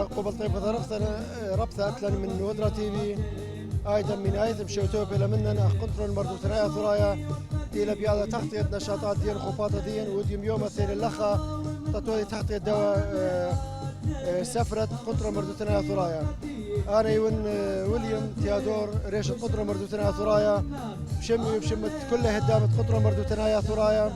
قبل طيبة ربطة أتلن من ودرة تي في أيضا من آية مشيتو بلا مننا أخ كنترول مردو ثنايا ثرايا إلى بيادة تغطية نشاطات ديال خطاطة ديال وديم يوم الثاني اللخة تطولي تغطية دواء سفرة قطرة مردو ثنايا ثرايا أنا يون ويليام تيادور ريش قطرة مردو ثنايا ثرايا بشمت كل هدامة قطرة مردو ثنايا ثرايا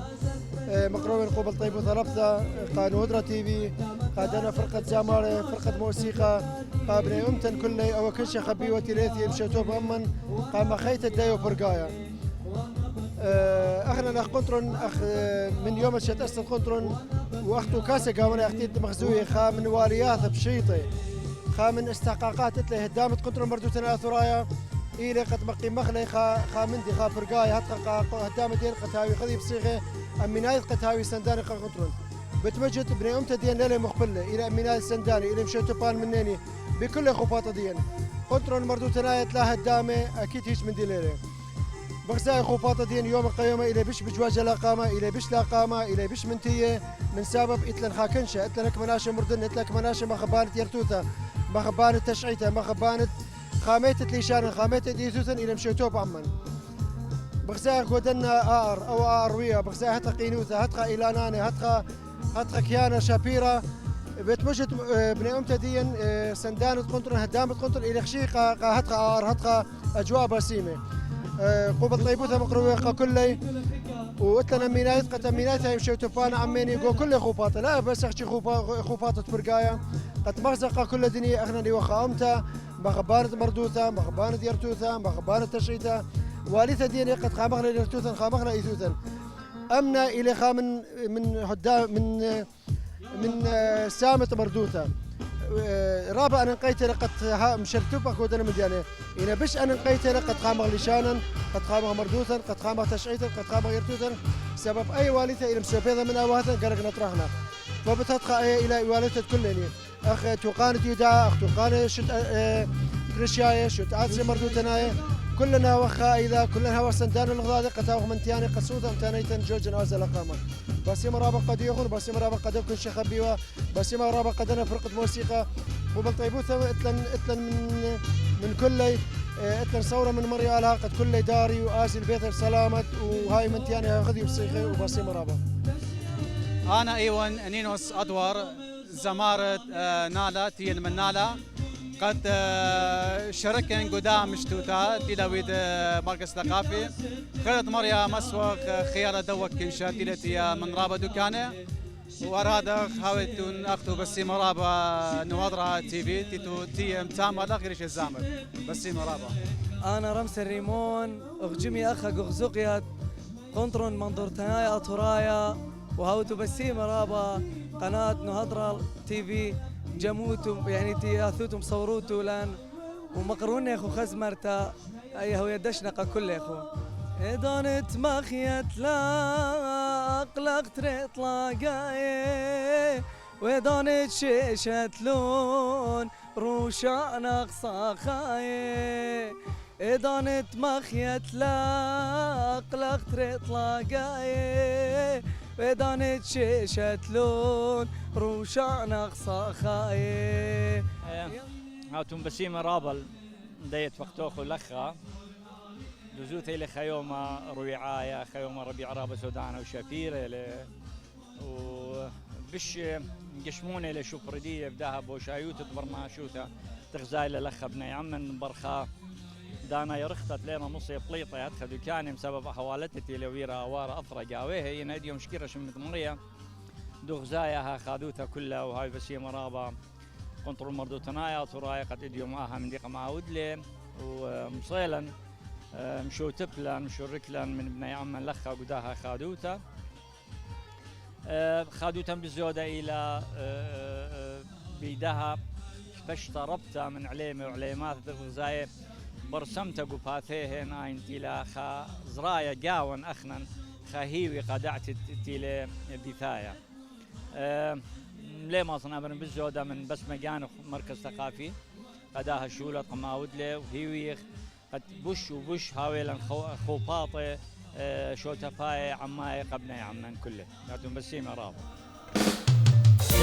مقروبين قبل طيبة ثربثة قان ودرة تي في قادنا فرقة زامارة فرقة موسيقى قابنا أمتن كلي أو كل شيء خبي وتيريثي مشيتوب أمن قام خيت الدايو برقايا أخنا أخ قطرن أخ من يوم الشت أستاذ قطرن وأختو كاسة قامنا أختيت مخزوية خا من والياث بشيطي خا من استحقاقات تلي هدامة قطرن مردوتنا ثرايا إلى قد مقي مخلي خا مندي خا فرقايا هتقا هدامة دين قتاوي خذي بصيغة أميناي قتاوي سنداني قا قطرن بتمجد بني أمتا دين ليلة مقبلة إلى أميناي سنداني إلى مشيتو بان منيني بكل خفاطة دين قطرن مردوتنا تلا هدامة أكيد هيش من دي ليلة بغزاي خوفاطة دين يوم القيامة إلى بش بجواج لا قامة إلى بش لا قامة إلى بش منتية من سبب إتلن خاكنشة إتلنك مناشة مردن إتلك مناشة ما خبانت يرتوثة ما خبانت تشعيتها ما خبانت خاميتة ليشان خاميتة ديثوثن إلى مشيتوب عمان بغزاي غودنا آر أو آروية بغزاي هتقى قينوثة هتقى إيلاناني هتقى كيانا شابيرة بتمجد بني أمتا دين سندانة قنطرن هدامة قنطرن إلى خشيقة هتقى آر هتقى أجواء بسيمة قوبة طيبوثة مقروية كلي واتلنا مينايت قد مينايتها يمشيو تفانا عميني يقول كل خوفاطة لا بس اختي خوفاطة برقايا قد مغزقة كل دنيا اخنا لي وخا امتا مخبانة مردوثة مخبانة يرتوثة مخبانة تشعيثة واليثة ديني قد خامغنا يرتوثا خامغنا ايثوثا امنا الى خا من هدا من سامة مردوثة رابع أنا نقيت لقد مشرتوبك ودنا مديانة إن بش أنا نقيت لقد قامغ لشانا قد قامغ مردوثا قد قامغ تشعيثا قد قامغ يرتوثا سبب أي والدة إلى مسافة من أواثا قرق نطرحنا فبتتقى إلى والدة كلني أخ توقان يدا أخ توقان شت كريشاية شت عادسي مردوثناية كلنا وخا إذا كلنا وسندان الغضاضي قتاوه من تياني قصودا امتانيتا جوجا أوزا قامة بس يما رابق قد يغن بس يما رابق قد يكون شخبيوة بس يما رابق قد أنا فرقة موسيقى وبل طيبوثة اتلن من كل اتلن صورة من مريالها قد كل داري وآسي البيت سلامت وهاي من تياني غذي بصيخي وبس يما رابق أنا أيوان نينوس أدوار زمارة نالا تين من نالا قد شركن قدام مشتوتا تلاويد مركز ثقافي خلت مريا مسوق خيارة دوك كنشا تلتي من رابا دكانة ورادا خاوتون اختو بسي مرابا نواضرا تي في تيتو تي امتامة لا غيرش الزامر بسي مرابا انا رمس الريمون اغجمي اخا غزقيات قنطرون منظور تنايا اطرايا وهاوتو بسي مرابا قناة نهضرة تي في جموتم يعني تياثوتم صوروتو لان ومقرون يا اخو خزمرتا اي هو يدشنقه كل يا اخو دونت مخيت لا اقلق تريط لاقاي ودونت شيشة لون روشا نقصا خاي دونت مخيت لا اقلق تريط لاقاي ودانت شيشة لون روشا نقصا خاي هاتون بسيمة رابل ديت وقتوخو لخا دزوتي لخيومة رويعايا خيومة ربيع رابا سودانا وشفيرة وبش قشموني لشفردية بداها بوشايوت تبرما شوتا تغزاي للخا بني عمن برخا دانا يرخطت لنا نصي بليطة أدخل دكاني بسبب حوالتي لويرا أوارا أطرق قاويه هي يوم شكيرة شمت مريا دو غزاياها خادوتها كلها وهاي بسي مرابا قنطر مردوتنايا تراي قد اديو معها من ديقة معاودلين ومصيلا مشو تبلان مشو ركلان من بني عمان لخا قداها خادوتا خادوتا بالزودة إلى بيدها فشتا ربطة من عليمة وعليمات غزاية برسمتا قباثيهن انتي لا خا زرايا قاون اخنا خاهيوي قدعت تيلي بثايا ليه ما صنابرن بالزودة من بس مجان مركز ثقافي قداها شولة قماودلي وهيوي قد بش وبش هاويلا خوباطي شوتفاي عماي قبني عمان كله يعطون بسيمة رابط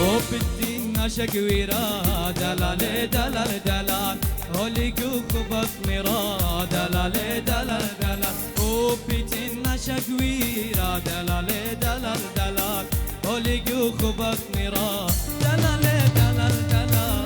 وبدي نشق ويرا دلال دلال دلال هولي كوكبك مرا دلال دلال دلال وبدي نشق ويرا دلال دلال دلال هولي كوكبك مرا دلال دلال دلال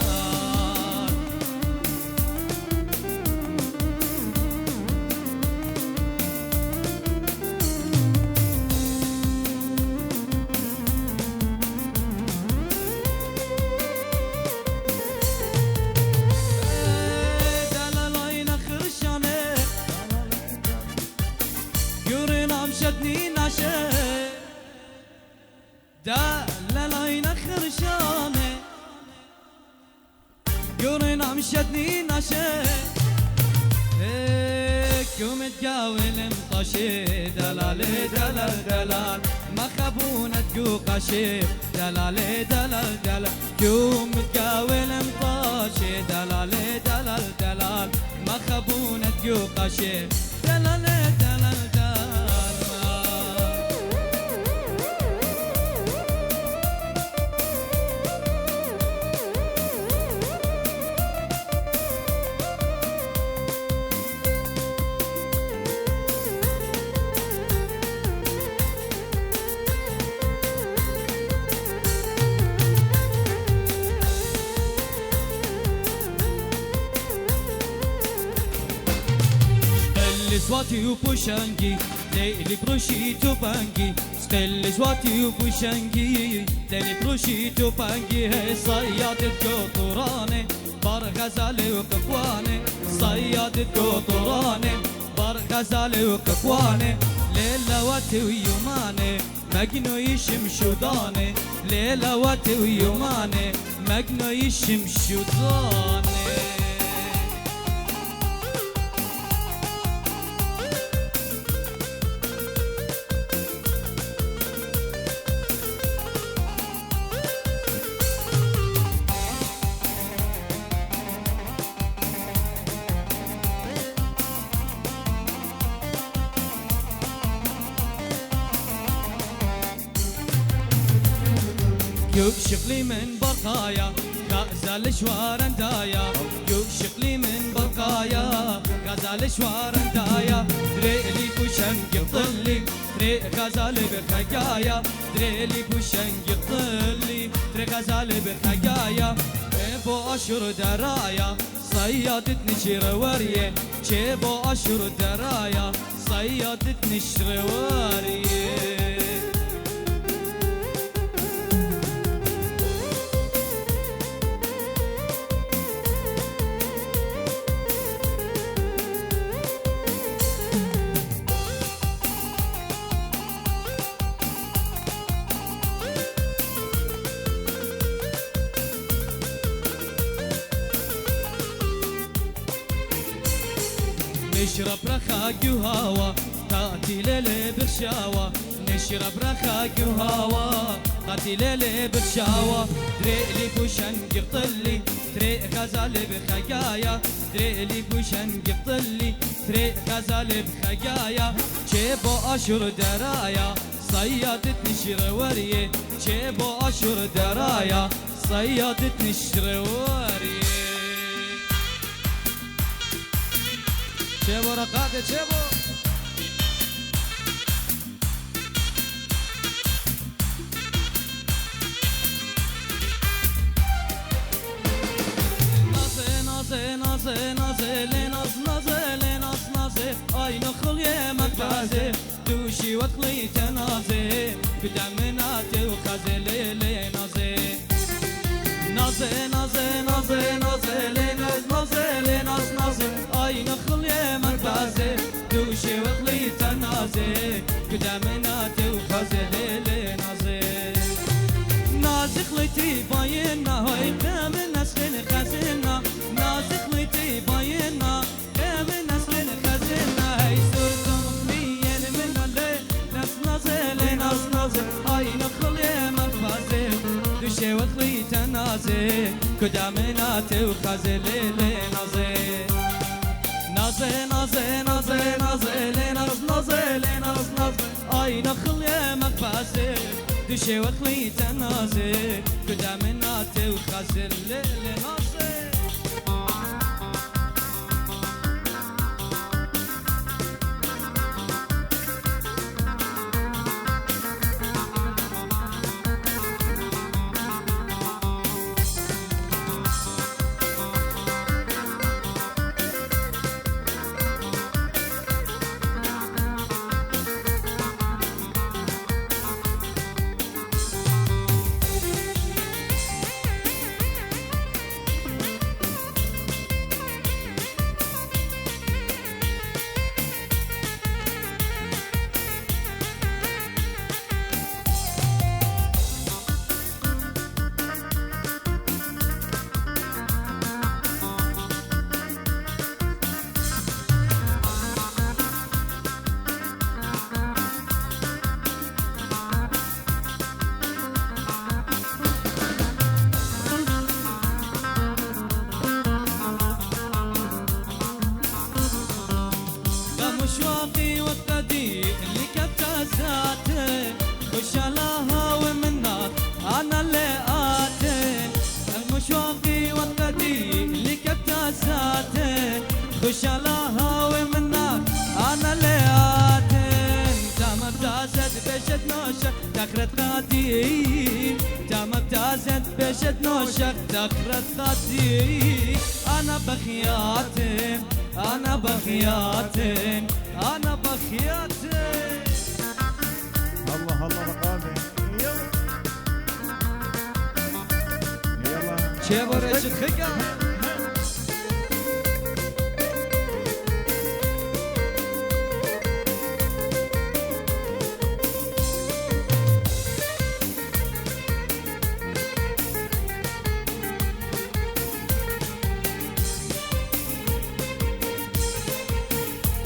شدني ناشي دلالين خرشانه يورين عم شدني ناشي كوم تقاول مطاشي دلال دلال دلال ما خبونة قوقاشي دلال دلال دلال كوم تقاول مطاشي دلال دلال دلال ما خبونة قوقاشي دلال دلال سواتي وبوشانجي ليلي بروشي توبانجي سقل سواتي وبوشانجي ليلي بروشي توبانجي هي صيادة قطراني بار غزالي وقفواني صيادة قطراني بار غزالي وقفواني ليلة واتي ويوماني مجنو يشمشوداني ليلة واتي ويوماني مجنو يشمشوداني يوب شغلي من بقايا غزال شوارن دايا يوب شغلي من بقايا غزال شوارن دايا دريلي بوشنق طلي دري غزال بخقايا دريلي بوشنق طلي دري غزال بخقايا بو اشهر درايا صيادة نشر وريه بو اشهر درايا صيادة نشر وريه نشرب رخاق وهوا تاتي ليلي برشاوة نشرب رخاق وهوا تاتي ليلي برشاوة دريلي بوشنق طلي دري غزالي بخقايا دريلي بوشنق طلي دري غزالي بخقايا جيبو اشهر درايا صيادة نشر وريه جيبو اشهر درايا صيادة نشر وريه شيبو رقاده شيبو نازي نازي نازي لناز نازي لناز نازي اي نخل يمك بازي دوشي وكلي تنازي بدمناتي وخزي لي نازي نازي نازي نازي نازي لناز نازي لناز نازي اي نخل يمك بازي دوشي وكلي تنازي بدمناتي وخزي لي نازي نازي خليتي باينا هاي قام النسل خزينا نازي خليتي باينا قام النسل خزينا هاي صرتم مين من الليل ناس نازل ناس نازل اي نخل يمك بازي دوشي وكلي تنازي بدمناتي وخزي لي نازي نازي نازي نازي نازي لناز نازي لناز نازي اي نخل يمك بازي دوشي وخلي تنازل قدامناتي وخزل لناصر مشواقي وقتدي اللي كبت ذاته خش علىها ومنك انا اللي اتي مشواقي وقتدي اللي كبت ذاته خش علىها ومنك انا اللي اتي تام ابتازت بشت نوشك تخرت غادي تام ابتازت بشت نوشك تخرت غادي انا بخياتي أنا بخياتي أنا بخياتي الله الله رقابي يلا شيبو رشد خيكا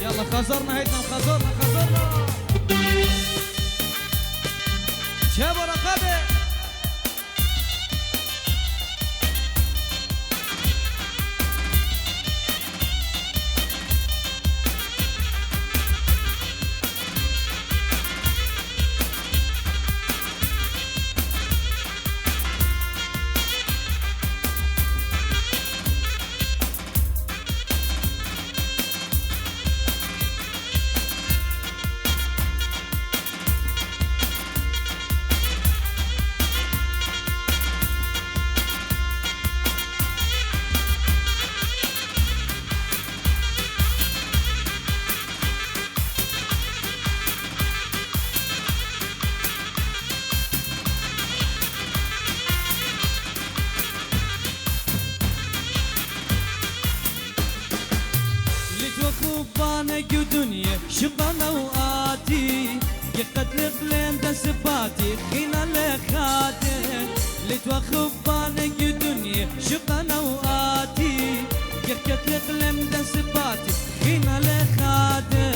يلا خزرنا هيثم خزرنا شابو رقابه وخوبانك ودنيا شبانا وآتي يقتل قلين دسباتي خينا لخاتي لتوخبانك ودنيا شبانا وآتي يقتل قلين دسباتي خينا لخاتي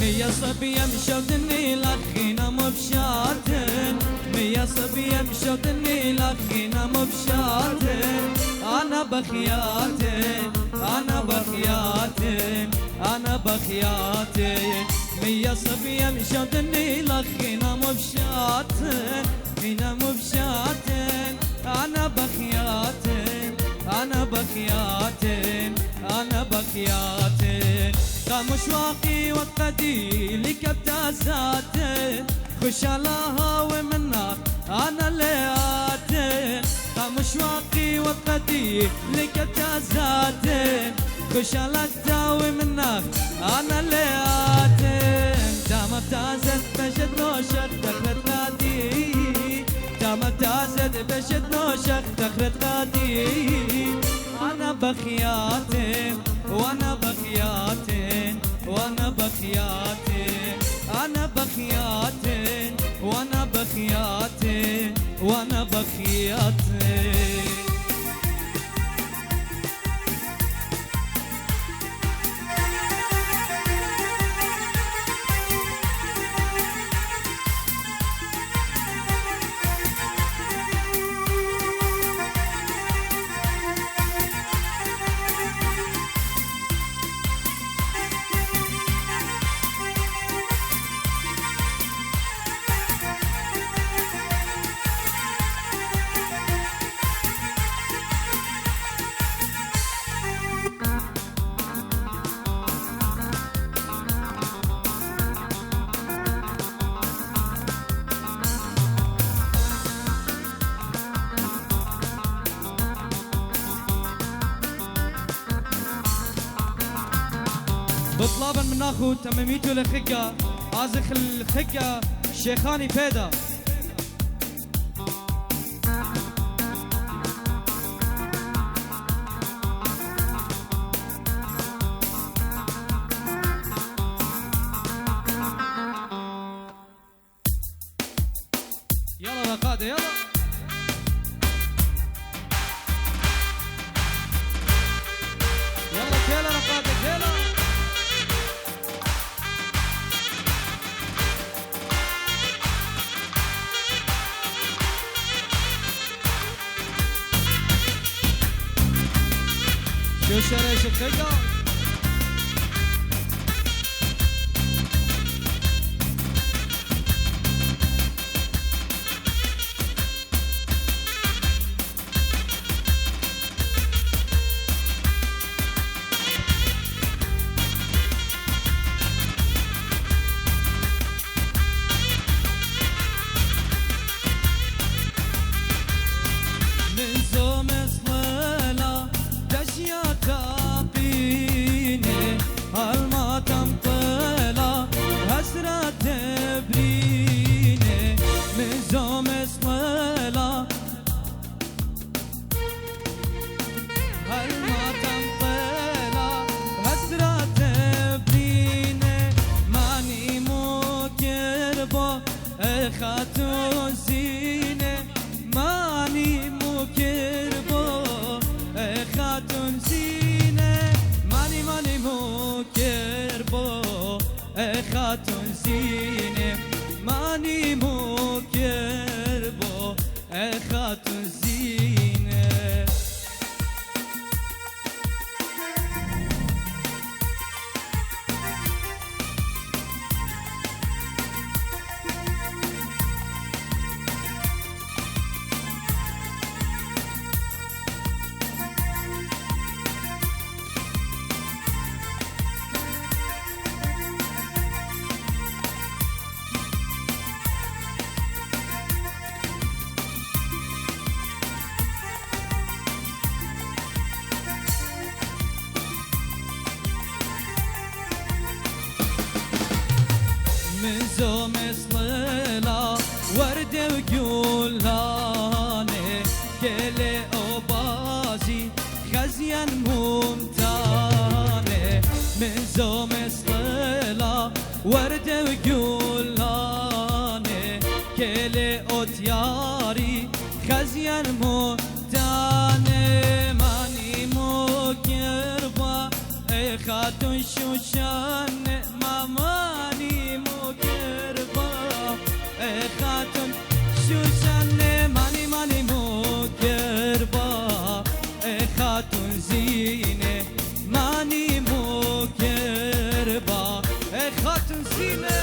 ميا صبية مشوت النيل خينا مبشاتن ميا صبية مشوت النيل خينا مبشاتن أنا بخياتن أنا بخياتن أنا بخياتن ميا صبية مشوت النيل خينا مبشاتن خينا مبشاتن أنا بخياتن أنا بخياتن أنا بخياتن مشواقي وقتدي لك ابتزاتي خش علىها ومنك انا اللي اتي مشواقي وقتدي لك ابتزاتي خش علىها ومنك انا اللي اتي دام ابتزت بشد نوشك دخلت غادي دام ابتزت بشد نوشك دخلت غادي انا بخياتي وانا بخياتي وانا بخياتي انا بخياتي وانا بخياتي وانا بخياتي طلابا من ناخذ تماميته لخقة عازخ الخقة شيخاني بيدا. يلا رقادة يلا. يلا كيلا رقادة كيلا. شو شريش الخقة. خاتون زينة ماني مكربو خاتون زينة ماني مكربو خاتون زينة ماني مكربو خاتون زينة. من زوم صليلة وردة وجولاني كلي أوبازي خزيان ممتاني. من زوم صليلة وردة وجولاني كلي أوتياري خزيان ممتاني. ماني مكربة خاتون شوشان ماماني مكربة خاتون شوشان ماني مكربة خاتون زينة ماني مكربة خاتون زينة.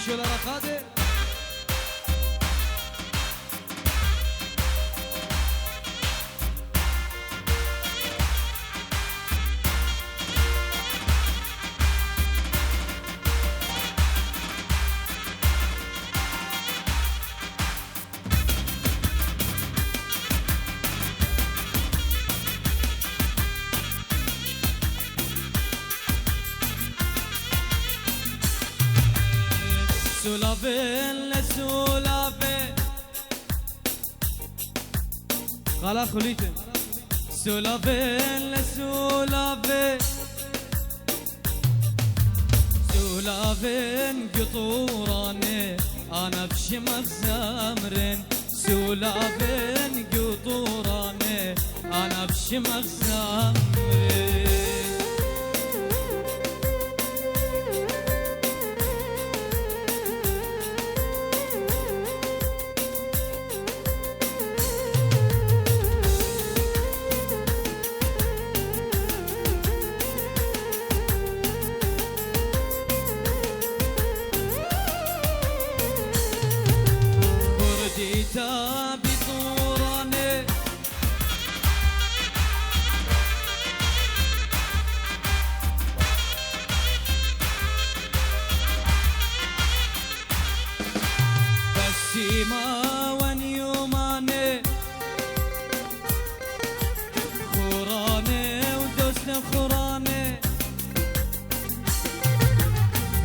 شو لرقادة. سولافين لسولافين غلا خليتم سولافين لسولافين سولافين قطوراني انا بشمخ زمرن سولافين قطوراني انا بشمخ زمرن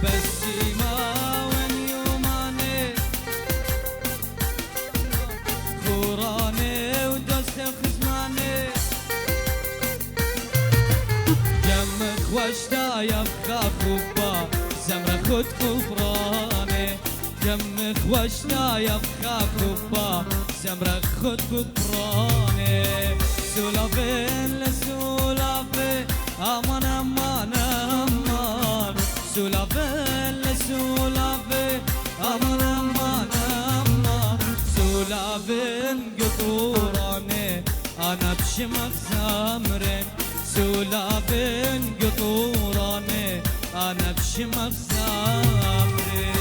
بسيمة ونيوماني خوراني ودوست وخزماني جمك واشتا يبقى خوبا زمرة خد كفراني جمك واشتا يبقى خوبا زمرة خد كفراني سولافين لسولافين امان امان امان سولافين لسولافين امان امان امان سولافين قطوراني انا بشمك زمرين سولافين قطوراني انا بشمك زمرين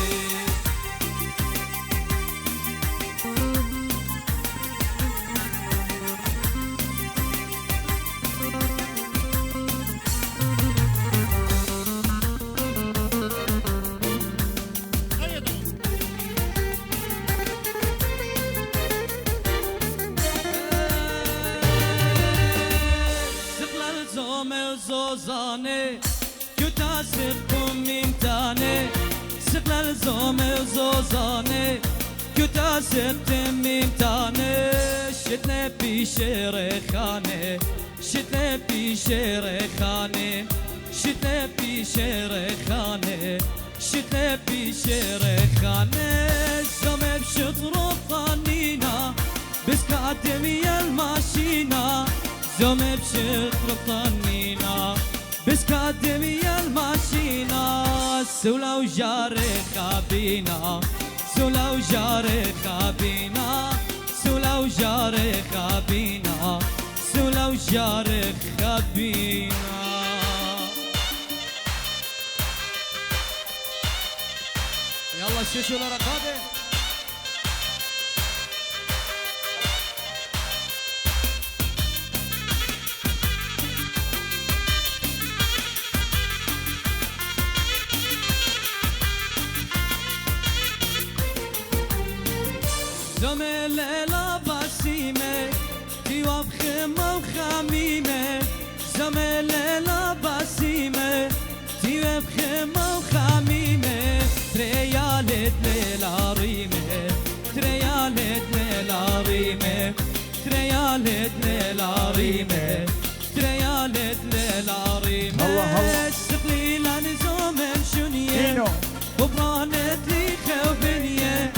زوزانه كتا سبكم ميمتانه سقلال زومه زوزانه كتا سبتم ميمتانه شتنا بيشير خانه شتنا بيشير خانه شتنا بيشير خانه شتنا بيشير خانه زومه بشطر طنينا بس كادمي الماشينا زومه بشطر طنينا بس كادمي الماشينا سولا وجاري خابينا سولا وجاري خابينا سولا وجاري خابينا سولا وجاري خابينا يلا شوشو لرقابه زومه ليلة بسيمة تيواب خمة وخميمة زومه ليلة بسيمة تيواب خمة وخميمة تريالت ليلة ريمة تريالت ليلة ريمة تريالت ليلة ريمة تريالت ليلة ريمة الله سقليلا زومه شنية وبرانت لي خوفنية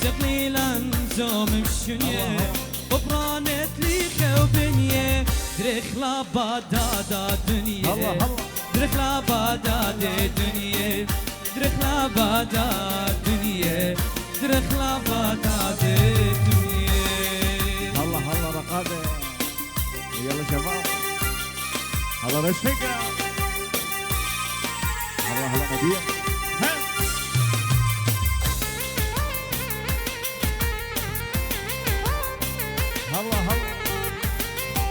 سقليلا زوم بشنية وبرانت لي خوبنية درخلا بادادا دنيا درخلا بادادا دنيا درخلا بادادا دنيا درخلا بادادا دنيا الله الله رقابة يلا شباب الله رشفقة الله الله نبيل هلا هلا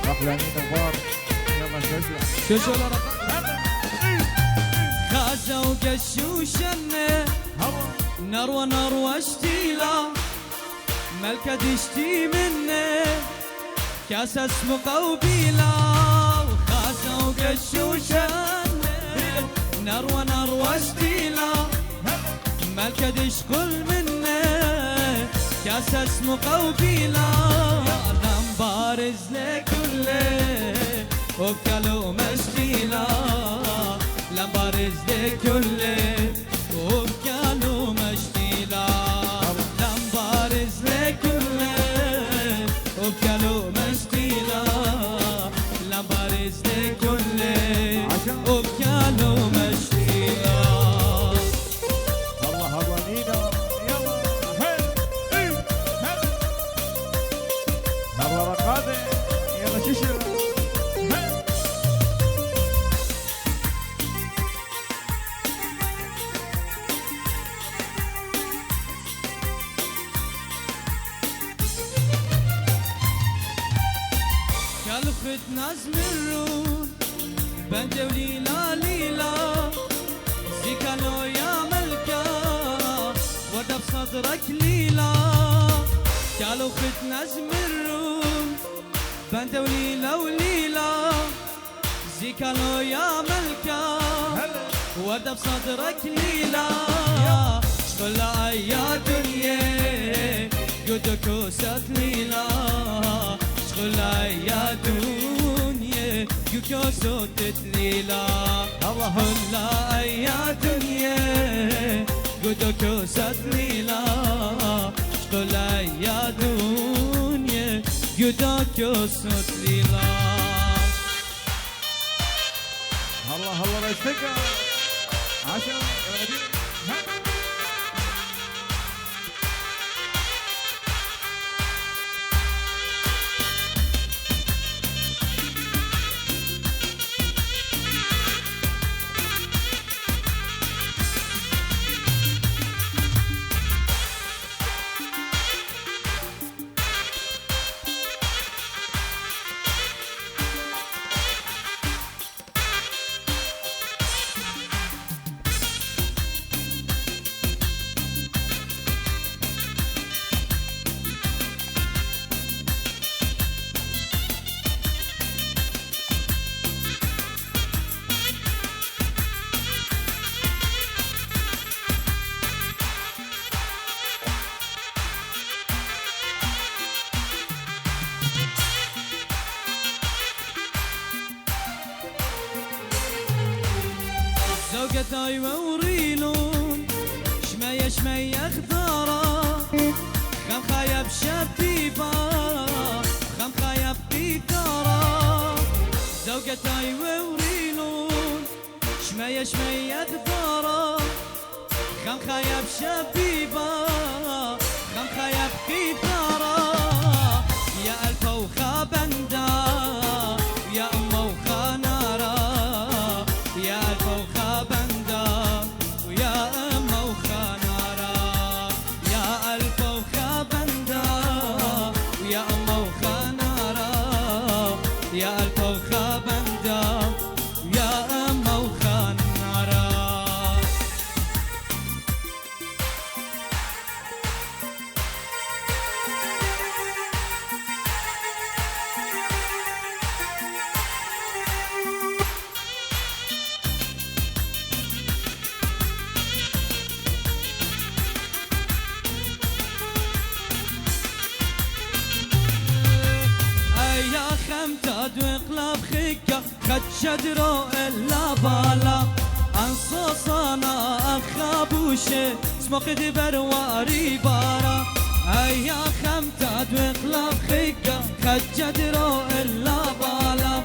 رحلانين البار يلا شجع شو خازة وقشوشنة نروى نروى اشتيلا ملكة دشتي منه كاس اسمه قوبيلا وخازة وقشوشنة نروى نروى اشتيلا ملكة دشكل منه كاس اسمه قوبيلا بارز لكله وبكلو مشتيلا لمبارز لكله وبكلو مشتيلا لمبارز لكله وبكلو مشتيلا لمبارز لكله وبكلو مشتيلا الله الله نينا يلا رقابة يلا ششر كلفت نزم الرون بنت وليلا ليلا زيكانو يا ملكا ودب صدرك ليلا كلفت نزم الرون بنت وليلا وليلا زيكانو يا ملكا وردة بصدرك ليلى شغل يا دنيا قد كوسة ليلى شغل يا دنيا قد كوسة ليلى هلا يا دنيا قد كوسة ليلى شغل يا دنيا قد كوسة ليلى هلا هلا رشتك عشان الغدير زوجتي وريلون شمية شمية خضارة خم خايب شبيبة خم خايب بيثارة زوجتي وريلون شمية شمية خضارة خم خايب شبيبة خم خايب بيثارة يا ألفا وخابندا يا أما وخانارة يا ألفا وخابندا ويا أما وخانارة يا ألفا وخابندا ويا أما وخانارة يا ألفا وخابندا ويا أما وخانارة خمتاد وقلب خكة خد شجرو إلا بالا أنصوصانا أخابوشة سموخ برواري بارا أيا خمتاد وقلب خكة خد شجرو إلا بالا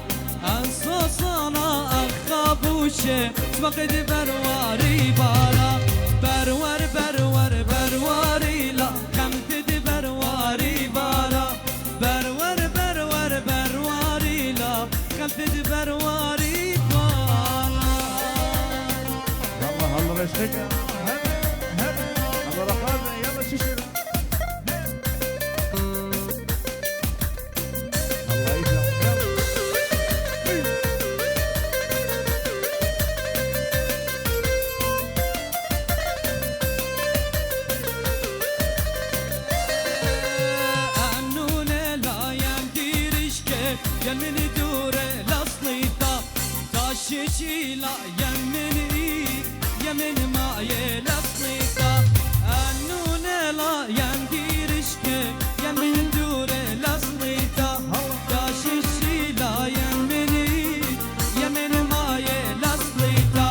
أنصوصانا أخابوشة سموخ برواري بارا برور برور برواري لا خمتد برواري بارا برور برور برواري لا خمتد برواري بارا يلا هلا رشتك هلا رقابة يلا ششرة الله يسلمك يمن دور لصليطة تاشيشي لا يمن ايد يمن معي لصليطة النون لا ينديرشك يمن دور لصليطة تاشيشي لا يمن ايد يمن معي لصليطة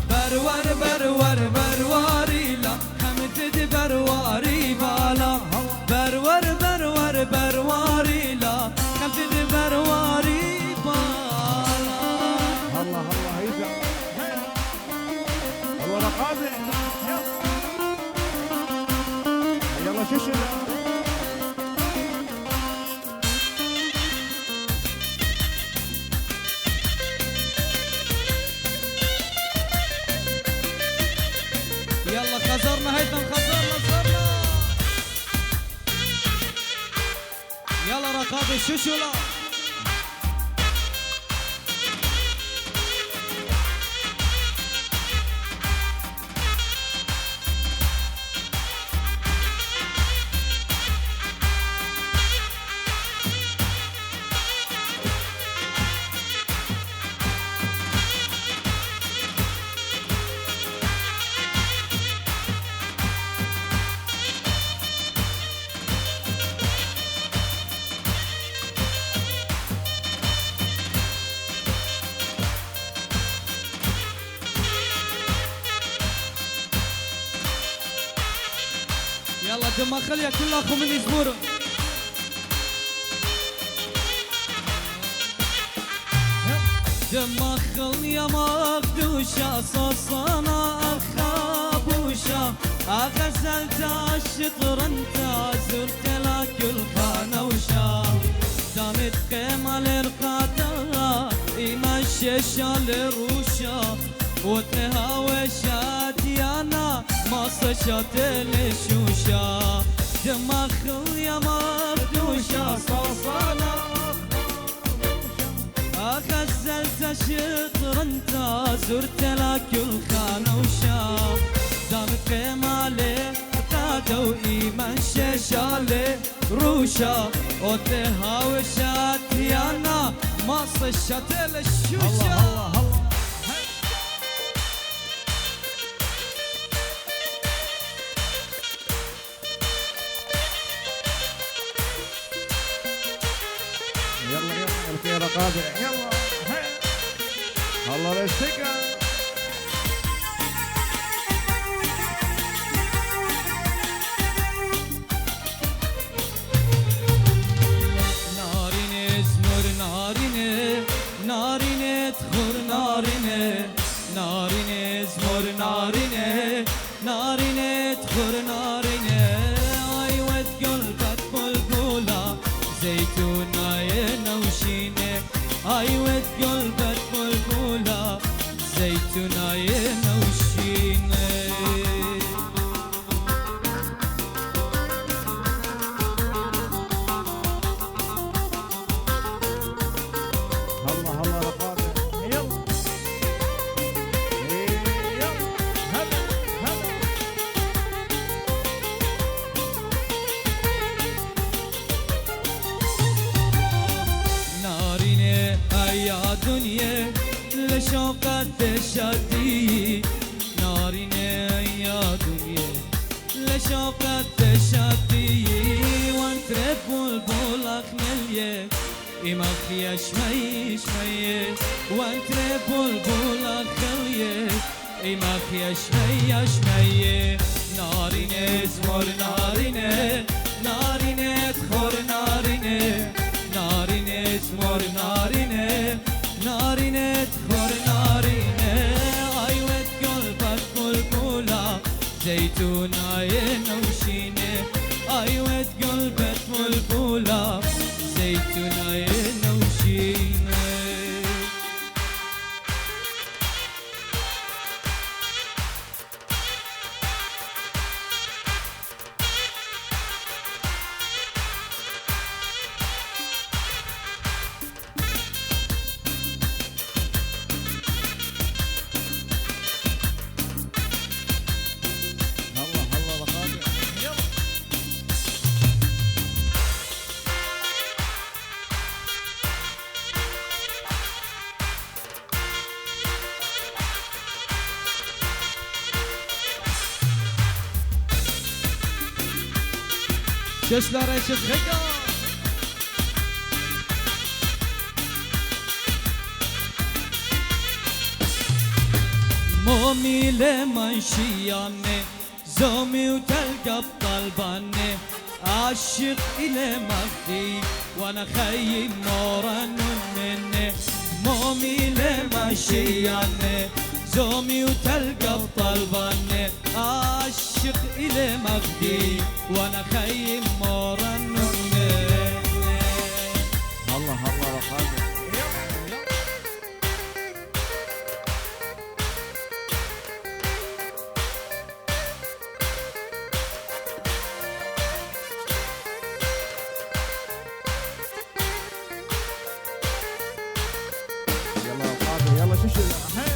برور برور برواري لا خمتد برواري بالا برور برور برواري لا خمتد برواري بالا هلا هلا هيدا هلا رقابة يلا ششرة يلا خزرنا هيثم خزرنا يلا رقابة شوشولا دم خليا كل اخو من يزبور دم خليا مخدوشة صصنا الخابوشة غزلت الشطر انت زرت لك الخانوشة دانت قيمة لرقاتها إما الشيشة لروشة وتهاوشات يانا ما صشت الشوشة دماغ يا مخدوشة صوصانة غزلت شطر انت زرت لك الخانوشة دامت قيمة لقادة وإيمان شيشة لروشة وتهاوشات يانا ما صشت الشوشة الله الله الله يلا يلا الخير قابع يلا الله لا يشتكى نارينه زمر نارينه نارينه تخور نارينه نارينه زمر نارينه نارينه تخور نارينه ايوه قلبك بلبله زيتونه ينوشينه ايوه قلبك بلبله زيتونه ينوشينه الله الله القابع يلا يلا هلا هلا نارينه يا دنيا لشوقت تشدي نارينه يا دنيا لشوقت تشدي وانت بلبل اخمليه إما خيا شمي شمي وانت بلبل اخليه إما خيا شمي شمي نارينه زمر نارينه نارينه تخور نارينه نارينه زمر نارينه نارينه تخور نارينه ايوه قلبك بلبله زيتونه ينوشينه ايوه قلبك بلبله زيتونه ينوشينه الله الله القابع يلا شش لا ريش خيكا مومي لمن شياني زومي وتلقى بطلباني عاشق إلى مخدي وانا خيم نورا مني مومي لمن شياني زومي وتلقى بطلباني عاشق إلى مخدي وانا خيم نورا مني الله الله القابع يلا القابع يلا شو هلا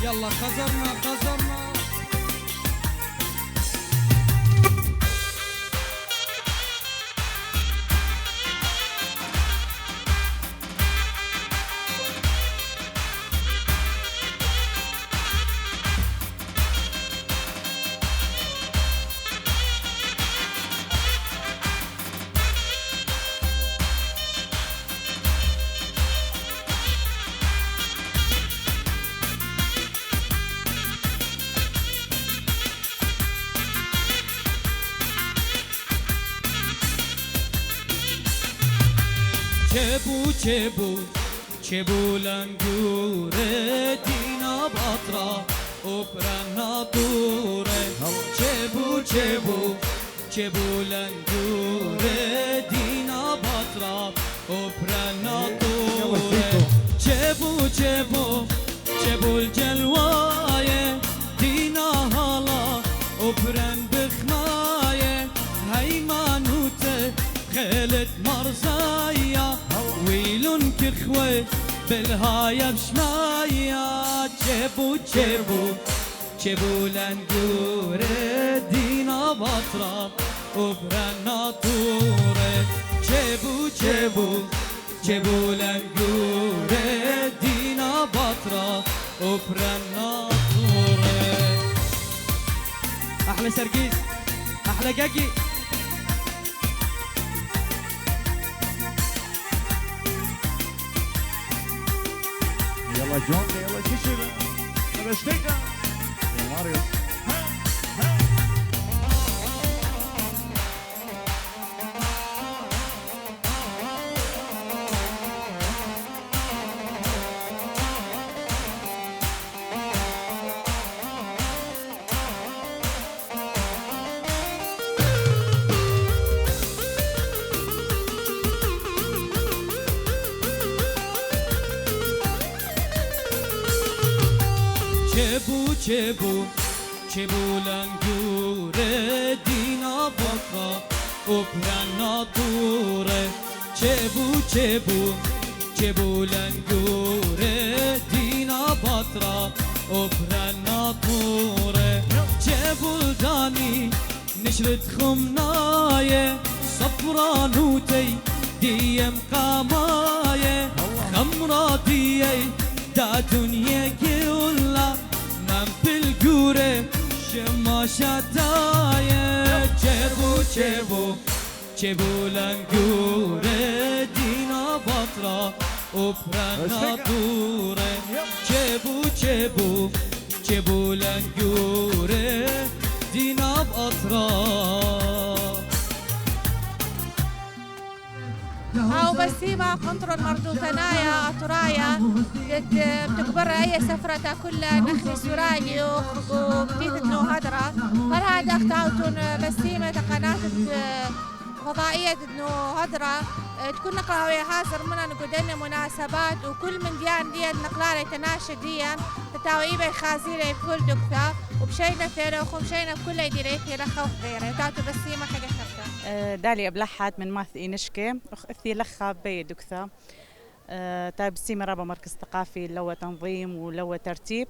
يلا خزرنا خزرنا چبو لنگوره دینا باطرا اوپرا دوره چبو لنگوره دینا باطرا اوپرا دوره چبو الجلوايه دینا حالا اوپرن بخمايه هيمانوته خالد مرزايا ويلون كخوة بالهاية بشمايا چبو لنگوره دینا باطرا وبرنا طوره چبو لنگوره دینا باطرا وبرنا طوره احلى سرقيس احلى جاجي يلا جون يلا شيشل هذا اشتيكا يا ماريو چبو لنگوره دینا باطرا اوپرا دوره چبو لنگوره دینا باطرا اوپرا دوره چبو دانی نشرت خمنايه صفرانوتي ديم قامايه خمراتي دا دنيا كلها من بالجوره شما شتايه چبو لنگوره دینا باطرا اوپرا دوره چبو لنگوره دینا باطرا أو بسيمة كنترول مردو ثنايا أطرايا بتكبر أي سفرة كلها نخلي سراي وبديت إنه هدرة فهذا اختاوتون بسيمة قناة فضائية إنه هدرة تكون نقلة ويا حاصر منا نقدنا مناسبات وكل من ديان نقلة تناشد ديان تتاويبة خازيرة بكل دكتة وبشينا ثيرة وخمشينا بكل يديريك لخا وخيرة تاوتو بسيمة حاجة خفتا دالي أبلحت من ماث إنشكي أختي لخا بي دكتة تاي بسيمة رابا مركز ثقافي لو تنظيم ولو ترتيب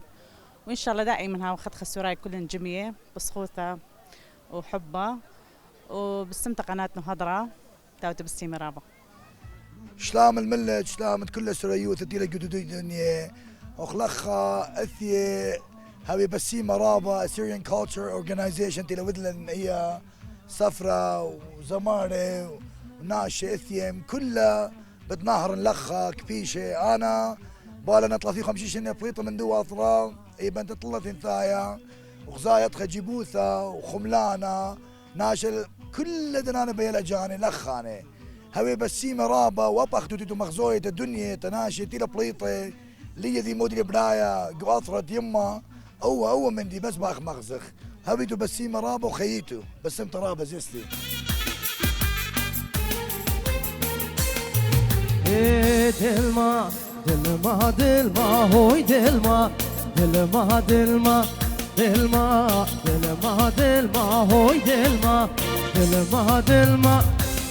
وإن شاء الله دائما خد خسوراي كل جميع بسخوثة وحبة وبسمت قناتنا هضرة تاوتو بسيمة رابا شلام الملة شلام كل سريوث تدير جدودي دنيا وخلخا أثي هاوي بسيمة رابا Syrian Culture Organization تلا ودلن هي سفرة وزمارة وناشة اثيم كلها بتنهر نلخا كبيشة أنا بالا نطلع في 50 سنة بليطة من دوا أطرا إي بنت طلت انثايا وخزايا جيبوثا وخملانة ناشل كل دنانا بيلا جاني لخاني هاوي بسيمة رابا وابخ توتو مخزوية الدنيا تناشي تيلا بليطة لي ذي مودي برايا قواطرة يما هو من دي بس باخ مغزخ هاويتو بسيمة رابا وخيتو بسمت رابا زيستي دلما دلما دلما هوي دلما دلما دلما دلما دلما دلما هوي دلما دلما دلما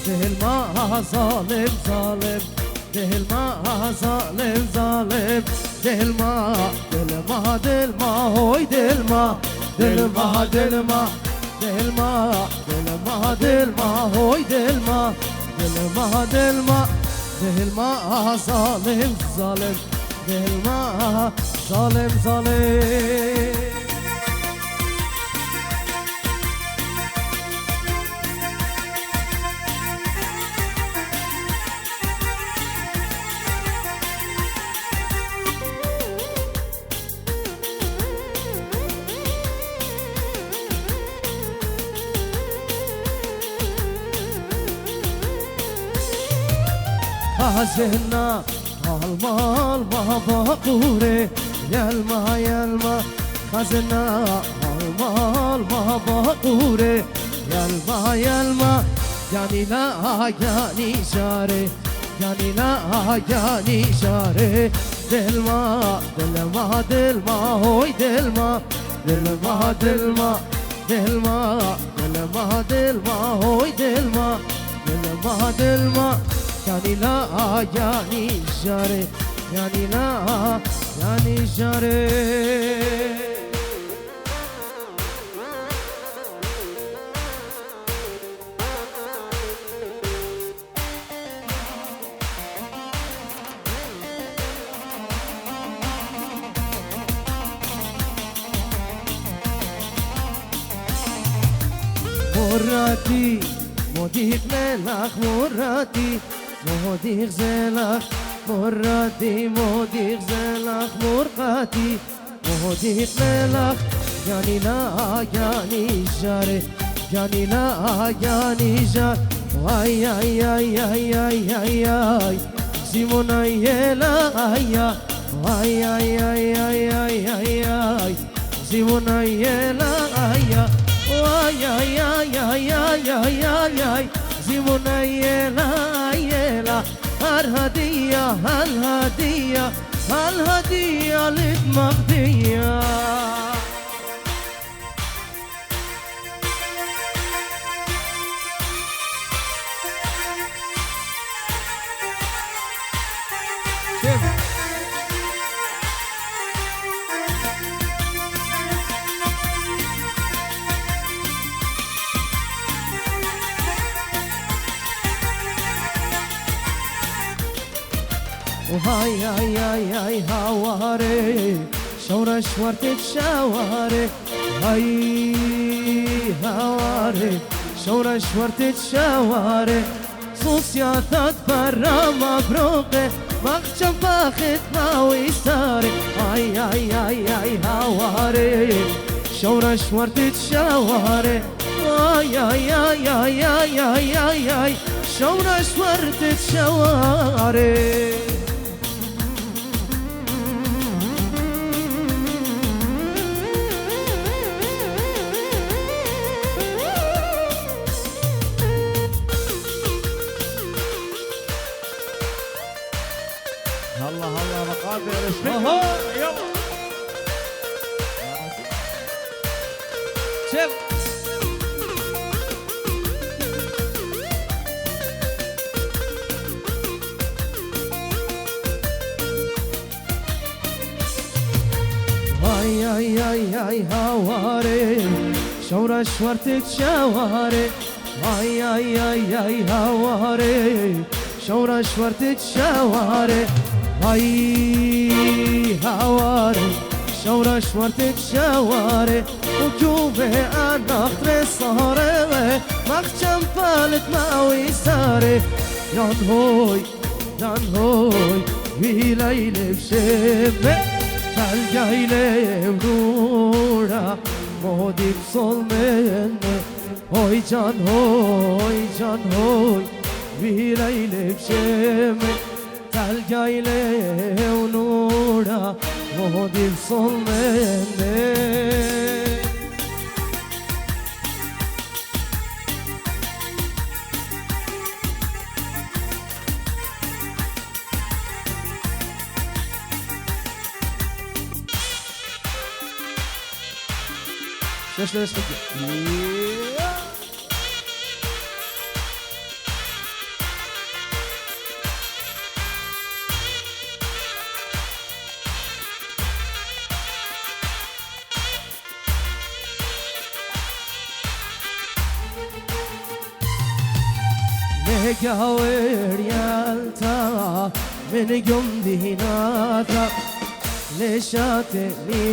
دلما ظالم ظالم دلما ظالم ظالم دلما دلما دلما هوي دلما دلما دلما دلما دلما دلما هوي دلما دلما دلما دلما ظالم ظالم دلما ظالم ظالم خزنا المال ما بقوره يلما يلما خزنا المال ما بقوره يلما يلما يعني لا يعني شاري يعني لا يعني شاري دلما دلما دلما هوي دلما دلما دلما دلما دلما دلما هوي دلما دلما دلما يعني لا يعني شاري يعني لا يعني شاري مراتي موديك ملخ مراتي موديك زلخ مراتي موديك زلخ مرقاتي موديك ملخ يعني لا يعني جاري يعني لا يعني جار واي اي اي اي اي اي اي زيمونا يلا اي واي اي اي اي اي اي اي زيمونا يلا اي واي اي اي اي اي اي اي اي زيمونا يلا يلا هالهدية هالهدية هالهدية لك مغدية وهاي هاي هاي هاي هواري شورش ورتك شواري هاي هواري شورش ورتك شواري صوصياتات برا مبروقة مخشم فاخت ماوي ساري هاي هاي هاي هاي هواري شورش ورتك شواري هاي هاي هاي هاي هاي هاي هاي هاي شورش ورتك شواري هلا هلا مقابل الشباب يلا شوف هاي هاي هاي هاي هواري شورش ورتك شواري هاي هاي هاي هاي هواري شورش ورتك شواري هاي هواري شورش ورتك شواري وجوبه انا اخر صهري مخشم فالت ماوي ساري جان هوي في ليل بشبه تلقاي لي ورورا مودي بصل مني هوي جان هوي في ليل بشبه تلقاي لي ونورا مودي بصل مني ليش ليش نقاور يالتا من قم ديناتا لشاتنيها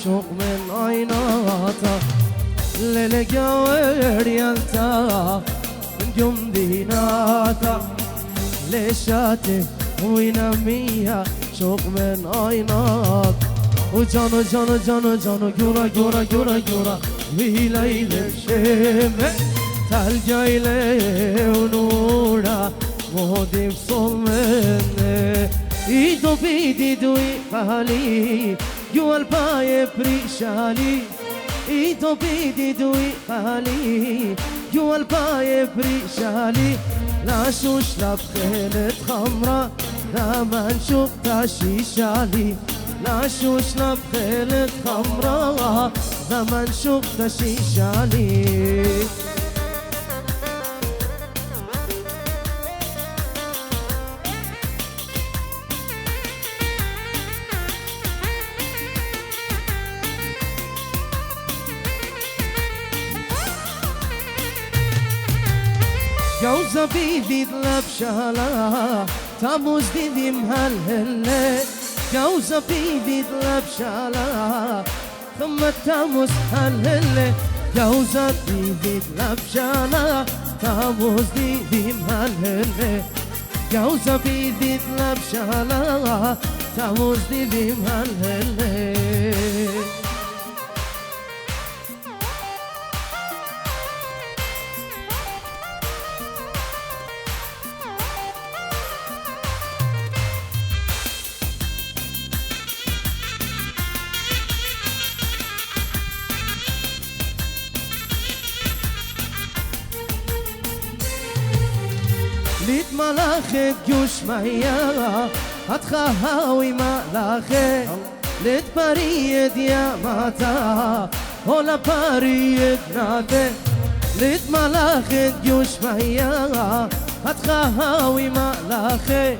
شوق من عيناتا للقاور يالتا من قم ديناتا لشاتي ويناميها شوق من عينات وجانو جانو جانو جانو جورا جورا جورا جورا ويليل الشمع تلقاي لي ونورا مودي بصول مني ايدو بيدي دوي خالي جوا الباي بريشالي ايدو بيدي دوي خالي جوا الباي بريشالي لا شوش لا بخيلة خمرة لا ما نشوف تشيشالي لا شوش لا بخيلة خمرة لا ما نشوف تشيشالي جوزة بيدي طلب شالا تاموز ديدي مهلهلة جوزة بيدي طلب شالا ثم تاموز هلهلة جوزة بيدي طلب شالا تاموز ديدي مهلهلة جوزة بيدي طلب شالا تاموز ديدي مهلهلة ليت ملاخت جوش ميا هتخاوي ملاخت ليت بريد يا ماتا ولا بريد ناته ليت ملاخت جوش ميا هتخاوي ملاخت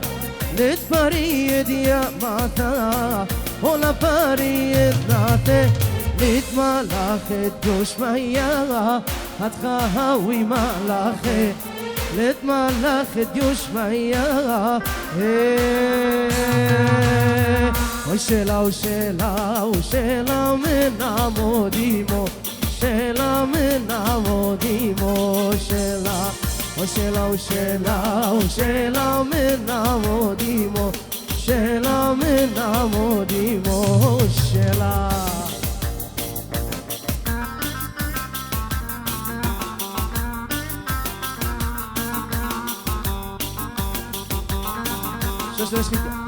ليت بريد يا ماتا ولا بريد ناته ليت ملاخت جوش ميا هتخاوي ملاخت ليت ملاخت جوش ميا وشلا وشلا وشلا من عموديمو شلا من عموديمو شلا وشلا وشلا وشلا من عموديمو شلا من عموديمو شلا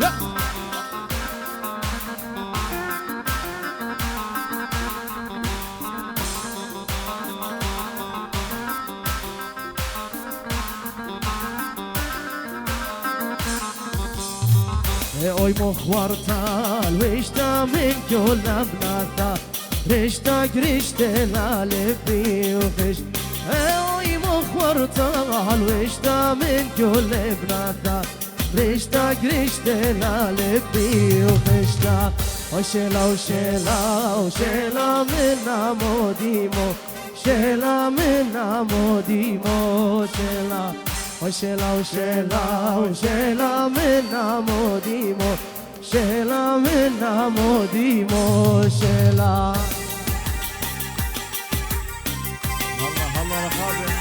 لا اوي مخورتا الوشتا من كل ابناتا رشتا كرشتا لالبي وخش اوي مخورتا الوشتا من كل ابناتا رشتا كرشتا لالبي وخشتا وشلا وشلا وشلا من عموديمو شلا من عموديمو شلا وشلا وشلا وشلا من عموديمو شلا من عموديمو شلا الله الله رخابة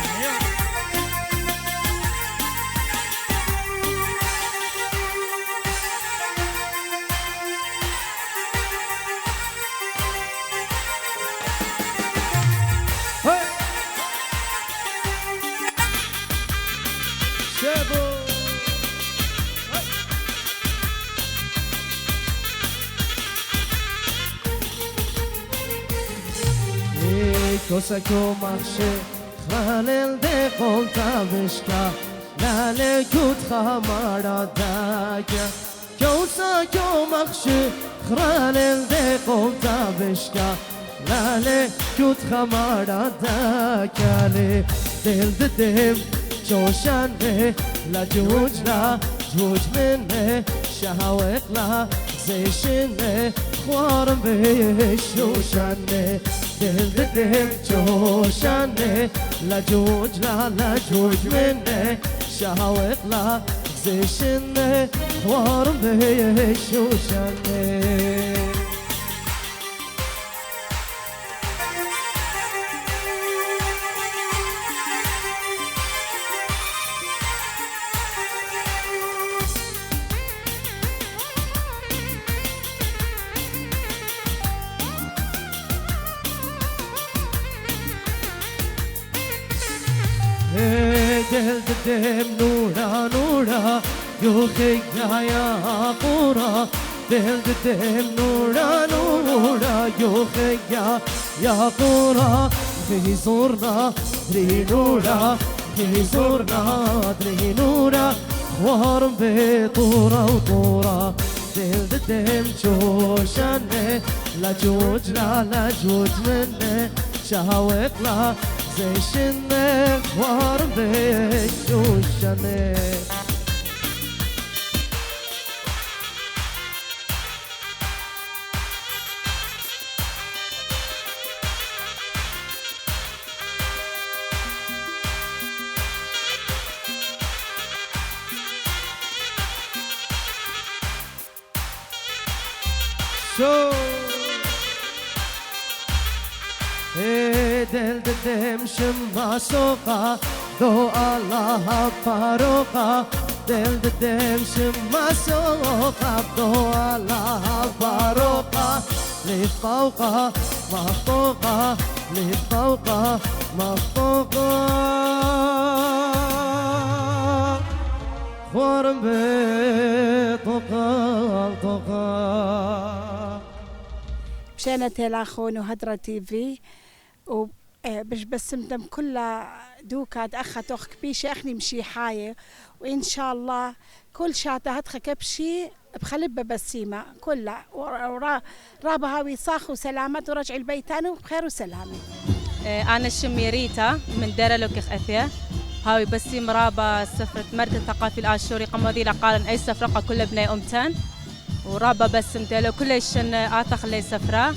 كوسكو مخشي خالل دي قولتا بشكا لالي كوت خمارا داكا كوسكو مخشي خالل دي قولتا بشكا لالي كوت خمارا داكا لي دل ددم جوشاني لا جوج لا جوج مني شهوك لا زيشني خوارم بيشوشاني دل دل جوشاني لا جوج لا جوج مني شهوك لا زيشني خوارم بيشوشاني دل دم نورا نورا يوخي يا قورا دل دم نورا نورا يوخي يا قورا في زورنا دري نورا في زورنا دري نورا خوارم بطورا وطورا دل دم جوشنه لا جوج لا جوج منه شهوك لا زي شنه خوارم بجوشنه شو دل دم شما سوقا دو الله باروقا دل دم شما سوقا دو الله باروقا لفوقا ما فوقا لفوقا ما فوقا خورم بطوقا طوقا مشانة تلاخون وهدرة تي في وبش بسمتم كلها دوكات أخا توخ كبيشة أخني مشي حاية وإن شاء الله كل شاطة هتخ كبشي بخلب بسيمة كلها رابا هاوي صاخ وسلامات ورجع البيتان وبخير وسلامة. أنا الشميريتا من دار لوكخ أثيا هاوي بسيم رابا سفرة مركز ثقافي الآشوري قمودي لقالن أي سفرقة كل ابني أمتان ورابا بسمت له كلش آتخ لي سفرة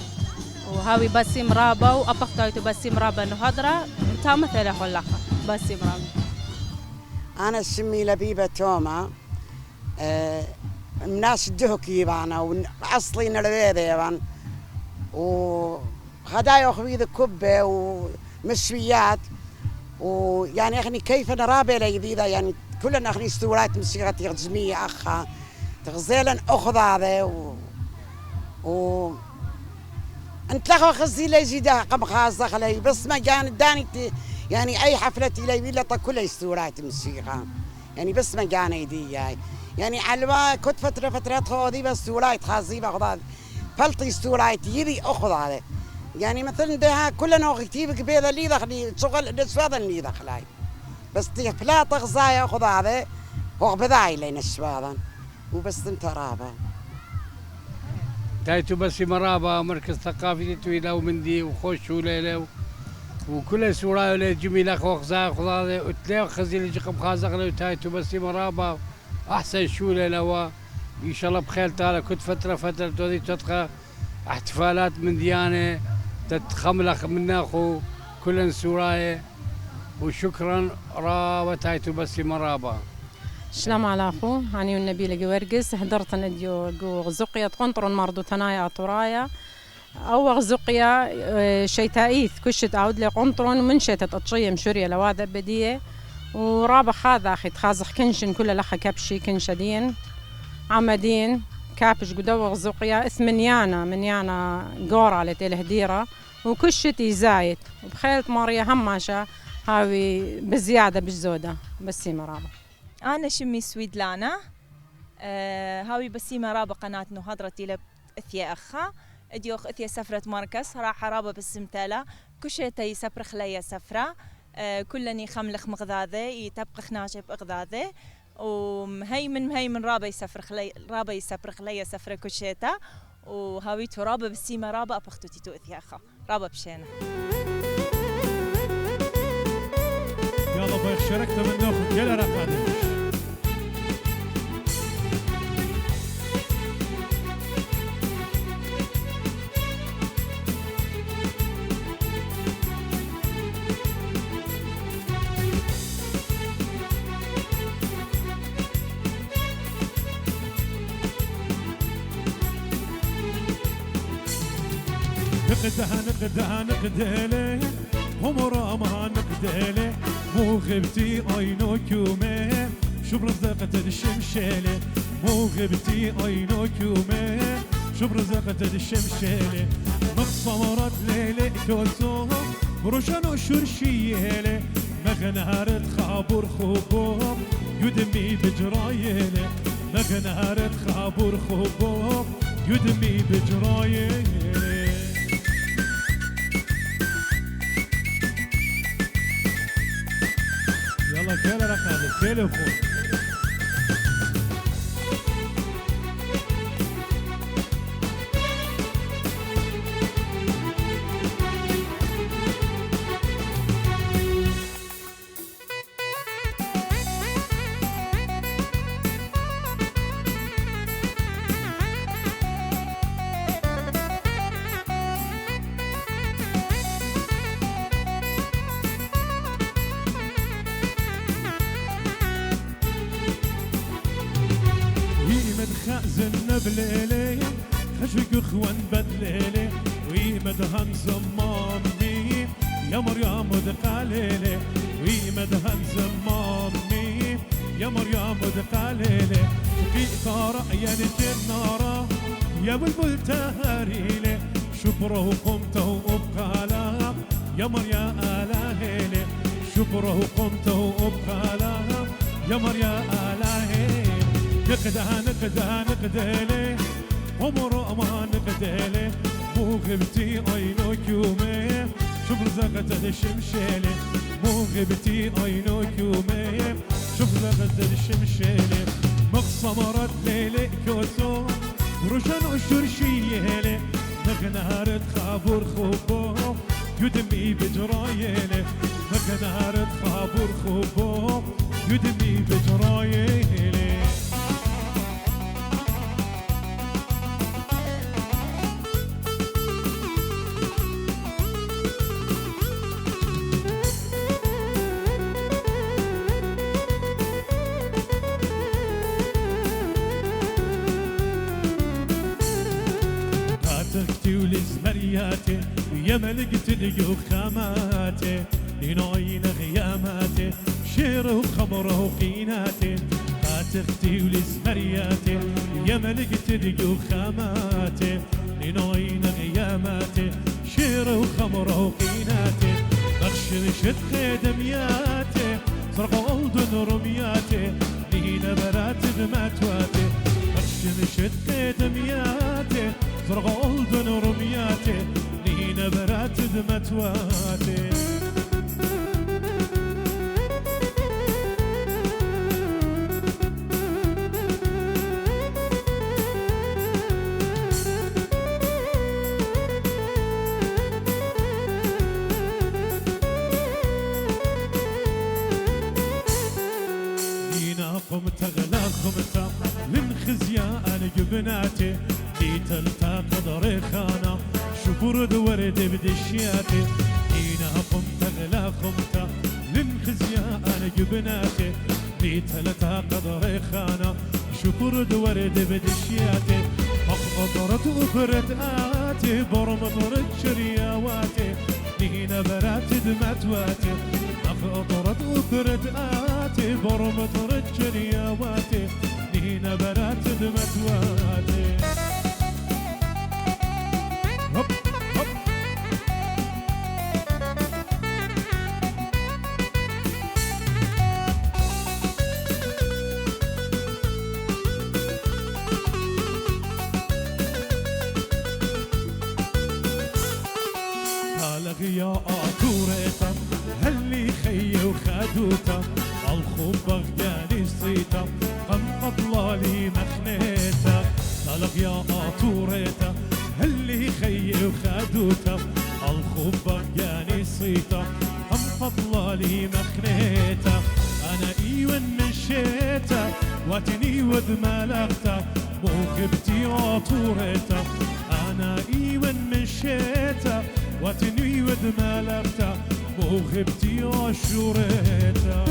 وهاوي بسيم رابا وأبختايتو بسيم رابا نهضرة انتا مثلا خلاقة بسيم رابا. أنا اسمي لبيبة توما الناس الدهكي بانا وأصلي نربيبة يبان وخدايا أخوي ذا كبة ومشويات ويعني أخني كيف نرابي لي ذا يعني كلنا أخني استورات موسيقى تغزمية أخا تغزيلا أخذ هذا أنت لخو خزي لي زيدا قم خاصة خلي بس ما كان داني يعني أي حفلة لي ولا كلها استورات موسيقى يعني بس ما كان يدي يعني على كنت فترات هذه بس استورات خاصي باخذ هذا فلطي استورات يبي أخذ هذا يعني مثلا ده كلنا وقتي بيذا اللي دخلي شغل السواد اللي دخلاي بس فلا تغزاي أخذ هذا هو بذاي لين السواد وبس انت رابا تايتو بس مرابا مركز ثقافي تويلا ومندي وخوش وليله وكل سوراي ولا جميله خوخزا خذا وتلاقي خزي جقم خازق له تايتو بس مرابا احسن شوله وان شاء الله بخير تعالى كنت فتره تودي تدخل احتفالات من ديانه تتخملخ من اخو كل سوراي وشكرا رابا تايتو بس مرابا. السلام عليكم أنا والنبيلة جوارجس حضرت نديو غزقية قنطرون مرضو ثنايا طرايا أو غزقية شيتايث كشت أعود لقنطرون من شتت أطشية مشورية لواذا بدية ورابع هذا أخي تخازخ كنشن كل لخا كبشي كنشدين عمدين كابش قدوة غزقية منيانا قورة لتلهديرة وكشتي زايد وبخيلت ماريا هماشة هاوي بزيادة بالزودة بسيمة رابع. أنا شمي سويدلانا هاوي بسيمة رابا قناة نهضرتي لأثيا أخا أديوخ أثيا سفرة مركز راح رابا بسمتالا كشتي سفرخ ليا سفرة كلني خملخ مغذاذة يتبقى خناشب أغذاذة ومهيمن رابا يسفرخ ليا سفرة كشتا وهاوي رابا بسيمة رابا أبختوتي تو أثيا أخا رابا بشينا. يلا بايخ شاركت من ناخذ يلا رقادم نقدها همرا ما نقدله مو غبتي عينك يومه شو برزقت الشمشله مو غبتي عينك يومه شو برزقت الشمشله مقصورت ليلة توسو بروشانو شرشيله مغنهارت خابور خوبوم يدمي بجرايله مغنهارت خابور خوبوم يدمي بجرايله يلا كلا رقابة تليفون خازن بليلي خشق اخوان بدليلي ويمدهن زمامي يا مريم دقاليلي ويمدهن زمامي يا مريم دقاليلي في طارع ينت النار يا بلبل تهريلي شبره قمته وبقالا يا مريم آلاهيلي شبره قمته وبقالا يا مريم آلاهيلي نقدالي عمره ما نقدالي مو غبتي عينك يومي شوف زغت الشمشيلي مو غبتي عينك يومي شوف زغت الشمشيلي مقصمرت ليلي كوسو روشن الشرشيلي نغنهارت خابور خوبو يدمي بجرايلي نغنهارت خابور خوبو يدمي بجرايلي تختي ولزمرياتي يا ملقت لقو خاماتي لنوين غياماتي شير وخمر وقيناتي تختي ولزمرياتي يا ملقت لقو خاماتي لنوين غياماتي شير وخمر وقيناتي بخشر شد خدمياتي صرق أولدن رمياتي لينا براتب ماتواتي بخشر شد خدمياتي زرق أولدن رمياتي لينا براتب ماتواتي لينا قمت غلا قمت لنخزيا أنا جبناتي تلتا قدر خانة شبرد ورد بدشياتي هنا قمت غلا قمت لنخزيا أنا جبناتي تلتا قدر خانة شبرد ورد بدشياتي مقدرت وبرد آتي برمطرت شرياواتي هنا برات دمتواتي مقدرت وبرد آتي برمطرت شرياواتي هنا برات دمتواتي هوب هوب بالغ يا آتوريتا هلي خي وخدوتا الخوب بغداني صيتا قم قطلالي مخنيتا بالغ يا آتوريتا هلي خي وخدوتا الخوب بغداني صيتا قم قطلالي مخنيتا أنا إيوان مشيتا واتني ود ملغتا موقبتي آتوريتا أنا إيوان مشيتا واتني ود ملغتا موهبتي عشوريتا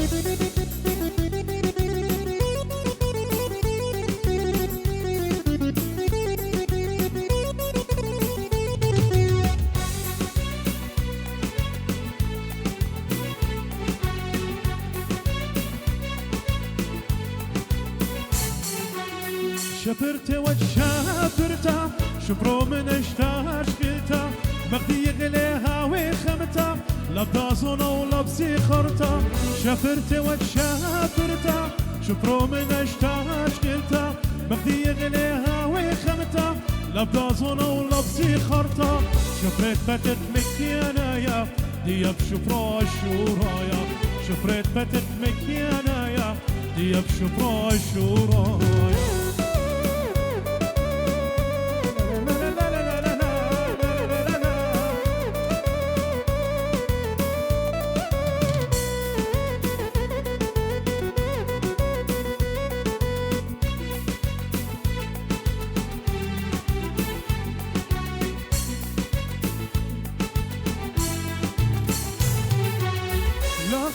شبرت وشابرتا شبرو من اشتاش قلتا مغدي يغليها وخمتا لبدازونا ولبسي خرطة شفرت وتشافرتا شفرو من اشتاش قلتا مغدي يغليها ويخمتا لبدازونا ولبسي خرطة شفرت بتت مكيانايا دياب شفرا الشورايا شفرت بتت مكيانايا دياب شفرا الشورايا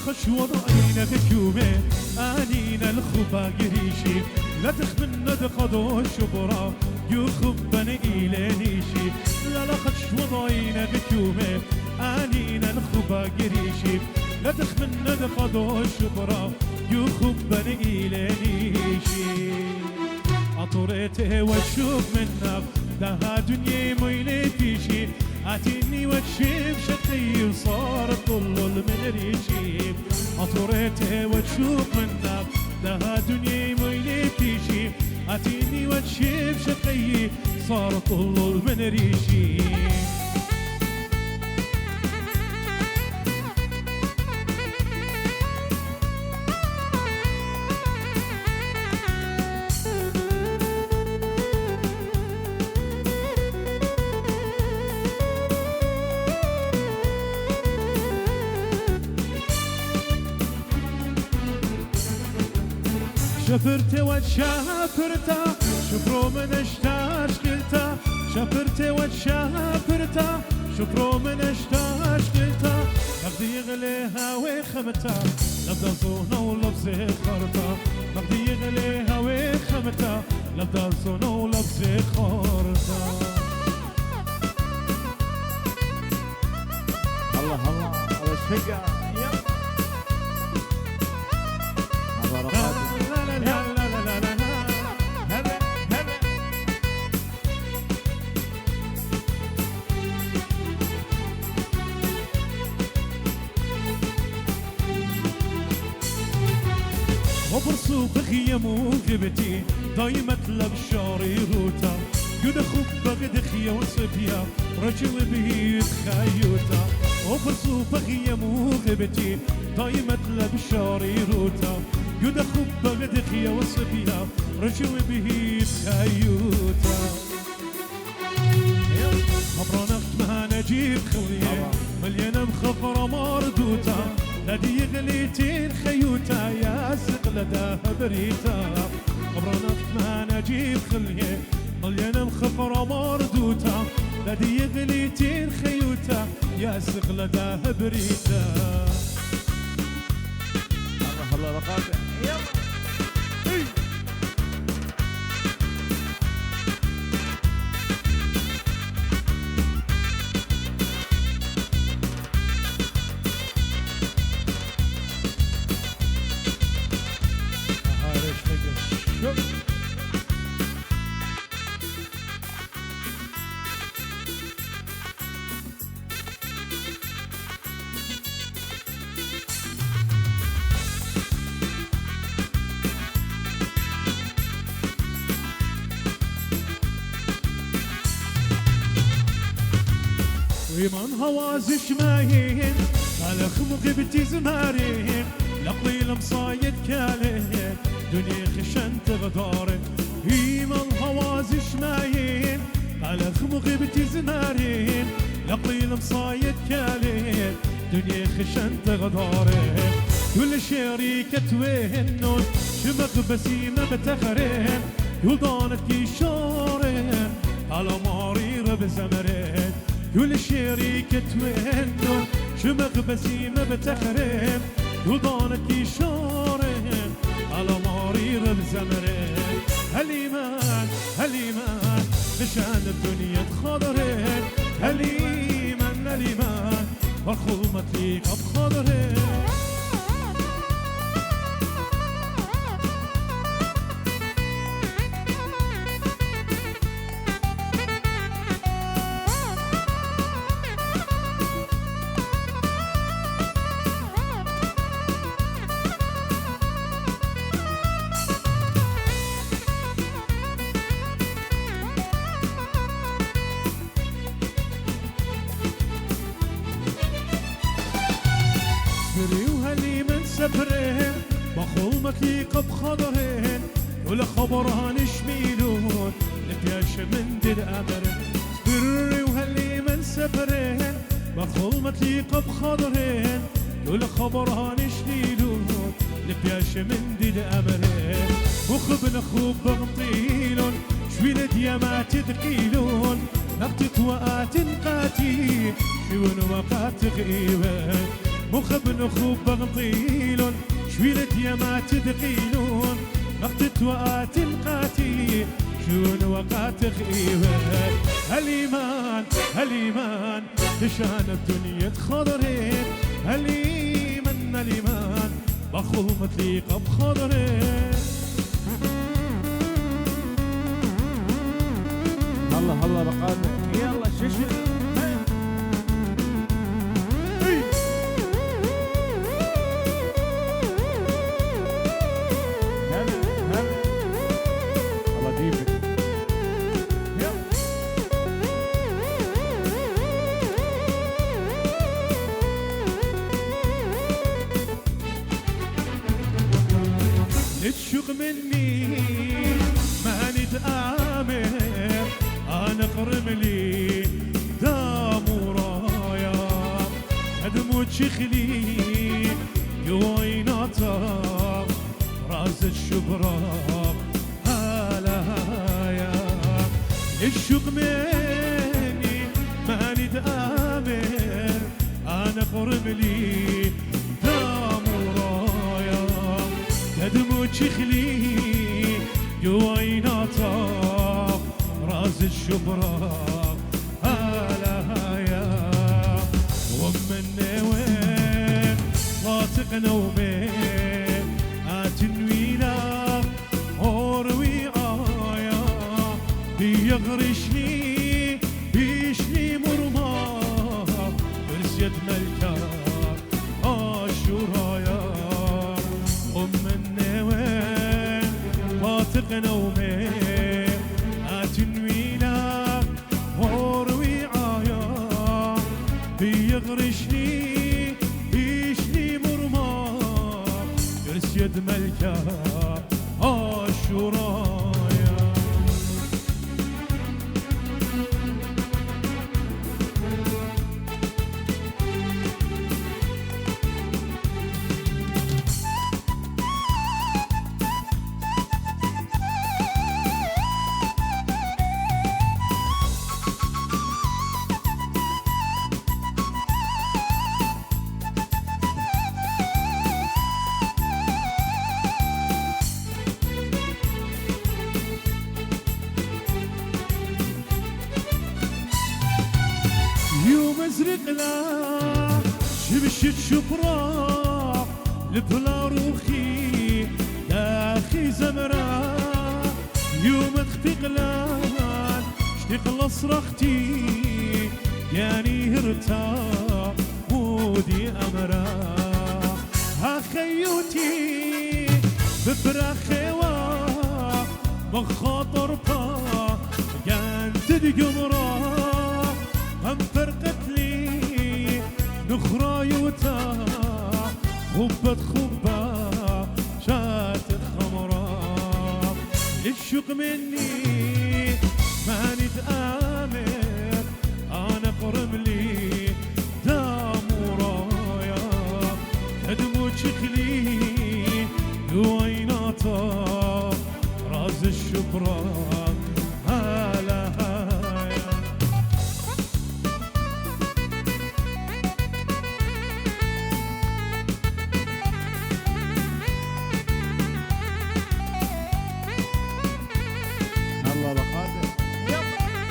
خشوة عينك كيومي آنينا الخبا قريشي لا تخمن دقضو الشبرا يخبن إيلانيشي لا خشوة عينك كيومي آنينا الخبا قريشي لا تخمن دقضو الشبرا يخبن إيلانيشي أطريته واشوف منك ده دنيا ميلتيشي أتيني وتشيب شقي وصار طلل من ريشي أطريته وتشوف منك ده دنيا ميلتيشي أتيني وتشيب شقي صار طلل من ريشي شفرت وتشافرتا شفرو من اشتاش قلتا شفرت وتشافرتا شفرو من اشتاش قلتا مغدي يغليها ويخمتا لبدا صونا ولبسي خرطا مغدي يغليها ويخمتا لبدا صونا ولبسي خرطا الله الله على الشقة وبرسو بخيم وقبتي دايما تلب شاري روتا قد خب بغد خيا وصبيا رجل بهيد خيوتا وبرسو بخيم وقبتي دايما تلب شاري روتا قد خب بغد خيا وصبيا رجل بهيد خيوتا خبرنا ما نجيب خليه مليانة بخفرة مردوتا لدي غليتين خيوتا يا سقلة داها بريتا خبرنا ما نجيب خليه مليانة بخفرة مردوتا لدي غليتين خيوتا يا سقلة داها بريتا الله الله رقاقة يلا ومن هوازش ماهين على خمق بتزمارين لقليل مصايد كالين دنيا خشن تغدارين من هوازش ماهين على خمق بتزمارين لقليل مصايد كالين دنيا خشن تغدارين كل شريكة وهنون شمق بسيمة بتخرين يضانت كيشارين على مارير بزمرين كل شريكة وهنون شمق بسيمة بتخرين يضانت كيشارين على مارير بزمرين هالإيمان هالإيمان مشان الدنيا تخضرين هالإيمان هالإيمان والخومة ليك بخضرين سفري وهلي من سفرين بخول مكليق بخضرين ولا خبرها نشميلون لبياش من دي الأمر سفري وهلي من سفرين بخول مكليق بخضرين ولا خبرها نشميلون لبياش من دي الأمر وخبن خوب بغطيلون شويلة ديامات تقيلون نقطة وقات قاتي شون وقات غيبان مخبن خوب بغطيلون شويلة ديامات تقيلون نقطة وقات قاتي شون وقات غيبان هالإيمان تشان الدنيا تخضرين هالإيمان بخو متليقة بخضرين هلا رقاد يلا ششل الله ديبك نتشق مني ما نتآمر أنا قرم لي دام ورايا أدمو تشخلي يويناتا راس الشبراق هلايا الشوق مني ما نتآمر أنا قرم لي دام ورايا أدمو تشخلي يويناتا راس الشبراق هلايا ومن وين واثق نومين اتنوينا اوروي آيا بيغرشني بيشني مرمى برسيت ملكا اشورايا ومن وين واثق نومين اتنوينا اوروي آيا بيغرشني بيشني مرمى يرسيد ملكا اشورايا يوم ازرق لا شبشت شبراق لبلا روخي داخي زمرا يوم تخفق لان اشتغل صرختي يعني هرتا مودي امرا ها خيوتي بفراخي مخاطر با كانت الجمرة هم فرقت لي نخرى يوتا خبت خبة شات خمرة الشوق مني ما نتآمر أنا قرب لي دام ورايا أدمو شكلي ويناتا راس الشبراق هلا هايا الله بقادر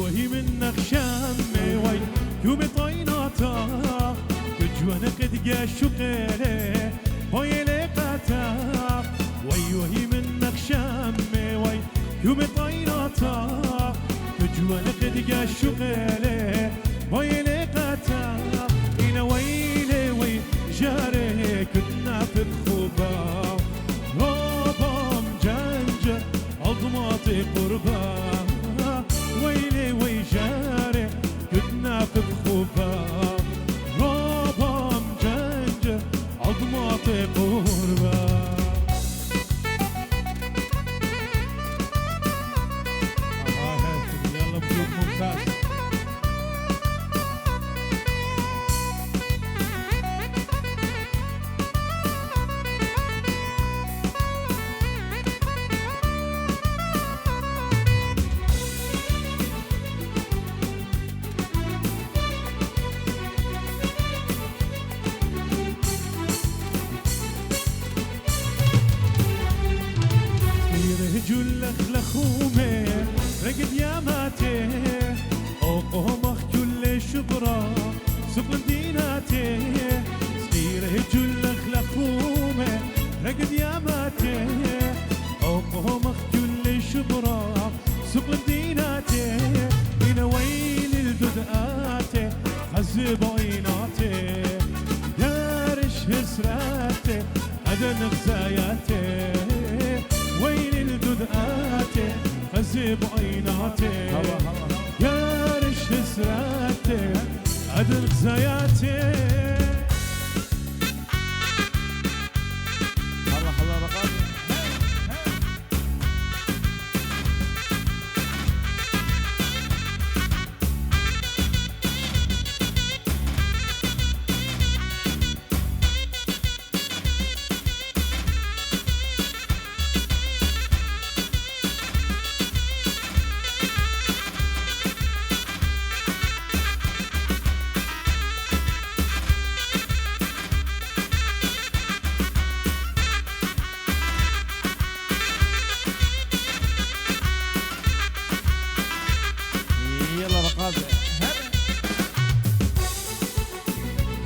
وهي منك شامي وي يومي طيناتا كجوانا قد جاشو قيلي وي لقاتا وهي منك شامي وي يومي طيناتا كجوانا قد جاشو قيلي وي لقاتا إنا ويلي وي جاري كنا في الخوبا رابا مجنجة عظماتي قربا ويلي ويجاري كنا في الخوبا رابا مجنجة عظماتي قربا يلا بجوك ممتاز جلخ لخومه رقد يا ماتي اوقومخ كل شبرا سقل ديناتي صغيره جلخ لخومه رقد يا ماتي اوقومخ كل شبرا سقل ديناتي إنا ويل الددقاتي خزب عيناتي دارش هسراتي عدن غزاياتي ويل الددقاتي خزب عيناتي يا رش هسراتي عدن غزاياتي الله الله رقم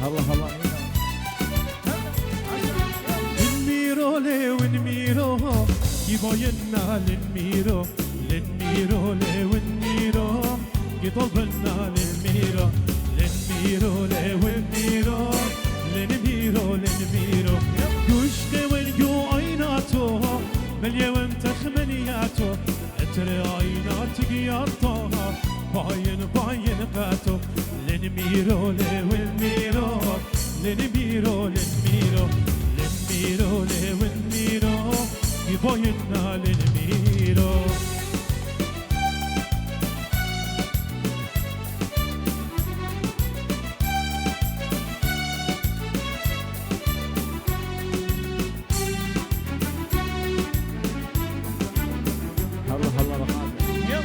الله الله نميرو لي ونميرو يباينا لنميرو لنميرو لي ونميرو يطلبنا لنميرو لنميرو لي ونميرو لنميرو لنميرو يشقي والجو عيناتو مليون تخمنياتو اتري عيناتك يطاها باين باين قاتو لنميرو لي ونميرو لنميرو لنميرو لنميرو لي ونميرو يباينا لنميرو الله الله يلا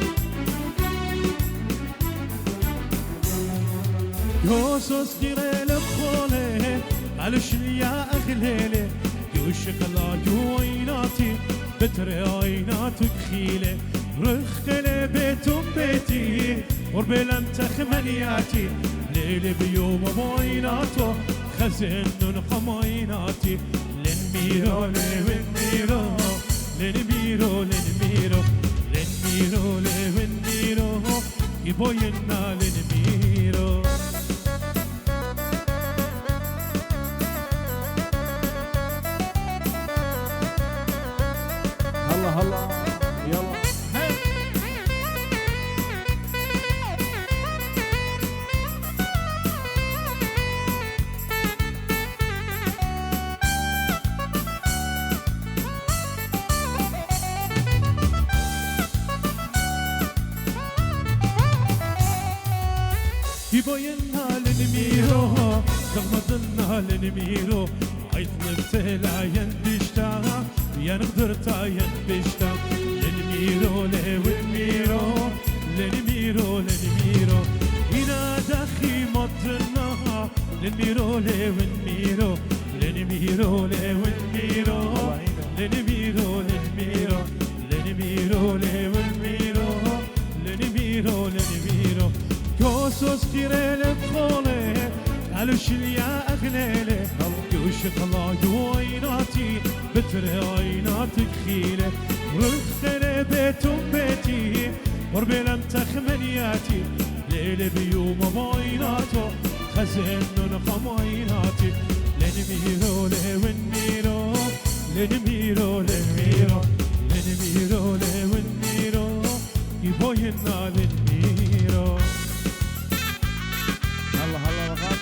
يوسوس جري لبخولي معلش يا اغليلي يوش قلا جو عيناتي بتري عيناتك خيلي رخلي بيتم بيتي قربي لم تخمنياتي ليلي بيوم بعيناتو خزن نقم عيناتي لنميرو لي ونميرو لنميرو لنميرو لنميرو لي ونميرو يبوينا لنميرو هلا هلا يلا يبينها لنميرو تغمضنا لنميرو عيث نبتلع يندشتا يا نقدرتا يندشتا لنميرو لي ونميرو لنميرو لنميرو هنا داخي مطرنا لنميرو لي ونميرو لنميرو لي ونميرو لنميرو لنميرو لنميرو لي ونميرو لنميرو لنميرو كوسوس كيريل بخوله قالوا شليا أغليله يوش طلع يويناتي بتر عيناتك خيله رخنا بيتم بيتي وربلم تخمنياتي ليل بيوم بعيناتو خزن نخميناتي لنميرو لونيرو لنميرو لنميرو لنميرو لونيرو يبوينا لنميرو هلا هلا رقاق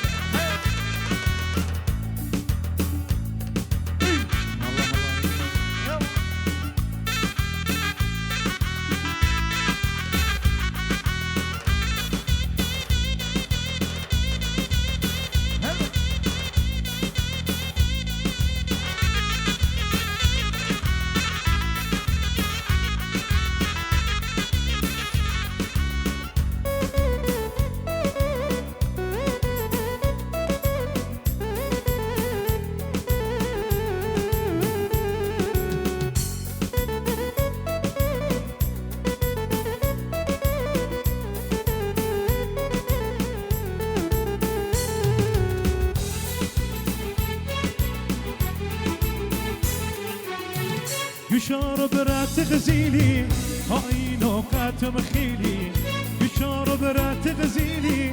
يشار برات غزيلي هاي نوقات مخيلي يشار برات غزيلي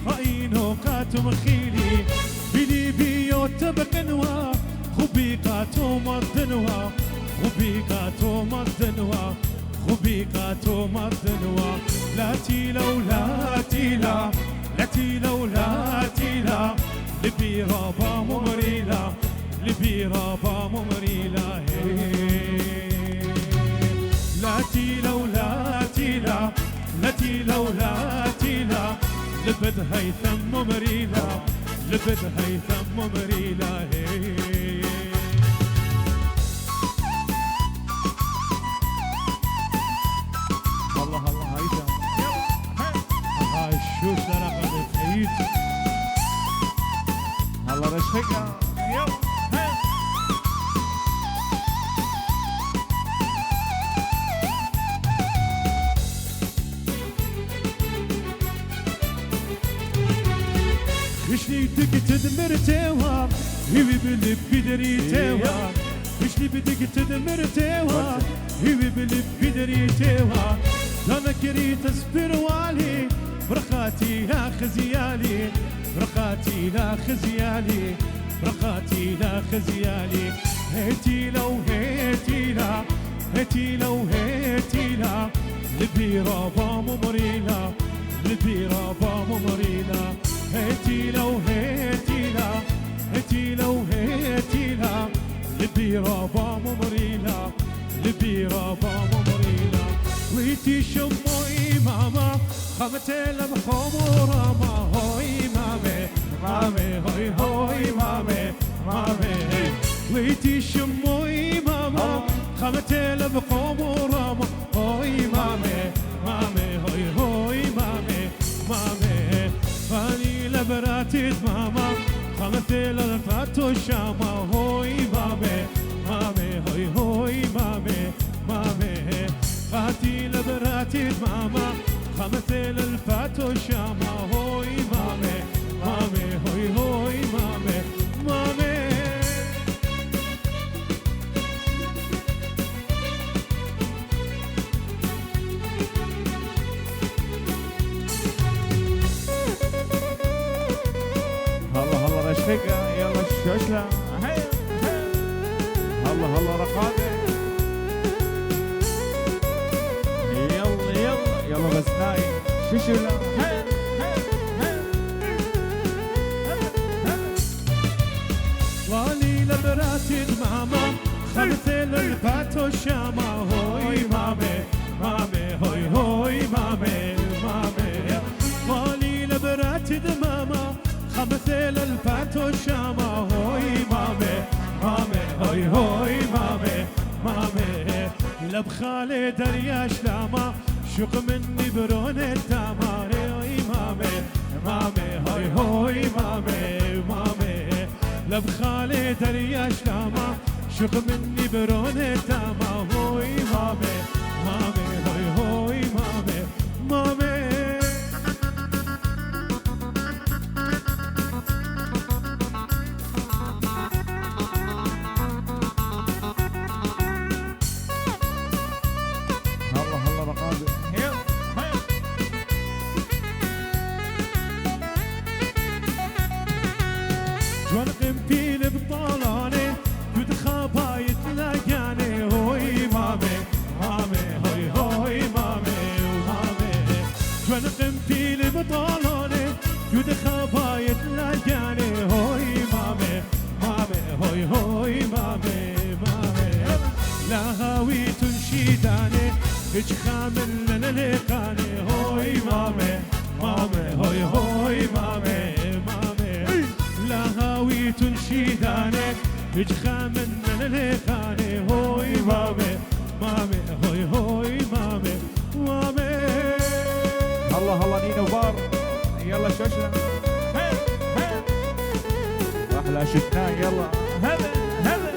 هاي نوقات مخيلي بلي بيوت بقنوا خبيقاتو مدنوا خبيقاتو مدنوا خبيقاتو مدنوا لا تيلا ولا تيلا لا تيلا ولا تيلا لبي رابا ممريلا لبي رابا ممريلا لا تيلا ولا تيلا لا تيلا ولا تيلا لبد هيثم ممريلا لبد هيثم ممريلا الله الله هيثم هاي شو سرقة بتعيد الله رشقة وشني بدك تدمر توا هوي بلب بدري توا وشني بدك تدمر توا هوي بلب بدري توا انا كريت اصبر والي برخاتي لا خزيالي برخاتي لا خزيالي برخاتي لا خزيالي هيتي لو هيتي لا هيتي لو هيتي لا لبي رابا ممريلا لبي رابا ممريلا هيتي لو هيتي لا هيتي لو هيتي لا لبي رابا ممريلا لبي رابا ممريلا ويتي شموي ماما خمتي لبخمورا ما هوي مامي مامي هوي هوي مامي مامي ويتي شموي ماما خمتي لبخمورا ما هوي مامي مامي هوي هوي مامي مامي فاني لبراتي ماما خمتي للفاتو الشاما هوي مامي مامي هوي هوي مامي مامي فاتي لبراتي ماما خمتي للفاتو الشاما هوي مامي مامي هوي هوي مامي مامي هلا هلا رشقة يلا الشوشلة هلا هلا رقاقة يلا يلا يلا بس نايم شوشلة والي لبراتي ماما خمثي للفاتو الشاما هوي مامي مامي هوي هوي مامي مامي والي لبراتي ماما خمثي للفاتو الشاما هوي مامي مامي هوي هوي مامي مامي لبخالي دريا شلاما شوق مني برون التاما هوي مامي مامي هوي هوي مامي مامي لبخالي دريا شلاما شوق مني برون التاما هوي مامي مامي هوي هوي مامي مامي تيل بطالوني يود خبايت لجاني هوي مامي مامي هوي هوي مامي مامي لا هاوي تنشيداني هج خامل للقاني هوي مامي مامي هوي هوي مامي مامي لا هاوي تنشيداني هج خامل للقاني هوي مامي مامي هوي هوي مامي مامي الله الله نينو بار يلا شوشنا احلى شفناه يلا هلا هلا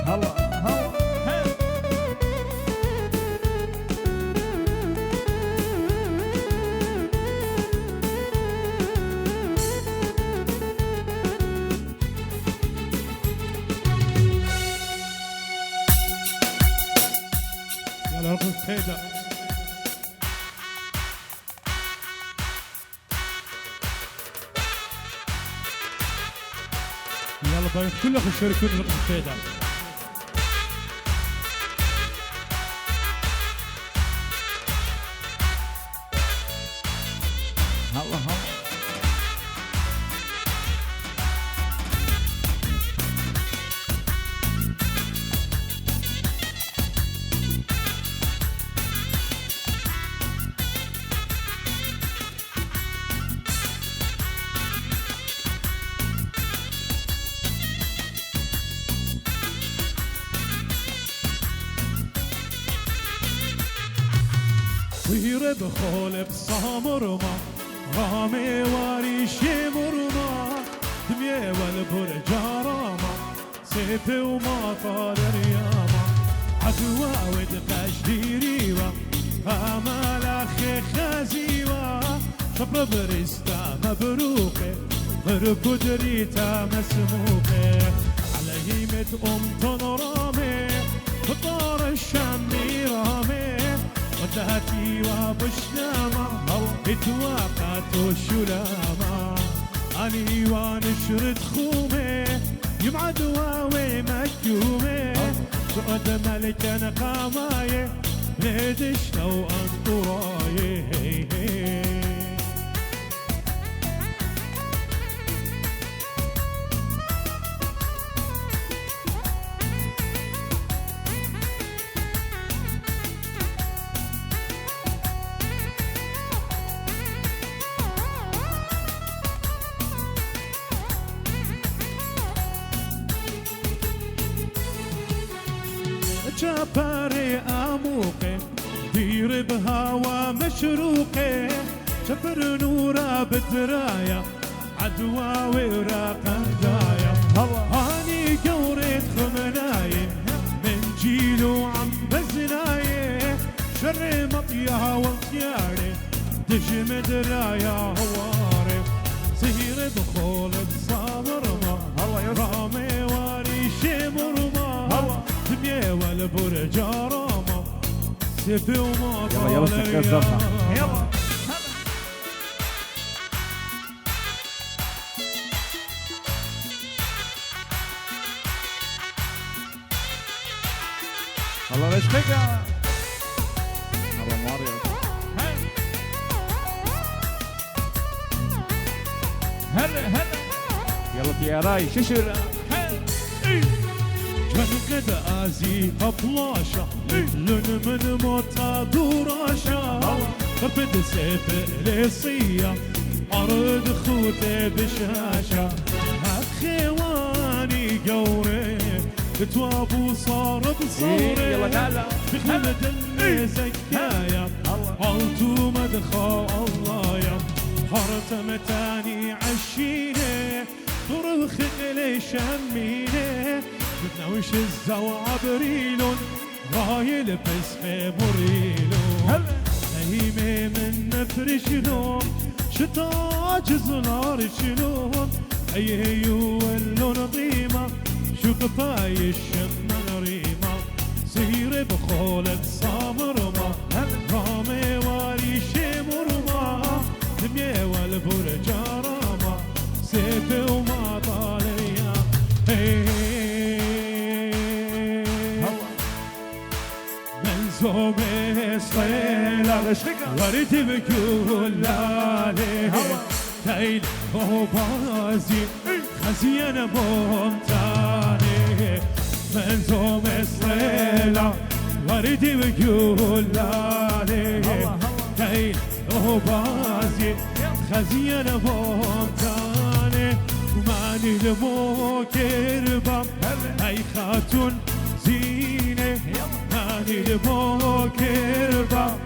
هلا يلا رقم فيدا يلا باين كلكم تشاركون رقم فيدا هلا هلا طير بخول بصامرما رامي واري شمرما دمية والبرجارما سيف وما طار رياما عدوى ودقشديريوا امال اخي خازيوا شبر برستا مبروكه غير قدريتا مسموكه على هيمة تنرامي بطار الشامي رامي ودهتي وبشنامة اتواقعت الشلامة أني ونشرت خومي يمعد واوي مكيومي سؤد ملكا قاماي نيدش لو أنطراي جباري أموقي دير بهوا مشروقي جبر نورا بدرايا عدوى وراقة دايا هاني قوريت خمناي من جيلو عم بزناي شر مطيها والخياري دجم درايا هواري سهير بخول بصامرما رامي واري شمرما دمية والبرجارما سيفي وما يلا يلا سكر يلا الله ليش خيكا الله ماريو هلا هلا يلا تياراي ششرة من قد ازي ابلاشا لن من موتا دوراشا قربد سيف ليصية عرض خوته بشاشة اخيواني قوري توابو صار بصوري يلا تعالى بخلد زكايا عالتو مدخل الله يا هرت متاني عشيني طرخ لي شميني بتناوش الزوعة بريلون رايل باسمي مريلون نهيمي من نفرشلون شتاج زنار شلون ايهيو اللون قيمة شوف فاي الشمن ريمة سير بخولة صامرما رامي واري شمرما دمية والبرجارما سيف وما طاليا زوم صيلة ورد بكل عليه تايل وبازي خزيان بومتاني من زوم صيلة ورد بكل عليه تايل وبازي خزيان بومتاني ماني الموكر باب اي خاتون زينه ماني الموكر باب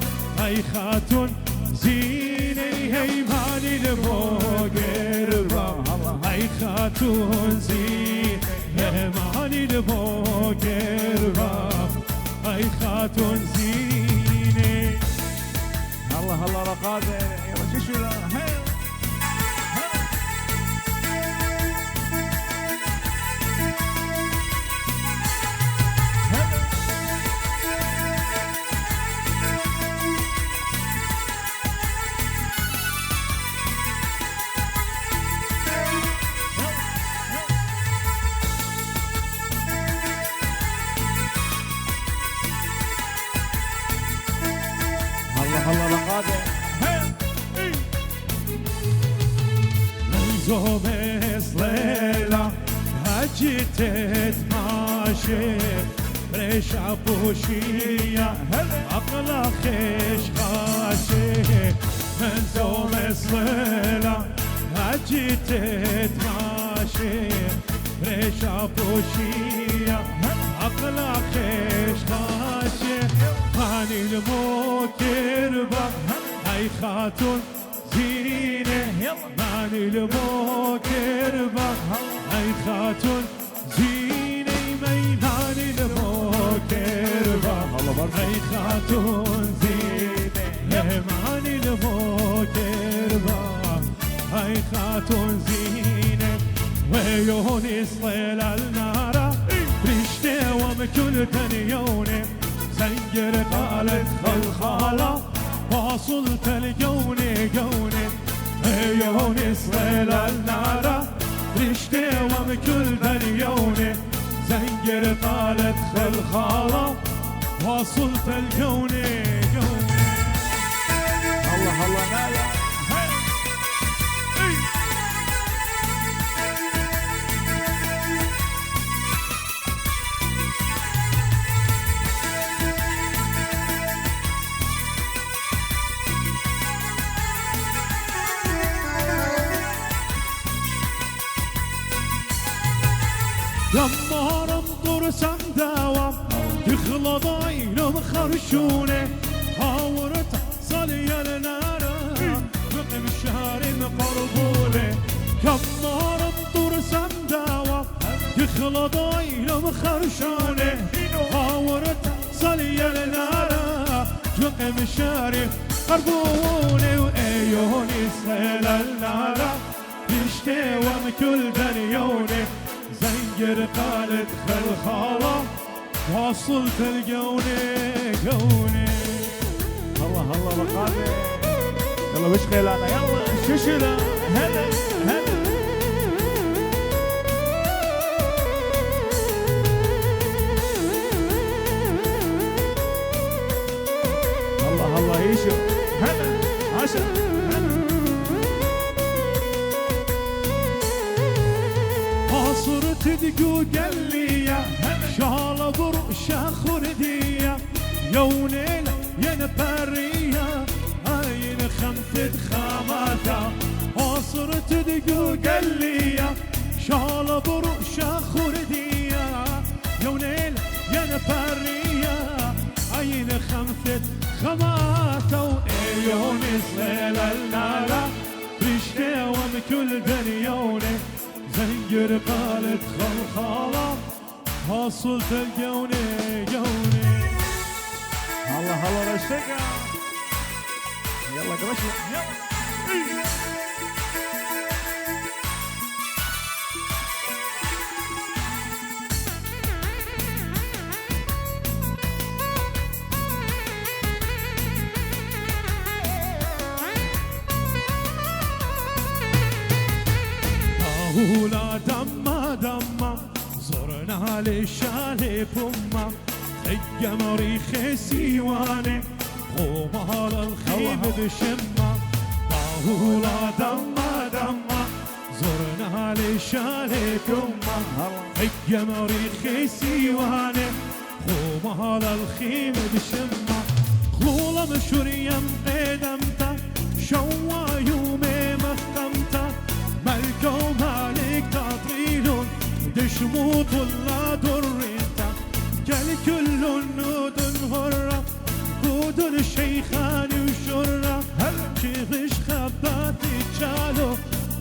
اي خاتون زينه هي ماني الموكر باب اي خاتون زينه ماني الموكر باب اي خاتون زينه الله الله رقاده يا شو الله رقاده زوم صليلة هجتت ماشي ريش عبوشية أقلا خيش خاشي من زوم صليلة هجتت ماشي ريش عبوشية أقلا خيش خاشي ماني الموكر باب أي خاتون زينه ماني الموكر باب اي خاتون زينه ماني الموكر باب اي خاتون زينه ماني الموكر باب اي خاتون زينه ويوني صيل النار ريشته ومكل تنيونه زنجر قالت خلخاله واصلت الجوني جوني عيوني صيل النار ريشتي ومكل بنيوني زنجر طالت خلخالة واصلت الجوني جوني الله الله نايا لما رمضر سنداوة يخلط عينهم خرشونة هاورت صلي النار رقم الشهر مقربولة لما رمضر سنداوة يخلط عينهم خرشونة هاورت صلي النار رقم الشهر قربونة وأيوني صلي النار يشتي ومكل بنيونة زنجر قالت خلخالة واصلت الجوني جوني الله الله رقاده يلا وش خيلانا يلا ششلة هلا هلا الله الله يشو هلا عشا صرت تقول لي شال برشا خردية يونيلة ينبرية عين خمسة خاماتها صرت تقول لي شال برشا خردية يونيلة ينبرية عين خمسة خاماتها وعيوني صيل النار رشتي ومكل بنيوني زنجر قالت خلخالة حصلت الجوني جوني الله الله رشقة يلا قرشنا يلا ولا دم زرنا للشالي بوما خيم ريخ سيواني خمال الخيم بشمة طاولا دما دما زرنا لشالي كمة خيم ريخ سيواني خمال الخيم بشمة خلولا مشوريم قدمتا شوا يومي مختمتا ملكو مالك تطريلون دشموت الله دريتا كل النود هرة بود الشيخان وشرة شيخش خباتي تشالو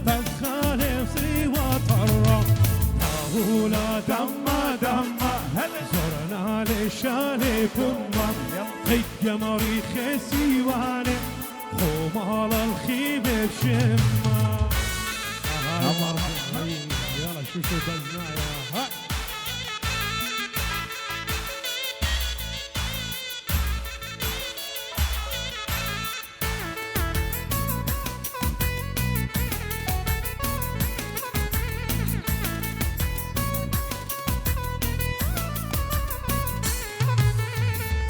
بدخالي صي وطرة طاولا دما دما زرنا لشالي كمة خيم ريخ سيواني خمال الخيم بشمة يلا شوفوا بالنايا ها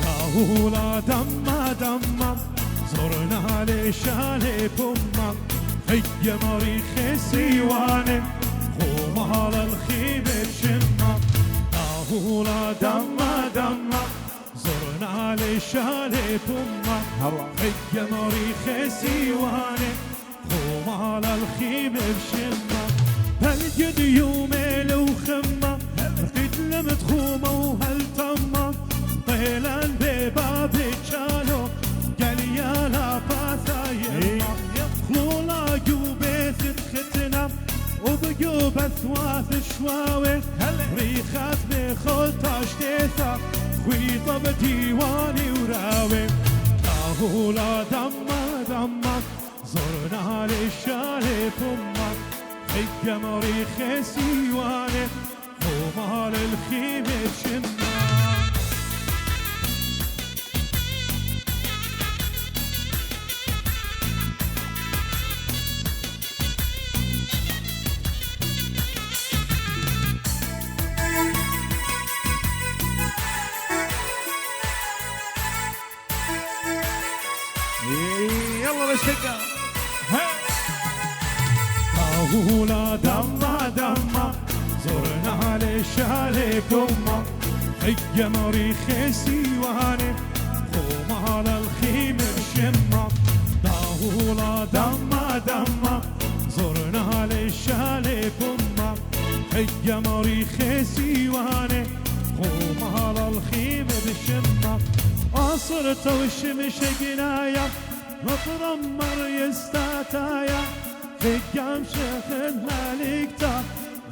طاولا دما دما زرنا لشالي بمة خيم ريخ سيواني خمال الخيم بشمة طاولا دما دما زرنا لشالي بمة خيم ريخ سيواني خمال الخيم بشمة هالجد يومي لو خمة رقيت لمتخومة وهالتمة طيلان بباب تشالو قال يا لا باثايا خلولا جوبيت ختنا وبقوا بثواث شواوي ريخات بخل تاشتيثا خويطة بديواني وراوي طاولا دما دما زرنا للشالي بمة خيم ريخ سيواني خمال الخيم بشمة يلا نشتكى طاولا دما دما زرنا لشالي كمة خيم ريخ سيواني خمال الخيم بشمة طاولا دما دما زرنا لشالي كمة خيم ريخ سيواني خمال الخيم بشمة عصرت وشمش قنايا مطرمر يستاتايا خيام شيخ الملكتا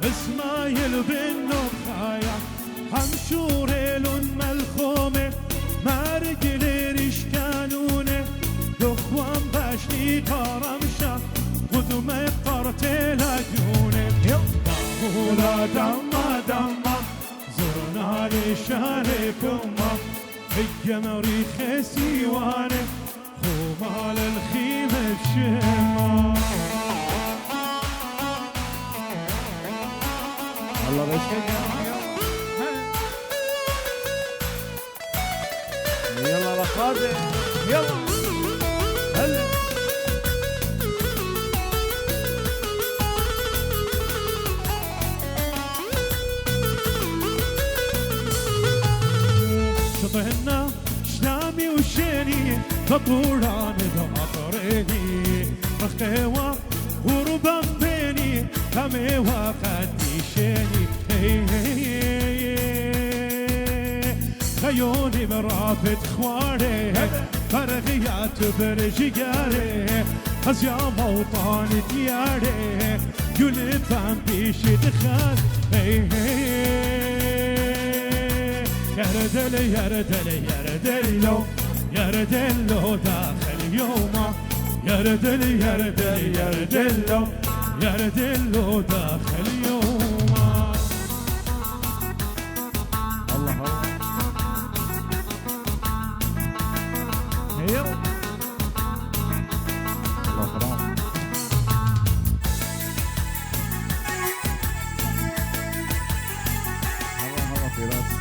اسمايل بن نخايا حمشوريل ملخومه مارجلي ريش كانونه دخوان باشني كرمشا قدومي قرتي لاجونه طاولا دما دما زرنا لشالي كمة خيم ريخ سيواني خمال الخيم بشمة الله بشكرك يلا رقابة يلا هلا شطهنا شلامي وشيني فطوران دمطريني مخيوة غربا بيني كميوة خدي شيني خيوني مرابط خواري فرغيات برجياري خزيا موطان دياري قلت فان بيش دخل يردل يردل يردلو يردلو داخل يوما يردل يردل يردلو يردلو داخل يوما الله هي الله خلاص الله في راسي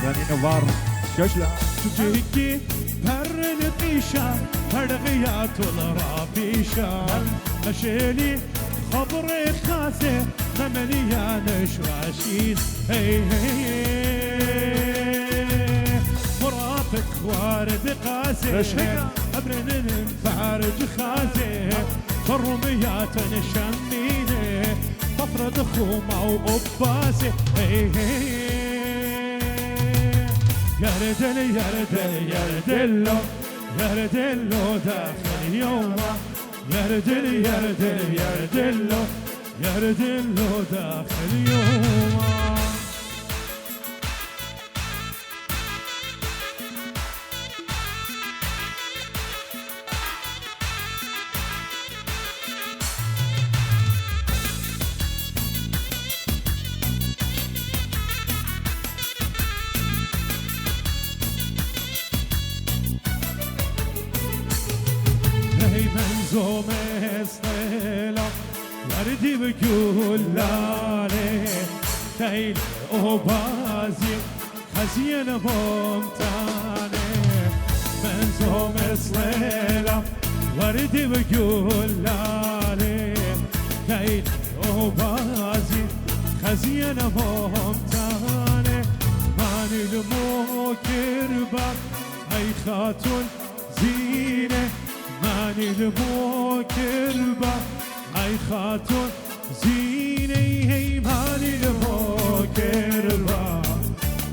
غني نوار شوشلا تجيكي برن قيشة هرغيات والرابيشة مشيلي خبري خاسي ممليان شواشين هي مرافق وارد قاسي أبرن فارج خازي فرميات نشميني تفرد خومة وقباسي هي يردل يردل يردلو يردلو داخل يومه يردل يردل يردلو يردلو داخل يومه منزوم استيلا وردي بكل عليه تايل وبازي خزين بومتاني منزوم استيلا وردي بكل عليه تايل وبازي خزين بومتاني ماني الموكربة اي خاتون زينه ماني الموكربة اي خاتون زيني هي ماني الموكربة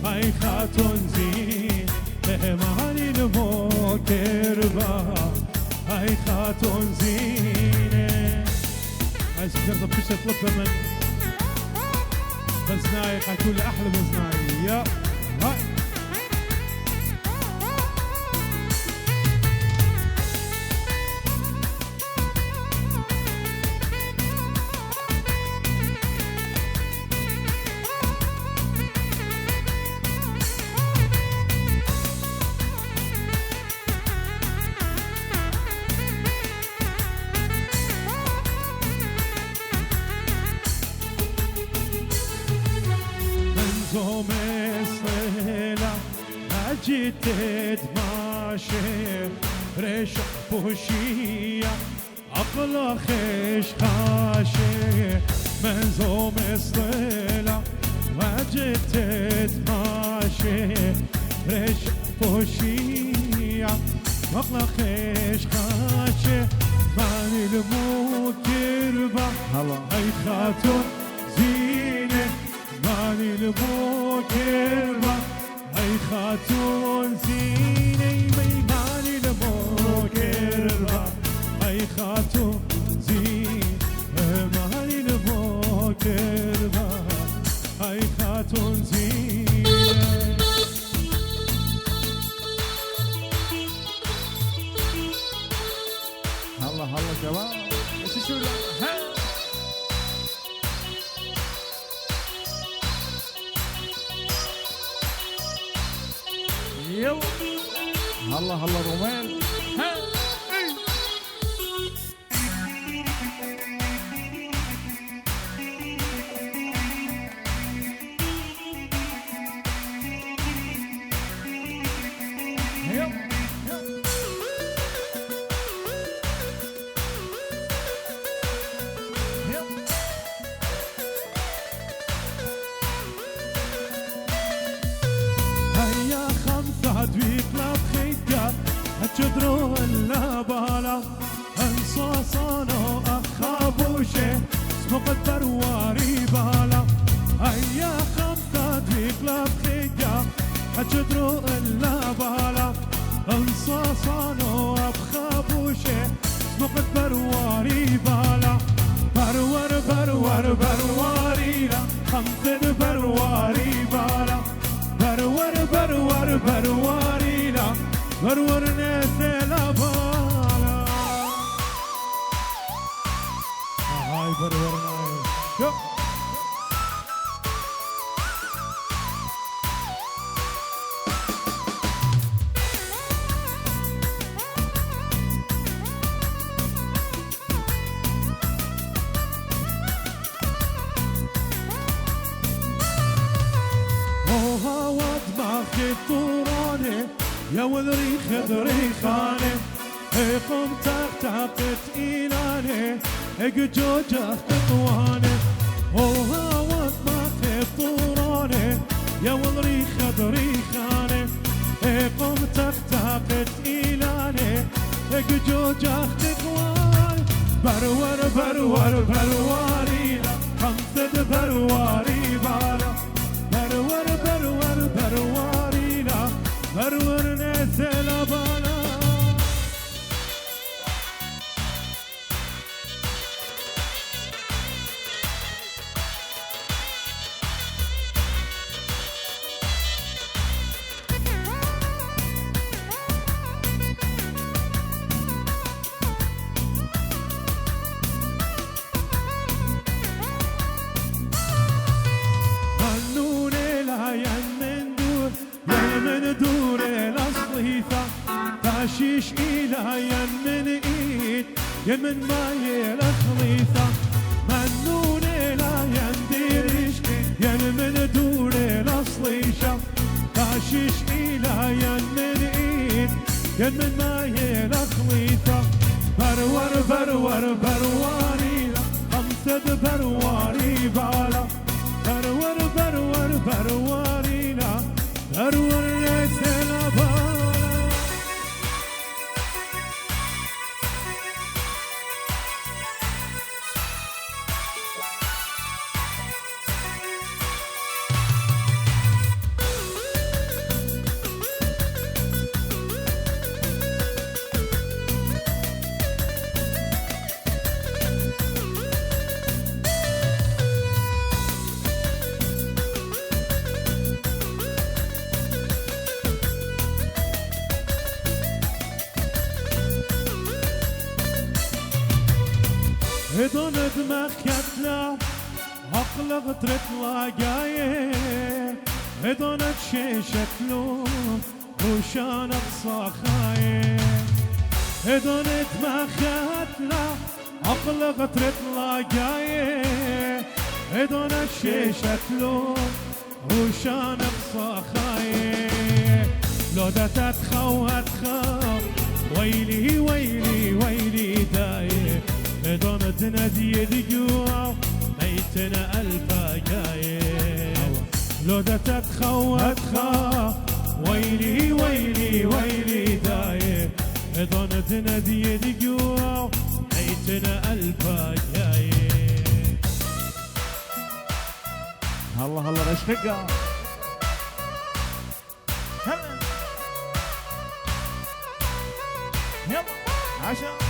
اي خاتون زين ماني الموكربة اي خاتون زيني عايز تجرب كل شيء طلبها من بزناي حيكون لي احلى بزناي يا هاي جيت ماشي ريش بوشية عقل خيش خاشي منزوم اصطلع وجيت ماشي ريش بوشية عقل خيش خاشي ماني الموكربة اي خاتون زينة ماني الموكربة اي خاتون زيني ماني الموكربة اي خاتون زين ماني الموكربة اي خاتون زين هلا هلا شباب ايش شو يلا هلا هلا رومان تدرو ولا بالا انصاصانو اخابوشه اسمه قدر واري بالا هيا خمسة تقلب خيجا تدرو ولا بالا انصاصانو اخابوشه اسمه قدر واري بالا برور برور بروارينا خمسة برواري بالا برور برور بروارينا برور نسلا بالا هاي برورنا شو ماخذ طورانه يا ولري خضري خانه قم تقت إيلانه جوجة خطوانه وهاوت ماخذ طورانه يا ولري خضري خانه قم تقت إيلانه جوجة خطوانه برور بروارينا خمسة برواري بالا برور بروارينا برور نزل بالا دور الأصليثة تاشيش إلى يمن إيد يمن ما يلخليثة منون إلى ينديرش يمن دور الأصليشة تاشيش إلى يمن إيد يمن ما يلخليثة برور برواري خمسة برواري بالا برور بروارينا برور نسل بالا هدونت مخيتنا عقل غطرت لاقايه هدونت شيشتلو روشان اقصى خايه هدونت مخيتنا عقل غطرت لاقايه هدونت شيشتلو روشان اقصى خايه لو دا تتخو ويلي ويلي ويلي دايه هدون تنادي الجوع ميتنا الفاقايه لو دا تتخو ويلي ويلي ويلي دايه هدون تنادي الجوع ميتنا الفاقايه هلا هلا رشقة هلا يلا عشان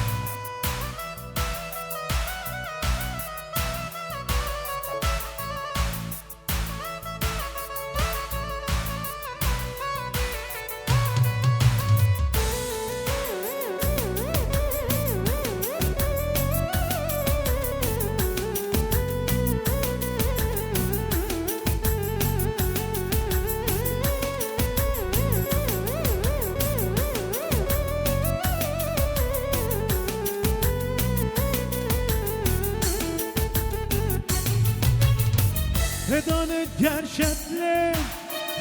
هدون جرشت لي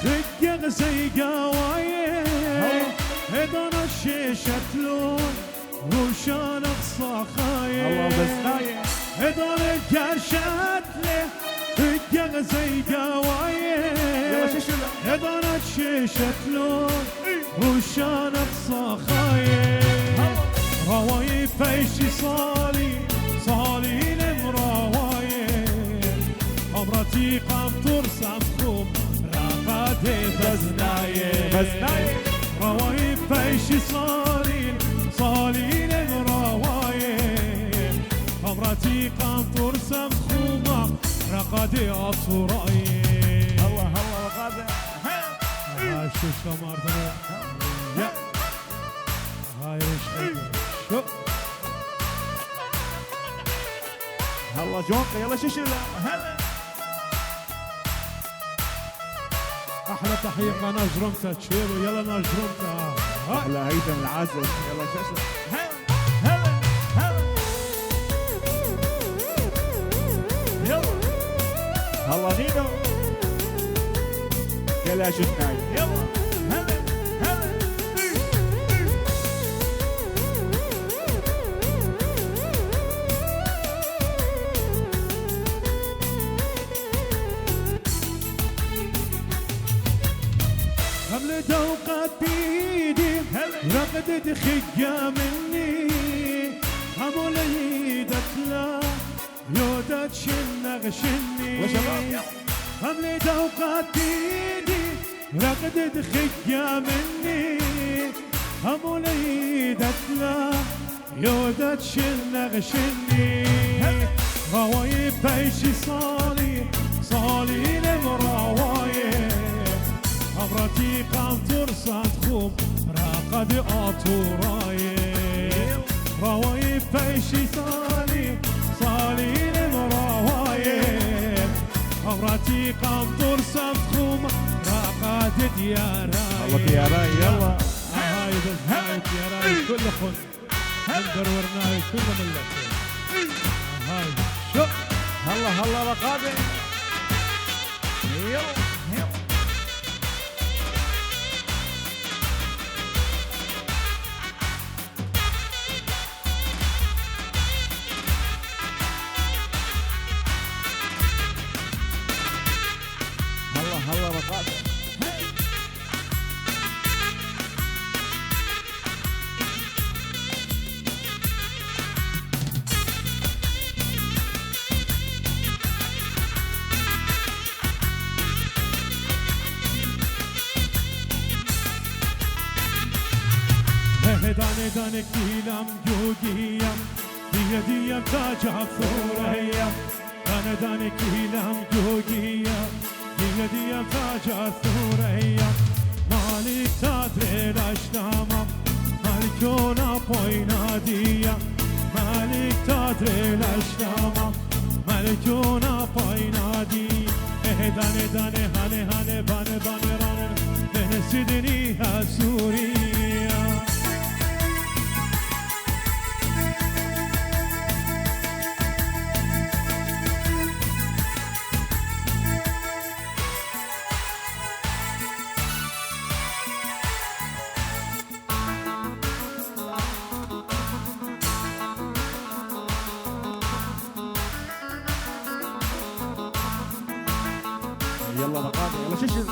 خيق زي قوايه هدون الشيشت لون روشان اقصى خايه الله بس نايه هدون جرشت لي خيق زي قوايه هدون الشيشت لون روشان اقصى خايه رواي فيشي صالي لمروايه عمرتي قام ترسم خوم راقاتي بزنايه رواي فيشي صالي لمروايه عمرتي قام ترسم خوم راقاتي أطرايه الله وقاده شو شمارتنا يا هاي شو هلا جونقة يلا ششلة هلا احلى تحيه قناه جرمتها تشيرو يلا انا جرمتها احلى هيثم العزل يلا ششلة هلا نينو كلا شفناي يلا هلا هلا حملة اوقات بيدي رقدت خيا مني حمول ايدك لا يودت شنغ شني حملة اوقات بيدي رقدت خيا مني حمول ايدك لا يودت شنغ شني روايب بيشي صالي لمروايب عبرتي قام ترصد خوم راقد أطورايب روايب فيشي صالي لمروايب عبرتي قام ترصد خوم راقد ديارايب الله دياراي يلا هاي بس هاي دياراي كل خن نقدر ورناي كل ملة هاي شو هلا رقابي يلا هلا رقابي دانه کیلم جوگیم دیم تاج افوریم دانه کیلم جوگیم دیم تاج افوریم مالک تادر اشنامم مالکونا پاینا دیم مالک تادر اشنامم مالکونا پاینا دیم دانه هانه بانه رانه نسیدنی هسوریم يلا رقابي يلا شو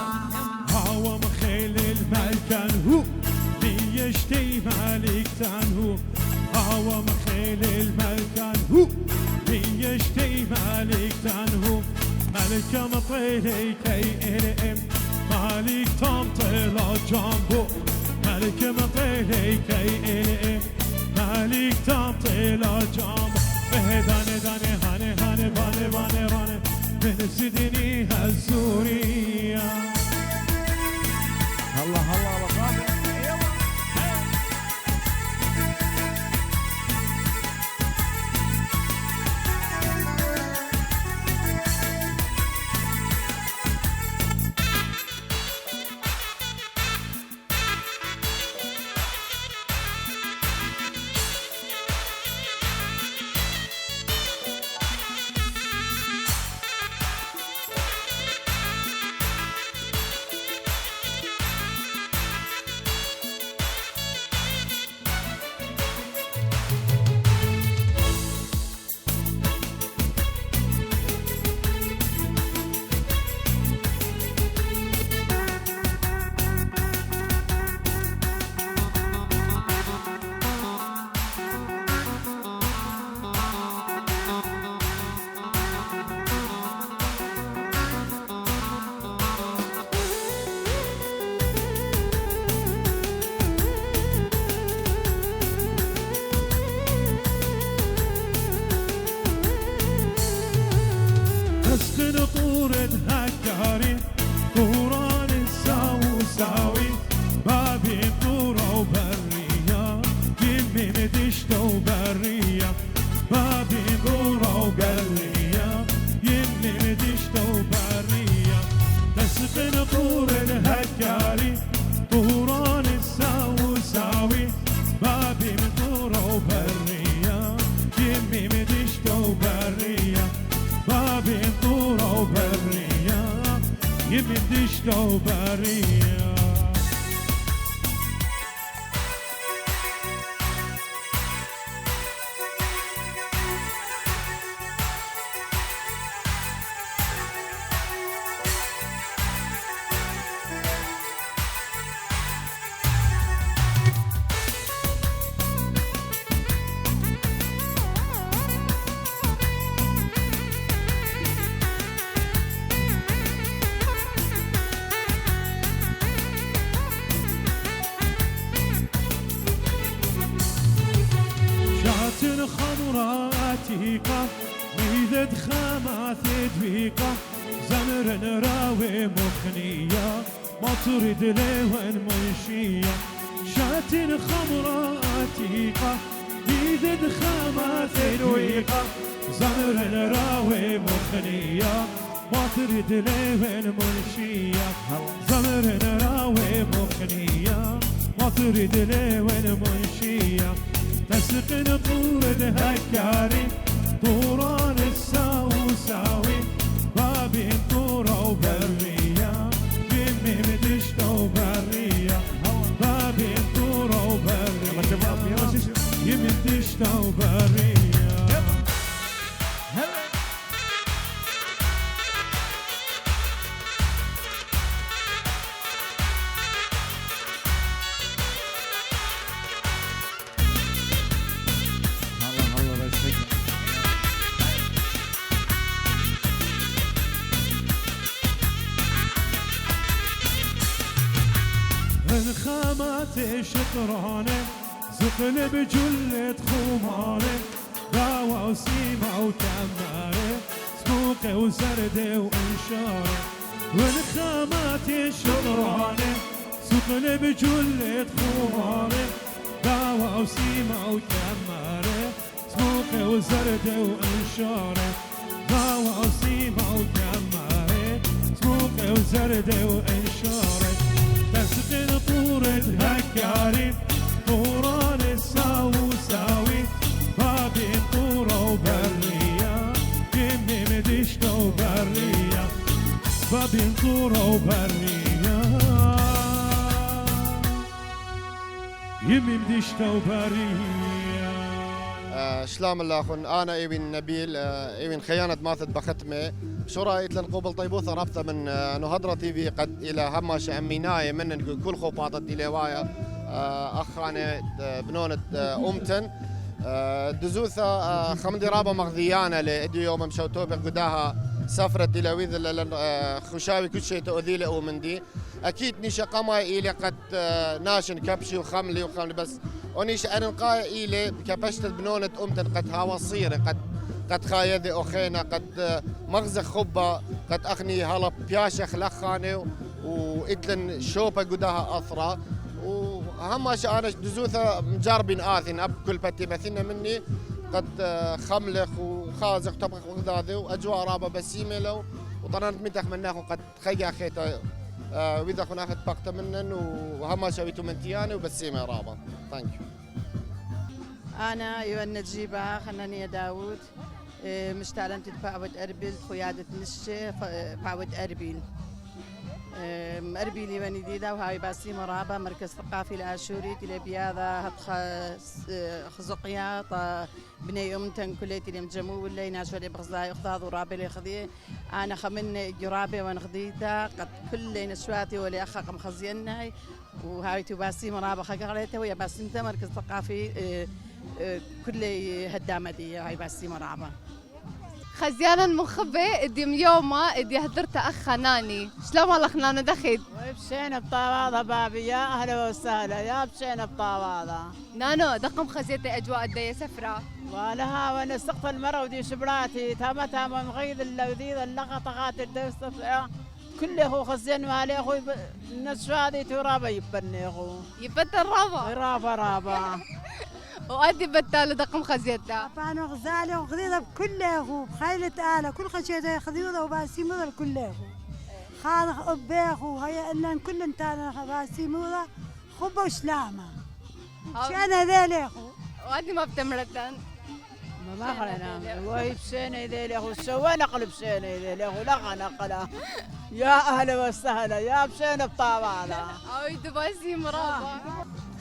هوا مخيل الملكان هو ليشتي مالكتان هو هوا مخيل الملكان هو ليشتي مالكتان هو ملكة مطيلي كي إلئم مالك تام طيلا جامبو ملكة مطيلي كي إلئم مالك تام طيلا جامبو دانه هانه بانه رانه من سدني هالسورية هلا رقابي تسخن طورة هكاري طوران الساوي بابي طورة وبرية يمين دشتة وبرية بابي طورة وبرية يمين دشتة وبرية تسخن طورة هكاري طوران الساوي بابي طورة وبرية يمين دشتة وبرية بابي طورة وبرية يمين دشتة وبرية عتيقة ميدد خامات دويقة زمر نراوي مخنية ما تريد ليون منشية شات خمرة عتيقة ميدد خامات دويقة زمر نراوي مخنية ما تريد ليون منشية زمر نراوي مخنية ما تريد ليون منشية تسقن طور الهكاري طوران الساوساوي بابين طورة وبرية بمي مدشتة وبرية بابين طورة وبرية يمي مدشتة وبرية خامات شطرانه زقل بجلة خماره داوى وسيمة وتماره سكوقه وسرده وانشاره والخامات شطرانه زقل بجلة خماره داوى وسيمة وتماره سكوقه وسرده وانشاره داوى وسيمة وتماره سكوقه وسرده وانشاره تسقن طورة هكاري طوران الساوساوي بابين طورة وبرية يمي مدشتة وبرية بابين طورة وبرية يمي مدشتة وبرية شلام الله أخون أنا ابن نبيل ابن خيانة ماثد بختمة شو رأيت لنقوبل طيبوثة رابطة من نهضرة تي في قد إلى همش أميناية من كل خوباطة إليوايا أخانة بنونة أمتن دزوثة خمدي رابا مغذيانة لإدي يوم مشوتوبة قداها سفرت إلى ويذ خشاوي كل شيء تؤذي له من دي أكيد نيشا قما إلي قد ناشن كبشي وخملي بس ونيش أرنقاي إلي كبشت بنونة أمتن قد هاوا صيرة قد خايذي أخينا قد مغزى خبة قد أخني هلا بياشخ لخاني وإتلن شوبة قداها أثرى وهماش أنا دزوثة مجربين آثن أب كل بتي بثينا مني قد خملخ وخازق طبخ وغذاذي وأجواء رابة بسيمة لو وطنانت متخ مناخو قد خيا خيتا وإذا كنا أخذ باقتا منن وهما شويتو من تياني وبسيمة رابة ثانك يو أنا يوان نجيبة خنانية داود مشتعلن تتفاوت أربيل قيادة نشة فاوت أربيل أربيل يوان جديدة وهاي بسيمة رابة مركز ثقافي الآشوري تلي بياذا هاد خزقيات بني أمتن كليتي اللي مجمو واللي ناشوا اللي بغزاي أخذاذ ورابي اللي خذيه أنا خمن جرابي ونخذيتا قد كل نشواتي واللي أخاق مخزيناي وهاي تباسي مرابة خقريته ويا باسمته مركز ثقافي كل هدامة دي هاي باسي مرابة خزيانا المخبة ادي يوما ادي هدرت أخ ناني شلون والله خنانة دخيد بشينا بطاوضة بابي يا أهلا وسهلا يا بشينا بطاوضة نانو دقم خزيتي أجواء الدية سفرة ولها وانا سقف المرة ودي شبراتي تامتها مغيظ اللوذيذ اللقطقات الدوسة كله خزين مالي أخوي الناس هذه ترابة يبني أخو يبدل رابا رابا وأدي بدال دقم خزيتها أنا غزالة وخذيها بكله أخو بخيلة آلة كل خشيتها خذيها وباسي مذا كله خاض أبيخ وهي إلا كل انتانا باسي مذا خبة وسلامة شأنا ذيلي أخو وأدي ما بتمرتن ما خلينا وهي بسينة ذيلي أخو سوى نقل بسينة ذيلي أخو لغى نقله يا أهلا وسهلا يا بسينة بطابعنا أوي دباسي مرابا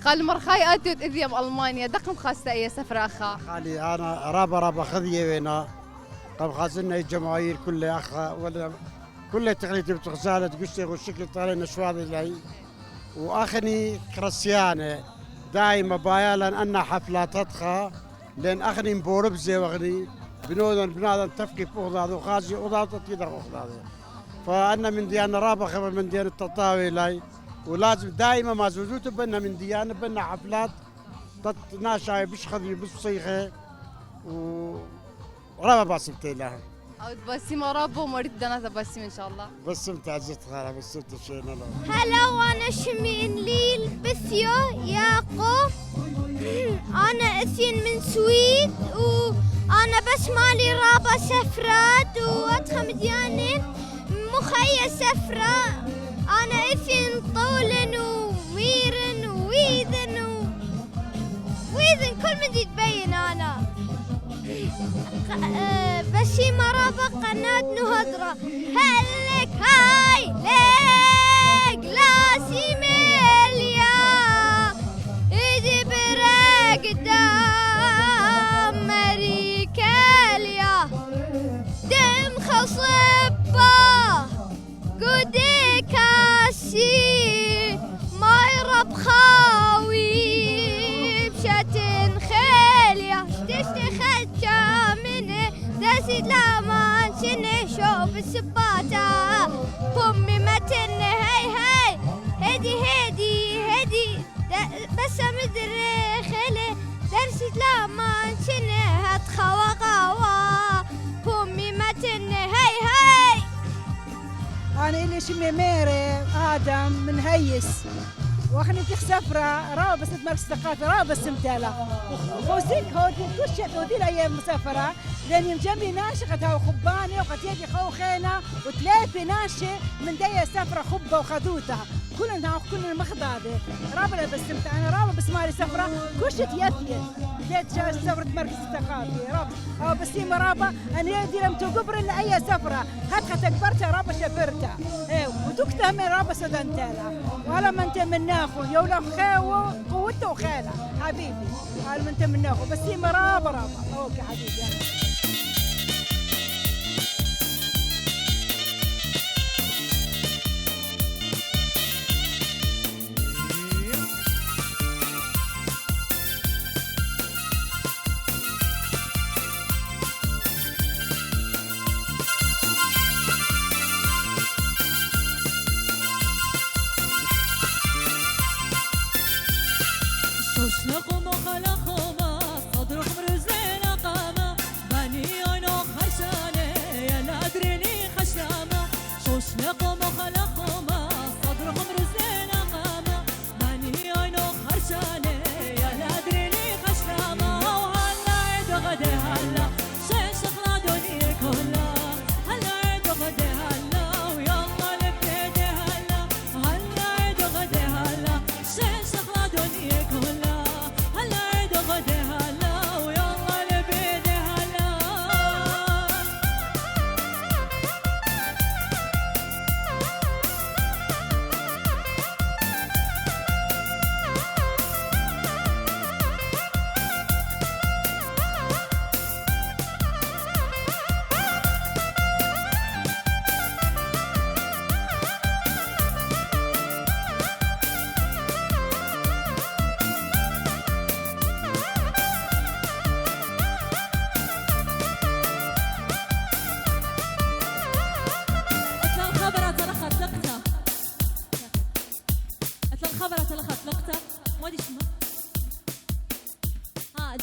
خال مرخاي أتيت إذيا بألمانيا دقم خاصة أي سفرة أخا خالي أنا رابا خذية وينا قام خاصنا الجماهير كلها أخا ولا كلها تقليد بتغزالة تقشتي والشكل طالعنا شواذ لي وأخني كريستيانة دائما بايالا أن حفلات أدخى لأن أخني مبوربزة وأخني بنادن تفكي بأخذ وخازي أخذ تقدر أخذ فأنا من ديانة رابا خبر من ديانة التطاوي لي ولازم دائما ما زوجته بنا من ديانة بنا حفلات ناشاي بش خذي بش صيخة رابا باسمتي لها او تبسيمة رابو ومريد دانا تبسيم ان شاء الله. بسمت عزت خالها بسمت شينا له. هلا وانا شمين ليل بثيو ياقو. انا اثين من سويد وانا بس مالي رابا سفرات وادخل مديانين مخيا سفرة. انا اثين طولن وميرن وويذن ويذن كل من دي تبين انا. بسيمة رابا قناة نهضرة. هلك هاي لك لا سيميليا ايدي براق دام مريكاليا دم خصبة قدي كاسي ما يرب خاوي بشتن خيليا تشتخدشا مني داسد لامان شني شوف السباتا فمي متن هاي هاي هدي هدي هدي بس مدري خلي درسد لامان شني هتخوا قوا فمي متن هاي هاي. أنا اللي شمي ميري آدم من هيس واخني تيخ سفرة راه بس مركز ثقافي راه بس متالا وخوزيك هودي كل شيء هودي الأيام مسافرة لأن يوم جنبي ناشي قد هاو خباني وقد يجي خو خينا وتلافي ناشي من داية سفرة خبة وخدوتها كلنا مخضاضي رابا بس انا رابا بس مالي سفرة كل شيء تيثيل بديت سفرة مركز الثقافي رابا أو بسيمة رابا أنا يدي لم تقبر إلا أي سفرة هات كبرتها رابا شفرتها إيه ودكتها من رابا سدنتالا ولا ما أنت من ناخو يولا خاوة قوته وخالة حبيبي قال ما أنت من ناخو بسيمة رابا أوكي حبيبي.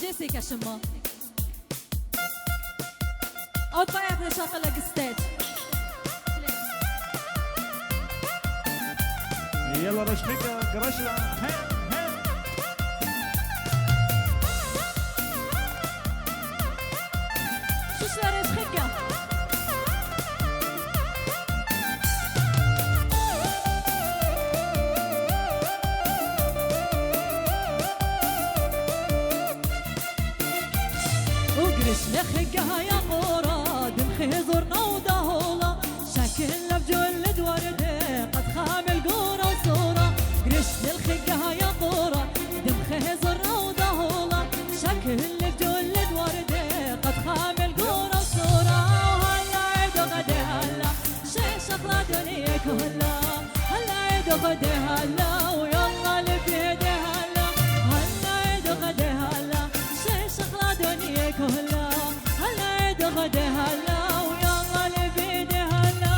جيسيكا شما أو طيب لشغلة ستيج يلا رشقيقة قرشنا شو صار رشقيقة لخقها يا قراد مخيزرنا ودهولا شكل لبجلد ورده قد خامل قورة وصورة قرش للخقها يا قراد مخيزرنا ودهولا شكل لبجلد ورده قد خامل قورة وصورة وهلا عيد غدي هلا شي شغلة دنيا كلها هلا عيد غدي هلا ويلا لبيدي هلا هلا عيد غدي هلا شي شغلة دنيا كلها غدي هلا ويلا لبيدي هلا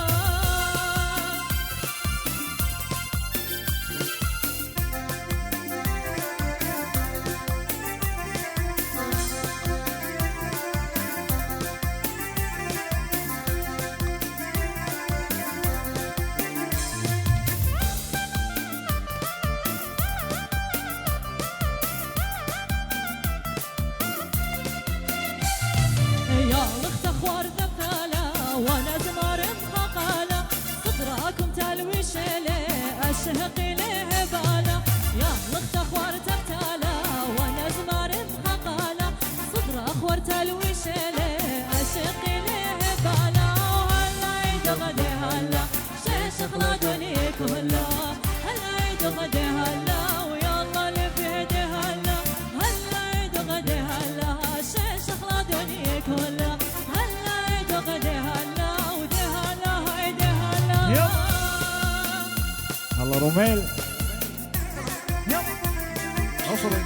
عاشقي له بالا يا لخت اخوارت بتالا وانا زمار بحقالا صدر اخوارت الوشله عاشقي له بالا هلا عيد غدي هلا شيش خلادوني كلها هلا عيد غدي هلا ويلا لفيدي هلا هلا عيد غدي هلا شيش خلادوني كلها هلا عيد غدي هلا ودي هلا عيدي هلا الله روميل عصري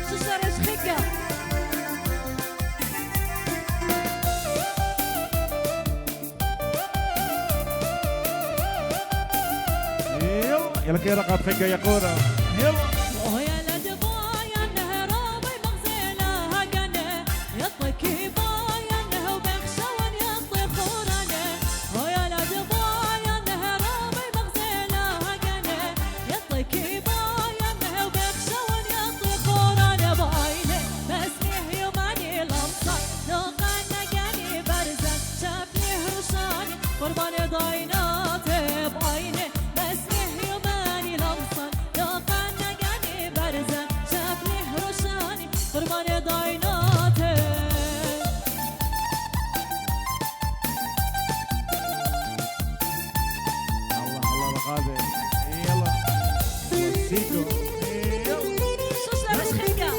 شو صار خكة يلا كي رقعت خقة يا كورة يلا ويا لدبايا نهرابي مغزيلة هقنة يطكي بايا نهو بخشون يطي خورنة ويا لدبايا نهرابي مغزيلة هقنة يطكي بايا نهو بخشون يطي خورنة باينة بسميه يوماني لمصة لو قانا قاني برزن شافني هرشاني قرباني ضايناتي باينة بسميه يوماني لمصة لو قانا قاني برزن شافني هرشاني قرباني ضايناتي الله رقابة يلا وسيكو شو صار خكة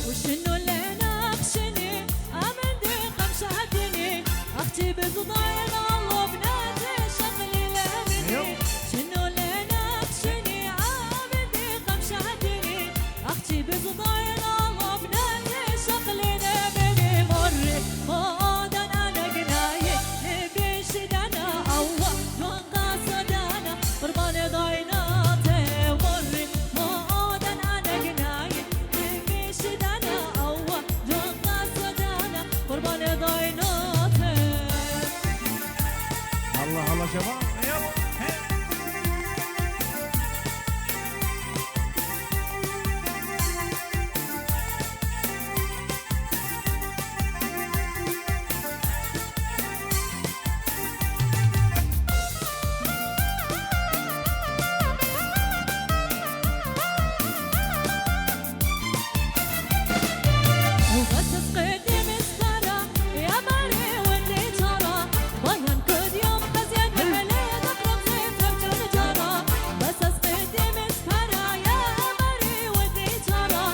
وشنو اللي ناقشني امن دقم شهدني اختي بتضايق الله بناتي شغلي لامني شنو اللي ناقشني امن دقم شهدني اختي بتضايق الله بناتي شغلي لامني مري مودن انا قنايه نبي شدنا الله دون قصد انا قرباني ضايناتي مري مودن انا قنايه نبي شدنا الله دون قصد انا قرباني ضايناتي الله شباب يلا وبس تقدي مسطرة يا مري واللي ترى ضيان كل يوم خزين بحلي تقرب زيتها بجرجرة بس تقدي مسطرة يا مري واللي ترى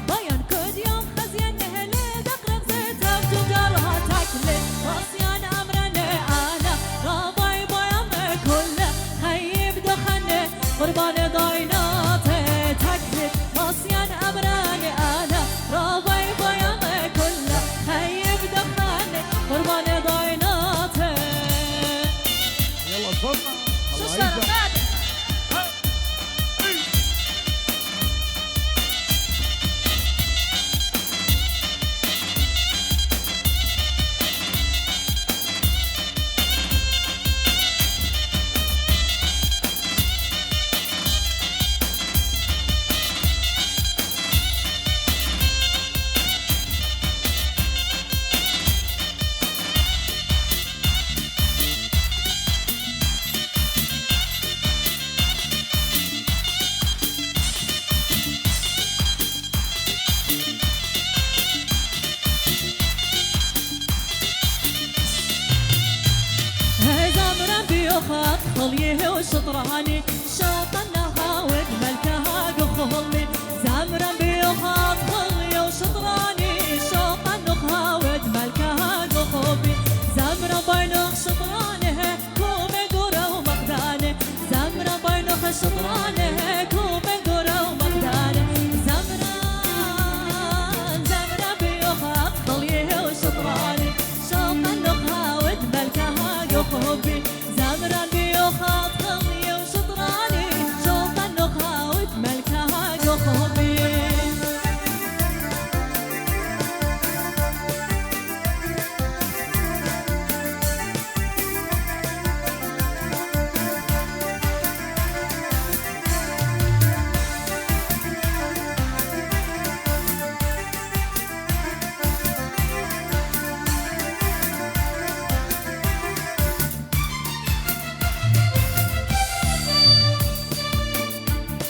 ضيان كل يوم خزين بحلي تقرب زيتها بجرجرة تاكلي عصيان أمرني أنا راضي بيامي كله خيب دخني قرباني ضايناتي تاكلي عصيان أمرني أنا راضي بيامي كله خيب دخني قرباني ضايناتي يلا صرنا شو الله صار يعزك. غادي زمرا بيخاط خليه وشطراني شوطنها وجملكها قخلي زمرا بيخاط خليه وشطراني شوطنها وجملكها قخلي زمرا بينخ شطرانه كومي قرا ومقدانه زمرا بينخ شطرانه كومي قرا ومقدانه زمرا بيخاط خليه وشطراني شوطنها وجملكها قخلي زمرا بيخاط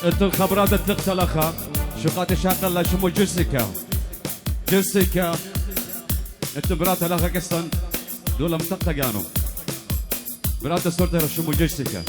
انت الخبرات تلقى شقات شاق الله شمو جسكا انت برات لها قصا دول منطقة كانوا برات صورتها شمو جسكا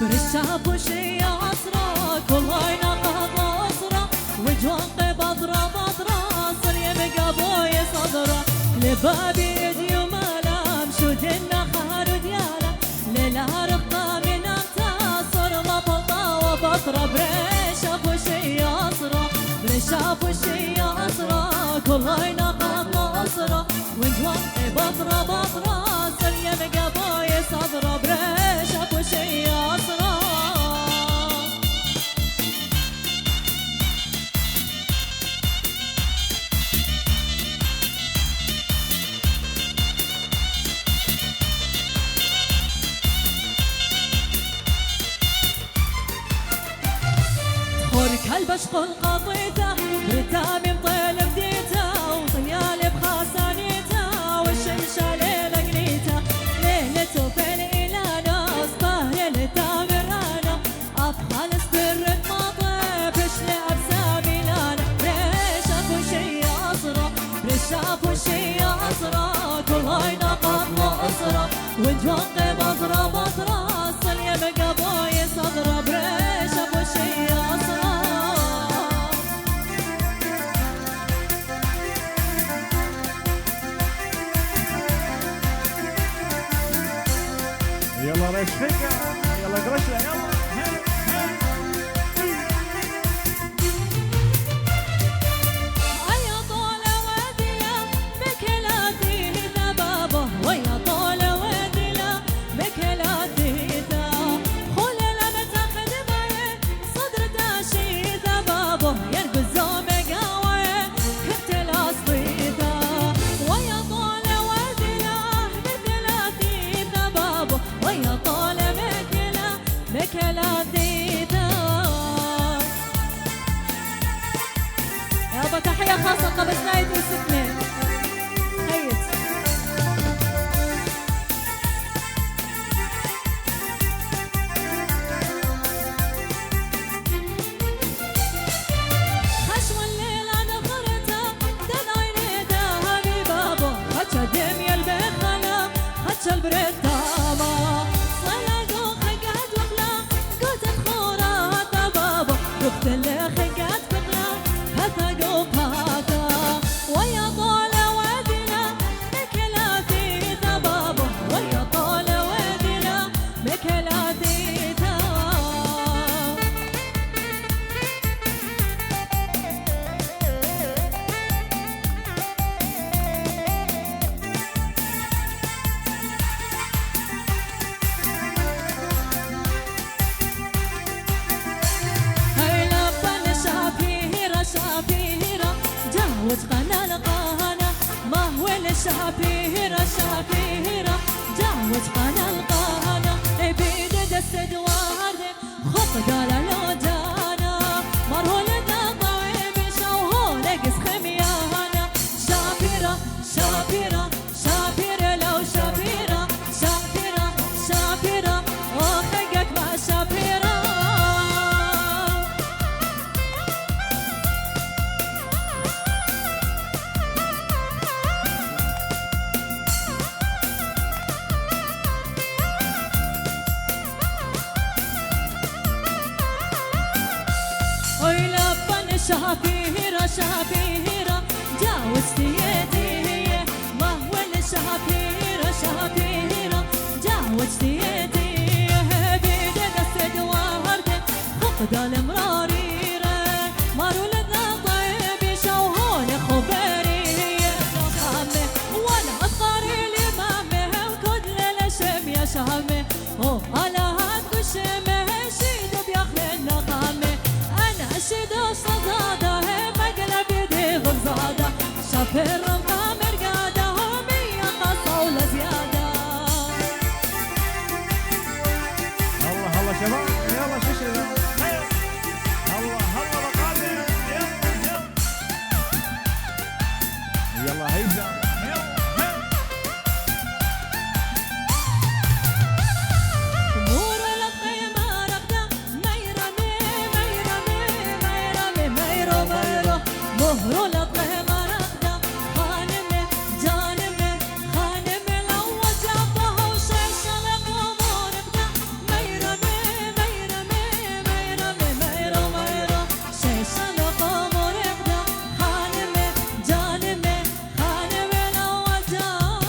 برشاب وشي عصرة كل عينا قهض عصرة وجوان بضرة صريا مقابوي صدرة لبابي يدي ومالام شودنا خهر ديالا ليلة رقة من امتصر مطلطة وبطرة برشاب وشي عصرة برشاب وشي عصرة كل عينا قهض عصرة وجوان بضرة صريا مقابوي صدرة برشاب وشي عصرة كلبش قل قطيته برتامي مطيل بديته وطيالي بخاصانيته والشمشة ليلة قليته ليلته فين إلى ناس طاهر لتامرانا أبخالص برد مطيبش لأبسامي لانا ريشاف وشي أصرة ريشاف وشي أصرة كل عينا قطوة أصرة وجوان بطرة صليا مقابوي صدرة بريشاف وشي أصرة يلا رشفقة يلا قرشلة يلا ويا طول وديا مكلاتي ذبابه ويا طول وديا مكلاتي ذا خول لما تاخذ معي صدر داشي ذبابه يرقز مقاوي كنت الاصيده ويا طول وديا مكلاتي ذبابه ويا طول مكلاتي ذا يابا تحية خاصة قبل نايت وسكنين هيت خشوى الليل أنا خرته دل عيني دهبي بابا خدش الدمية البخلة خدش البريتامة صلقوا خقات وخلا قوت الخورات بابا قفت اللي خقات فقلا هتا قوفاتا ويا طول ودنا مكلاتي ذا بابا ويا طول ودنا مكلاتي ذا هاي لبن شافيرة جاوز قنا القاهنة ما هو الشافيرة جاوز قنا القاهنة بيد دست دوارد خط قال الودانا مرهو لنا طويب شوهو لقس خميانا شافيرة لو شافيرة وخقك مع شافيرة شهبيرة شهبيرة جاوزت يدي ما هو شهبيرة شهبيرة جاوزت يدي بيدك السدوارد فقد المراريرة مارو لنا طيب شوهون خبري خامي وانا اصغري لمامي وكد للشم يا شامي على هاد الشم شيد بيخلنا خامي انا شيد صدادة مقلب دي غرزادة شافر رمضة مرقادة ومية قصة ولا زيادة. الله الله شباب يلا شو ذا الله الله بقادر يلا هيثم مهرو لطه مرقدة خانمه جانمه خانمه لو وجبه وشيش القمر قدة ميرمه ميرمه ميرمه ميرو ميرو شيش القمر قدة خانمه جانمه خانمه لو وجبه.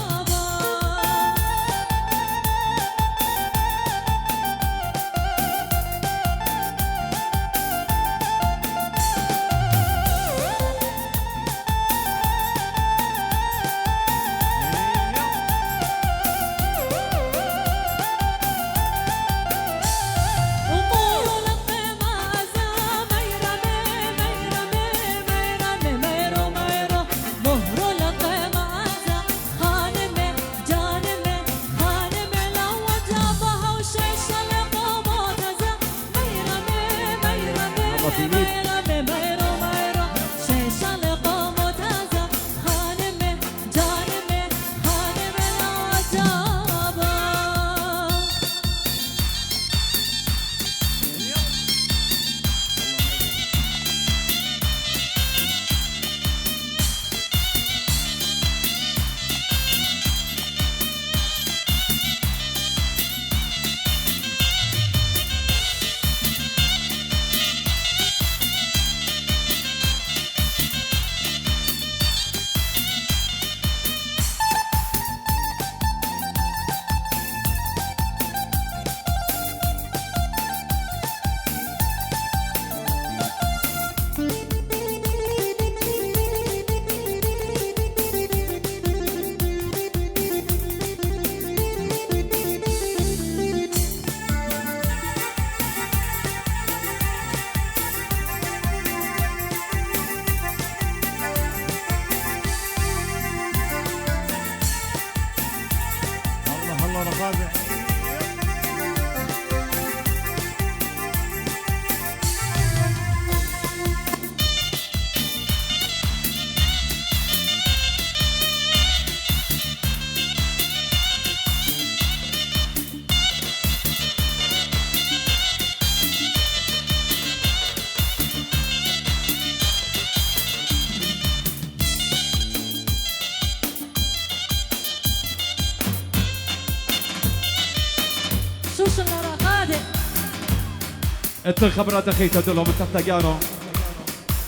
اتل خبرات اخي تدلهم تحتاجانو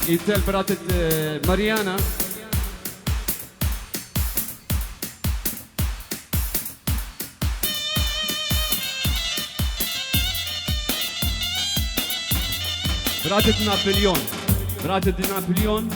يتل براتت ماريانا براتت نابليون براتت نابليون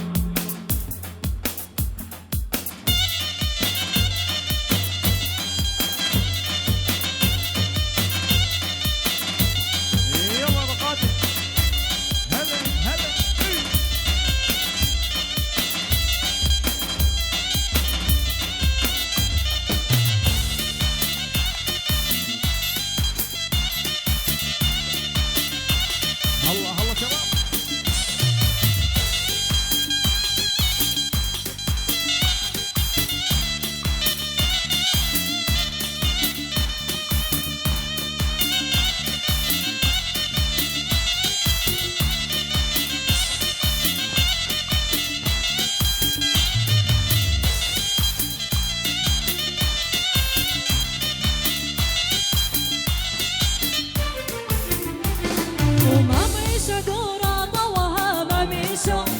وما ميشو دورة طوها ما ميشو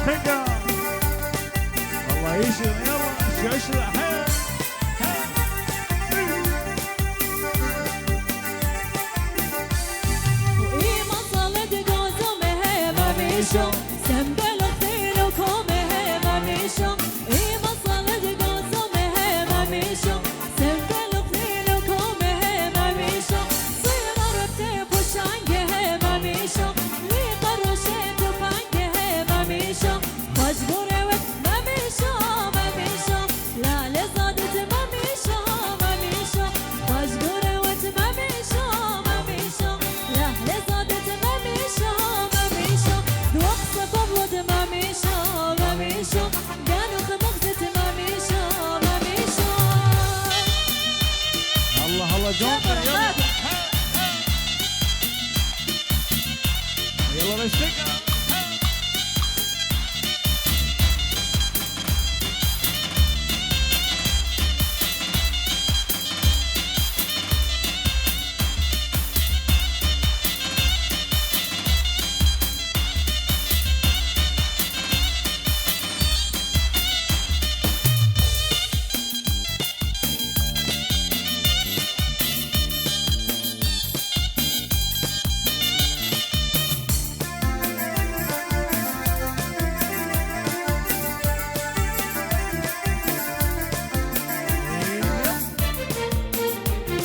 اشتقى والله يشرب يلا اشرب وإيما صلد جوزو مهما ميشو سنبل اختيلو كومه ما ميشو إيما صلد جوزو مهما ميشو سنبل اختيلو كومه ما ميشو صير ربتي بوشانجه ما ميشو لي قروشيتو فانجه ما ميشو مجبورة وقت ما ميشو ما ميشو لا لزادت ما ميشو ما ميشو مجبورة وقت ما ميشو ما ميشو لا لزادت ما ميشو ما ميشو دوقصة ببلد ما ميشو ما ميشو قالوا خمغزت ما ميشو ما ميشو الله الله جوكر يلا يلا اشتقى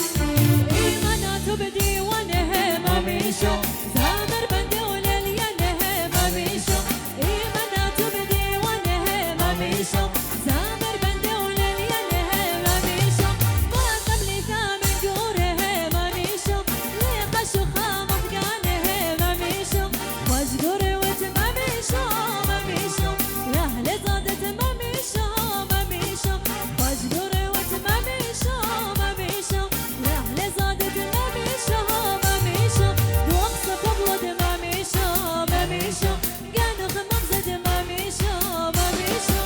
إيمانا تبدي ونه ما ميشو زامر بندي ولليانه ما ميشو إيمانا تبدي ونه ما ميشو زامر بندي ولليانه ما ميشو ما قبلي ثامن جوره ما ميشو لي قشو خامخ قاله ما ميشو واشقوري وت ما ميشو ما ميشو يا أهل زادت ما ميشو ما ميشو واشقوري وت ما ميشو ما ميشو يا أهل زادت ما ميشو ما ميشو دوقصة ببلد ما ميشو ما ميشو قانو خمغزة ما ميشو ما ميشو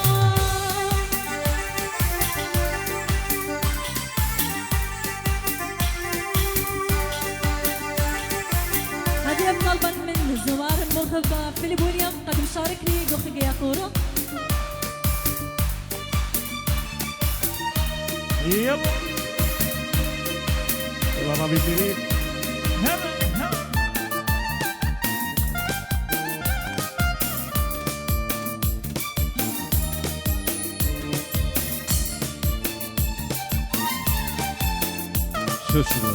هدية طلبا من الزوار المخفى في البنيان قد مشاركني قخق يا قورو يلا يلا ربي كريم شو اسمه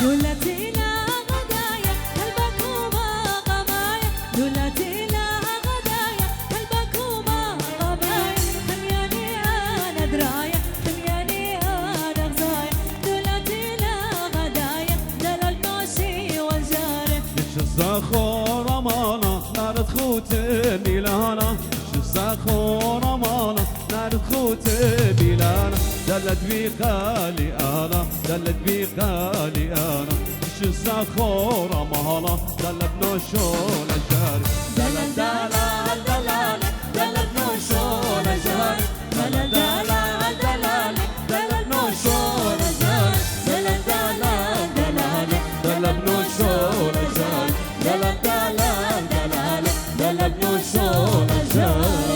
دولتنا غدايا هالبكومة غمايا دولتنا غدايا هالبكومة غمايا خمياني أنا درايا خمياني أنا غزايا دولتنا غدايا دلال ماشي والجاري الزخور أمانة نار تخوتني لهنا الزخور أمانة نار تخوتني لهنا دلت بي خالي أنا دلت بي خالي أنا الزخور أمانة دلت نوشون الجاري دلال دلال دلال دلال نوشون الجاري دلال دلال دلال دلال نوشون الجاري دلال دلال دلال دلت نوشون الجاري دلال دلال دلال دلال نوشون الجاري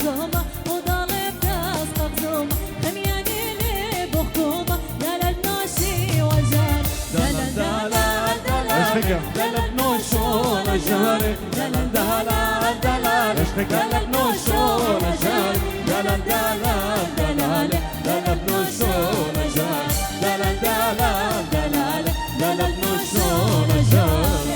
مخزومة وضالب ناس مخزومة خمياني لي بخكومة دلال نوشي وجار دلال دلال دلال دلال نوشو نجاري دلال دلال دلال دلال نوشو نجاري دلال دلال دلال دلال نوشو نجاري دلال دلال دلال دلال نوشو نجاري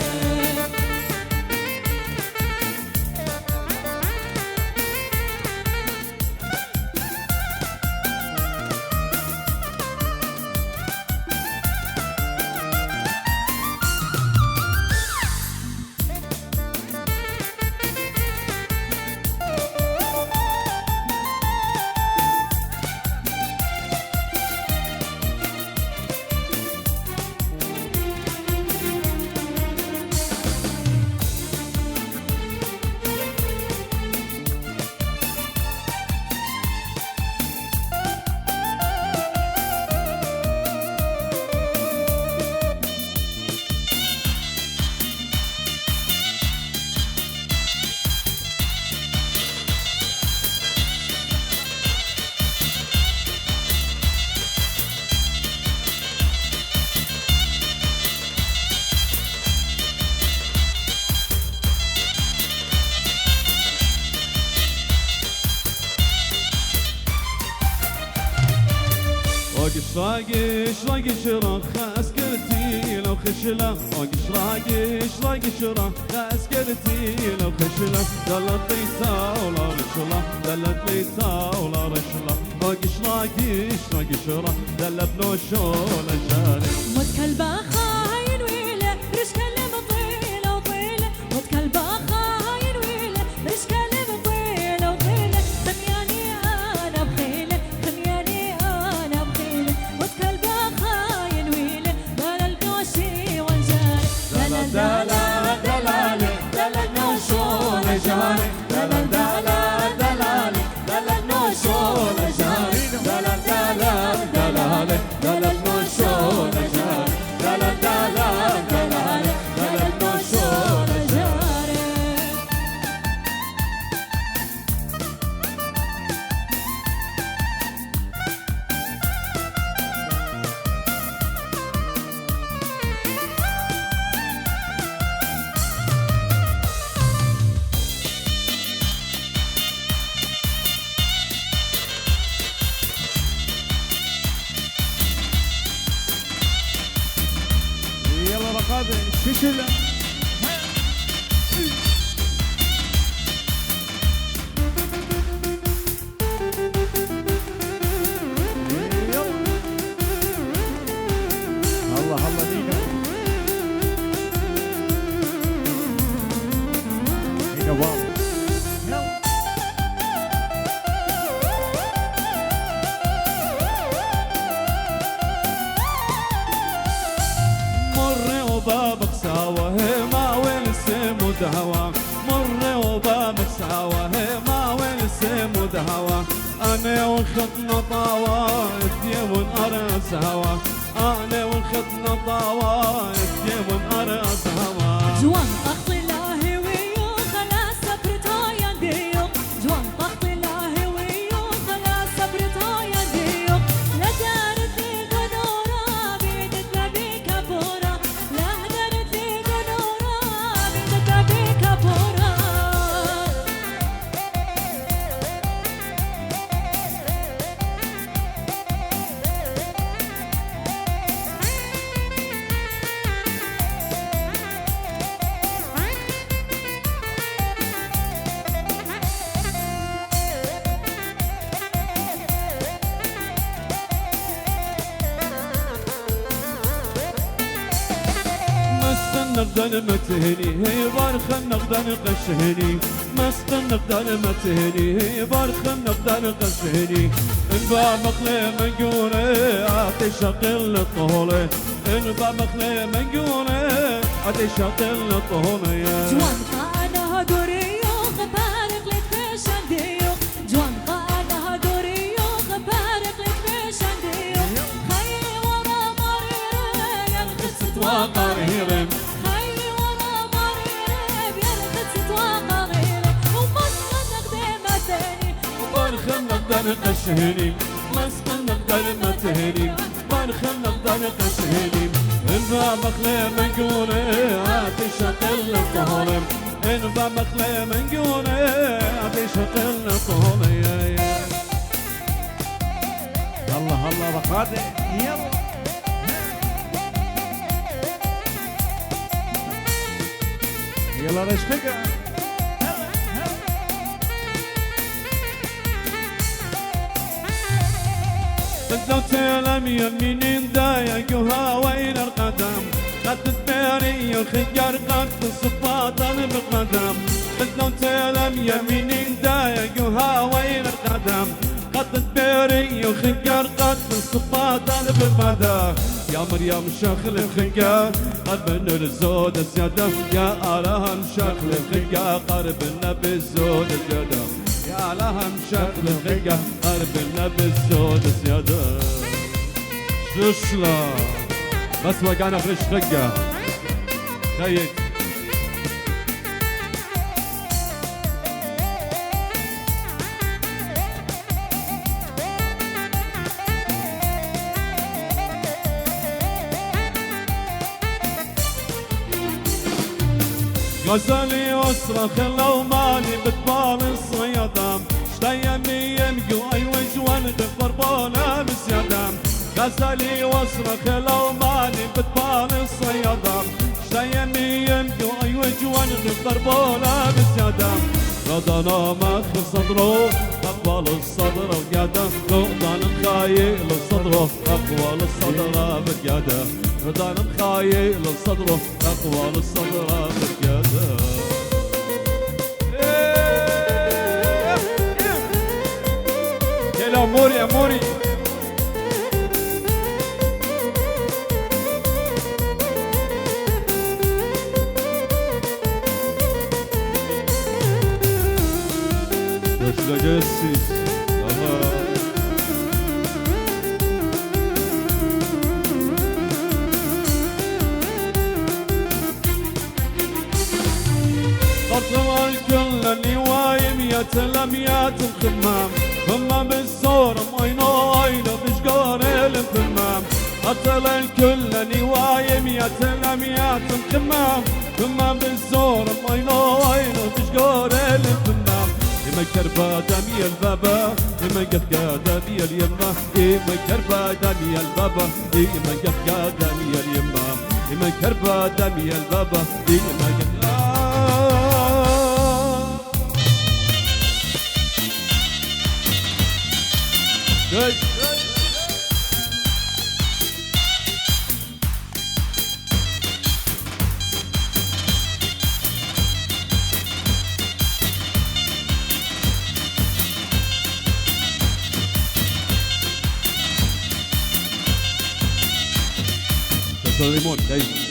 راقش راقش راق اسكرتي لو خشله راقش راقش راقش راق اسكرتي لو خشله دلت لي ولا رشله دلت لي ولا رشله راقش راقش راقش راق دلت نوشو لجاري موت كلبه خاين ويله رش كلم طيله وطيله موت كلبه خاين ويله رش كلم طيله وطيله خمياني انا بخيله خمياني انا بخيله موت كلبه خاين ويله دلال نوشي وجاري دلال دلال دلال دلال نوشو لجاري دلال دلال دلال دلال نوشو لجاري دلال دلال دلال دلال نوشو لجاري دلال دلال دلال دلال نوشو لجاري يلا رقابة شكل الله الله دينا دينا واو مر وبابك سوا ما وين السمود هوا مر وبابك سوا ما وين السمود هوا انا وخدنا طوايف يوم ارس هوا انا وخدنا طوايف يوم ارس هوا جوان طخط الله ويو خلاص صبرتها يديو جوان طخط الله ويو خلاص صبرتها يديو لا دارت لي قدورة بيدت لبي كبورة لا دارت لي قدورة بيدت لبي كبورة نقدر متهني هي بارخ نقدر قشهني مست نقدر متهني هي بارخ نقدر قشهني انبا مخلي منقوري عطي شقل طهولي انبا مخلي منقوري عطي شقل طهولي جوان قانا هدوريو خبارك لك بشنديو جوان قانا هدوريو خبارك لك بشنديو خيري ورا مريري يرخص وقريري نقدر قشهني مسخن نقدر متهني بنخل نقدر قشهني الباب مخلي منقوني عاتش قل طهرم الباب مخلي منقوني عاتش قل طهرم الله الله بقادي يلا يلا رشقك لو تعلم يمين دايق وهاوين القدم قد تباري الخيار قد الصفات بالقدم لو تعلم يمين دايق وهاوين القدم قد تباري الخيار قد الصفات بالقدم يا مريم شخل الخيار قرب الزود الزيادة يا أرهم شخل الخيار قرب النبي الزود الزيادة يا لهم شكل الخيار قرب النبي الزود الزيادة ششلا بس وقعنا فرش خقة خيك غزالي واصرخ لو مالي بتبال الصيادم شتيمي يمقو اي وجوان غفر بولا بسيادم غزالي واصرخ لو مالي بتبال الصيادم شتيمي يمقو اي وجوان غفر بولا بسيادم غضانا مخ صدره اقوال الصدر وقادم غضان خايل صدره اقوال الصدر بقادم غضان مخايل صدره اقوال الصدر بقادم اموري اموري Let's go, sis. قطر الكل اللي وايم يتلميات الخمام خمام بالزور عينو بشقور الخمام قطر الكل اللي وايم يتلميات الخمام خمام بالزور عينو بشقور الخمام إما كربا دمي البابا إما قفقا دمي اليمة إما كربا دمي البابا إما قفقا دمي اليمة إما كربا دمي البابا إما قفقا Good. That's the limón, ahí.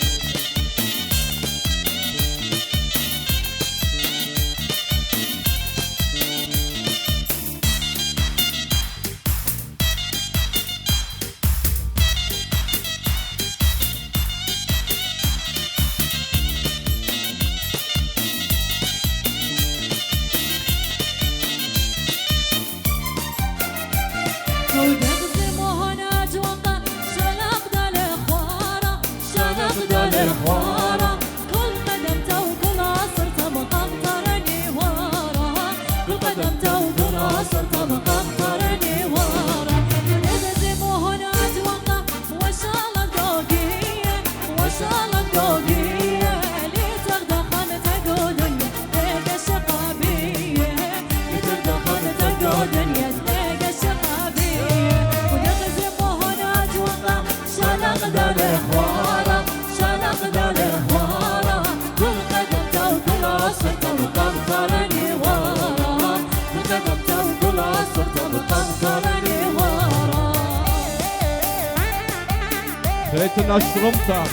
Lejte strumta.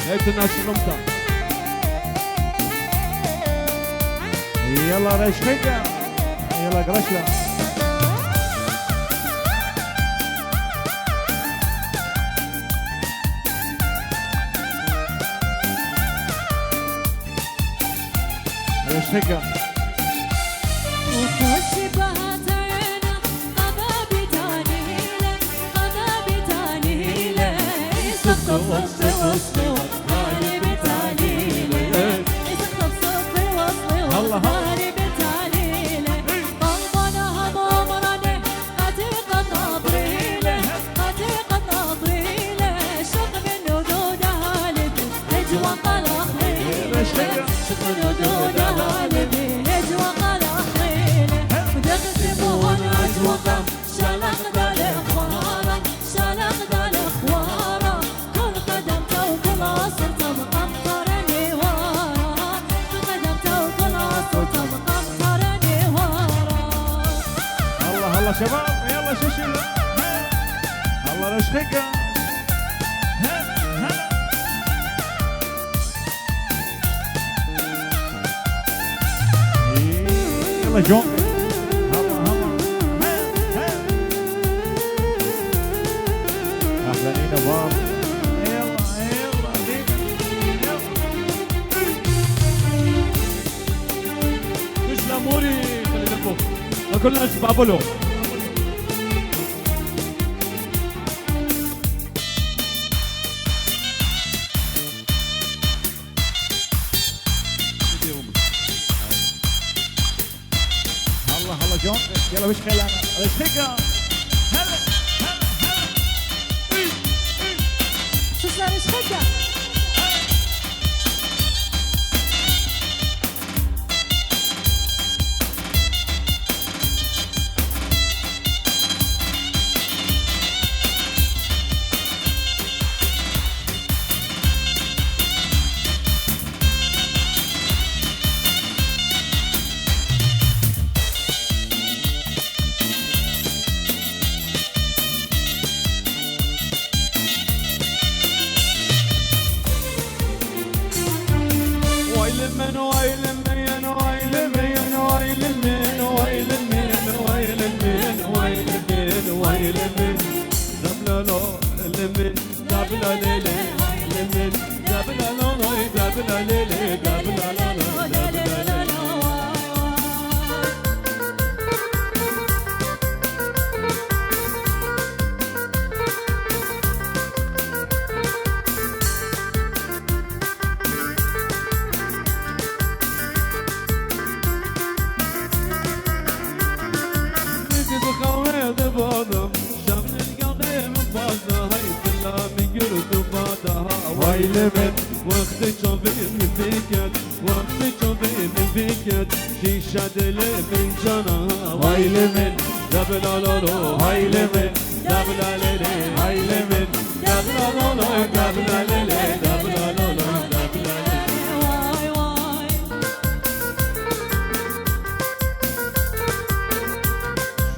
Lejte strumta. يلا رشقك يلا قرشلة رشقك وخش بهاتي يلا شباب يلا شو الله نشخقها. يلا جون احلى لينا باب. موري خلي بالكم كلنا نسمع بلو. الله الله جون يلا وش خلينا اشتكى. هلا شو صار اشتكى؟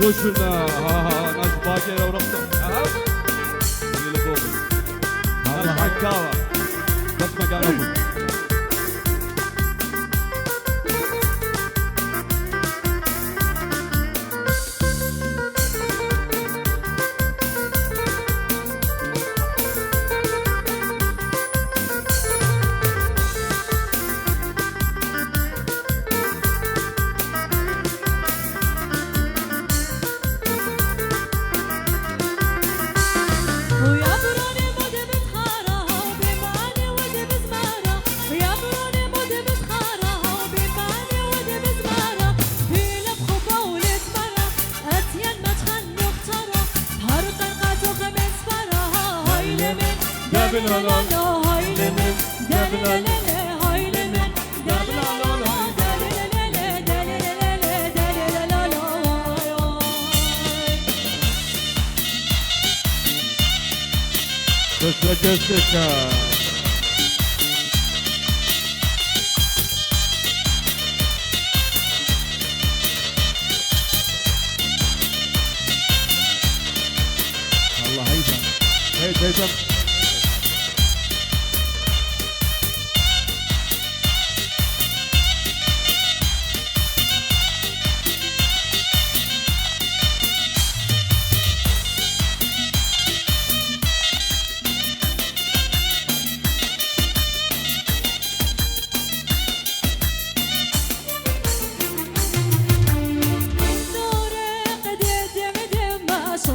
شوشنا ناس باقي ورقصة اللي فوق ناس حكاوة بس مكانهم. Jessica. الله هيثم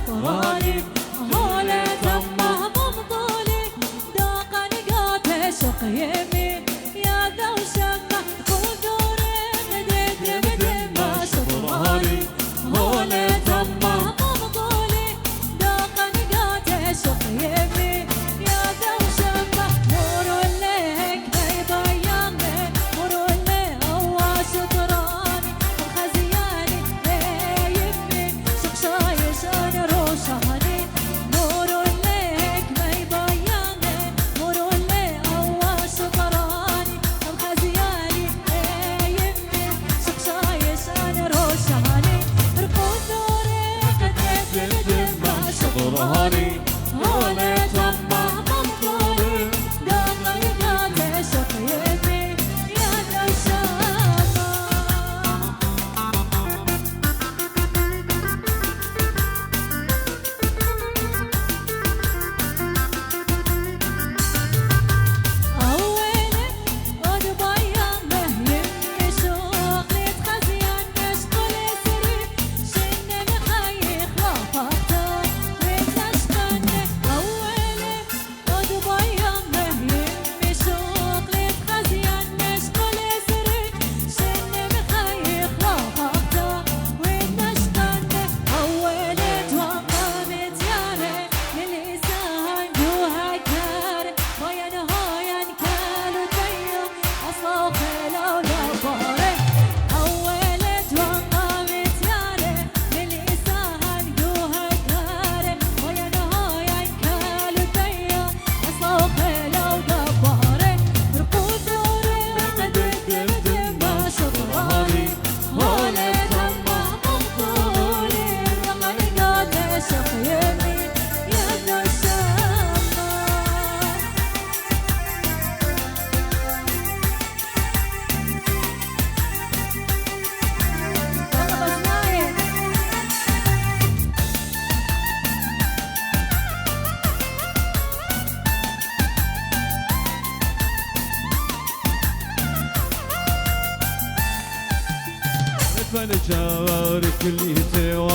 غالي هولة تمه ممضى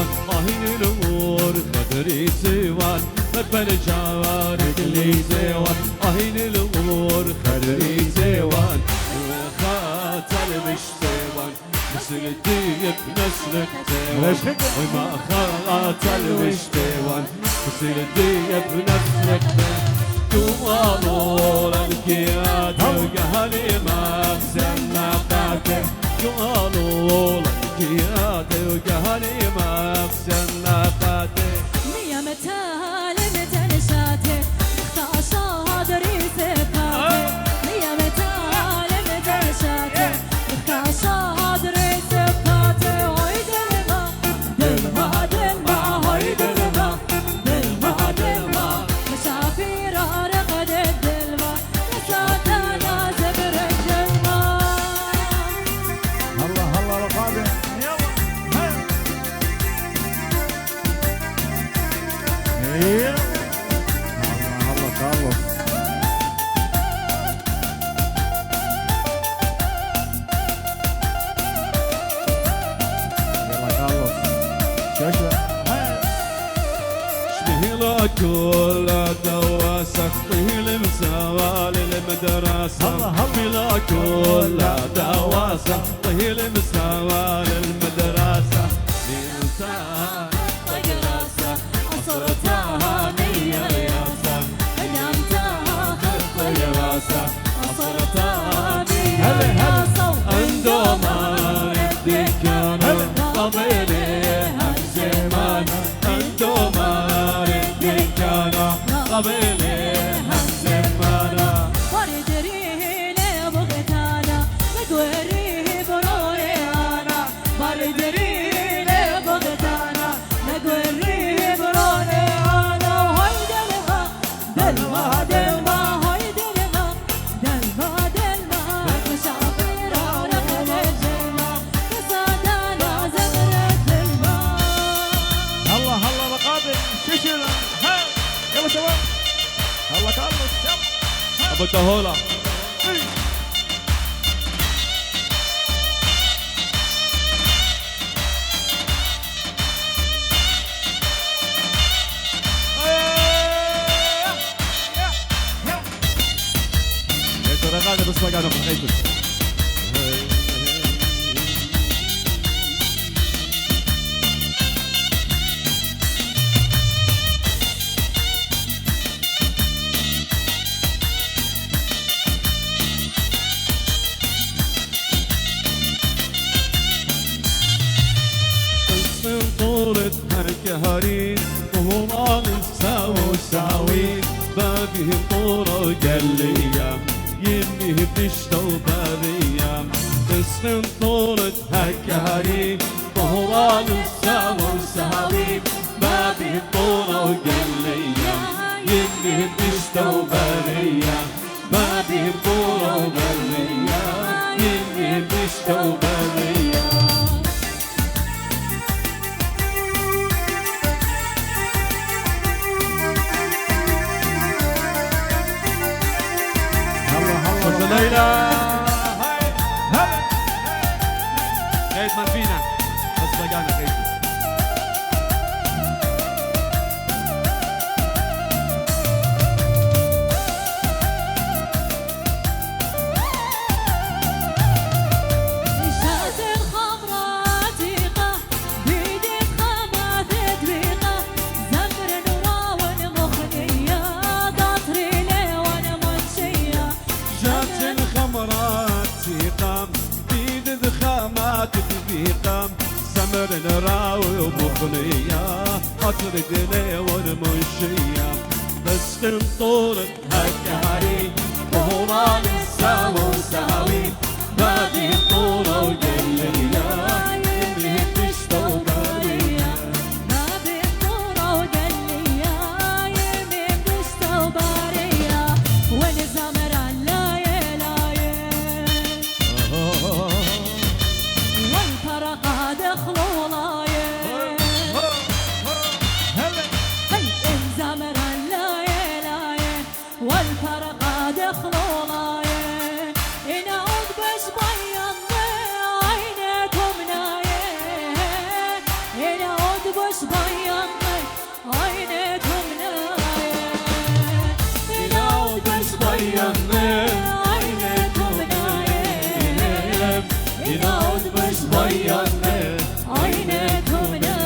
سيوان آهين الأمور خدري سيوان مقبل جوارك لي سيوان آهين الأمور خدري سيوان خاطر مش سيوان مثل الديب نسلك سيوان وما خاطر مش سيوان مثل الديب نسلك دوالو لنكيات وقهلي مخزن نقاتل دوالو لنكيات وقهلي مخزن نقاتل ميا متال متنشاتي اختار صادري سكاتي ميا متال متنشاتي اختار صادري سكاتي هاي دلما دلما دلما هاي دلما دلما دلما مسافر رقد الدلما لساتنا زبر الجلما هلا هلا رقابة يلا هلا هلا كارلوس يلا كارلوس شاشة شمهلا كل دواسة طيل مسوال المدرسة شمهلا كل دواسة طيل مسوال المدرسة لإنسان طيراسة أصرتها مية رياسة نمتها خط طيراسة أصرتها مية رياسة عندما الدكان قبلي هالزمان عندما الدكان قبلي هالزمان ورد ريلي بغتانا مقوريه بروري أنا ورد ريلي بغتانا مقوريه بروري أنا وهاي دلما دلما دلما هاي دلما دلما دلما مسافر رقد الجلما كسادانا زمر الدلما هلا هلا رقابة شاشة يلا شباب هلا كارلوس يلا أبو تهولا ترى غادي بس لقانا في الحيط من طولة هالكهارين وهو نساوي ساوي باقي طورة وقلية يمي بنشتو بارية بس من طولة هالكهارين وهو نساوي ساوي باقي طورة وقلية يمي بنشتو بارية باقي طورة وقلية يمي بنشتو بارية هلا ليلى قيد من فينا بس لقانا قيد شات الخضراء تيقة بيدي خمات تبيقة زمر نراون مخنية قطري ليوان منشية جات الخمرات تيقام بيد ذخامات تبيقام سمر نراوي ومخنية أطرد لي والمنشية بس طولة هالكهاري وهو ما نساوي وساوي باقي طولة وقلية يمي بتشتو بارية ما بيطورة وقلية يمي بشتو بارية وين زمر اللاية لاية والفرقة دخلوا لاية هل إن زمر اللاية لاية والفرقة دخلوا لاية إن عود بش بيض عيني وبش بيضني عينكم نايم إلا وبش بيضني عينكم نايم إلا وبش بيضني عينكم نايم.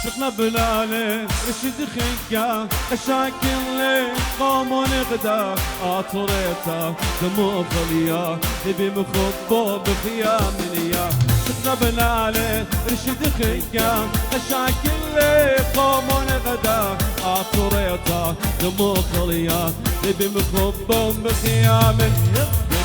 شفنا بلالي رشد خيكا مشاكل قوم ونغدا عطريتا دمو خليا نبي مخبو بخيام ليا. شفنا بلالي رشد خيكا مشاكل قوم ونغدا عطريتا دمو خليا نبي مخبو بخيام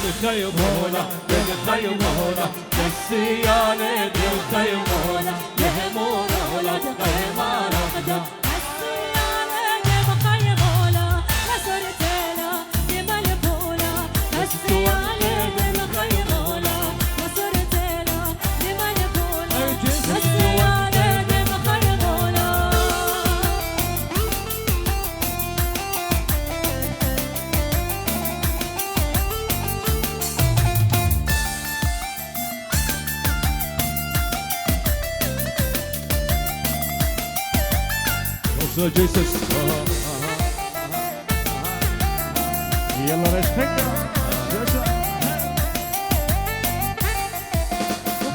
بالخيمونة بالخيمونة بالسيانة بالخيمونة يهمونا ولا تقيمانا قدا السيارة بخيمونا وصرتنا بملبونا السيارة بخيمونا وصرتنا بملبونا السيارة بخيمونا. So Jesus, يلا رشقنا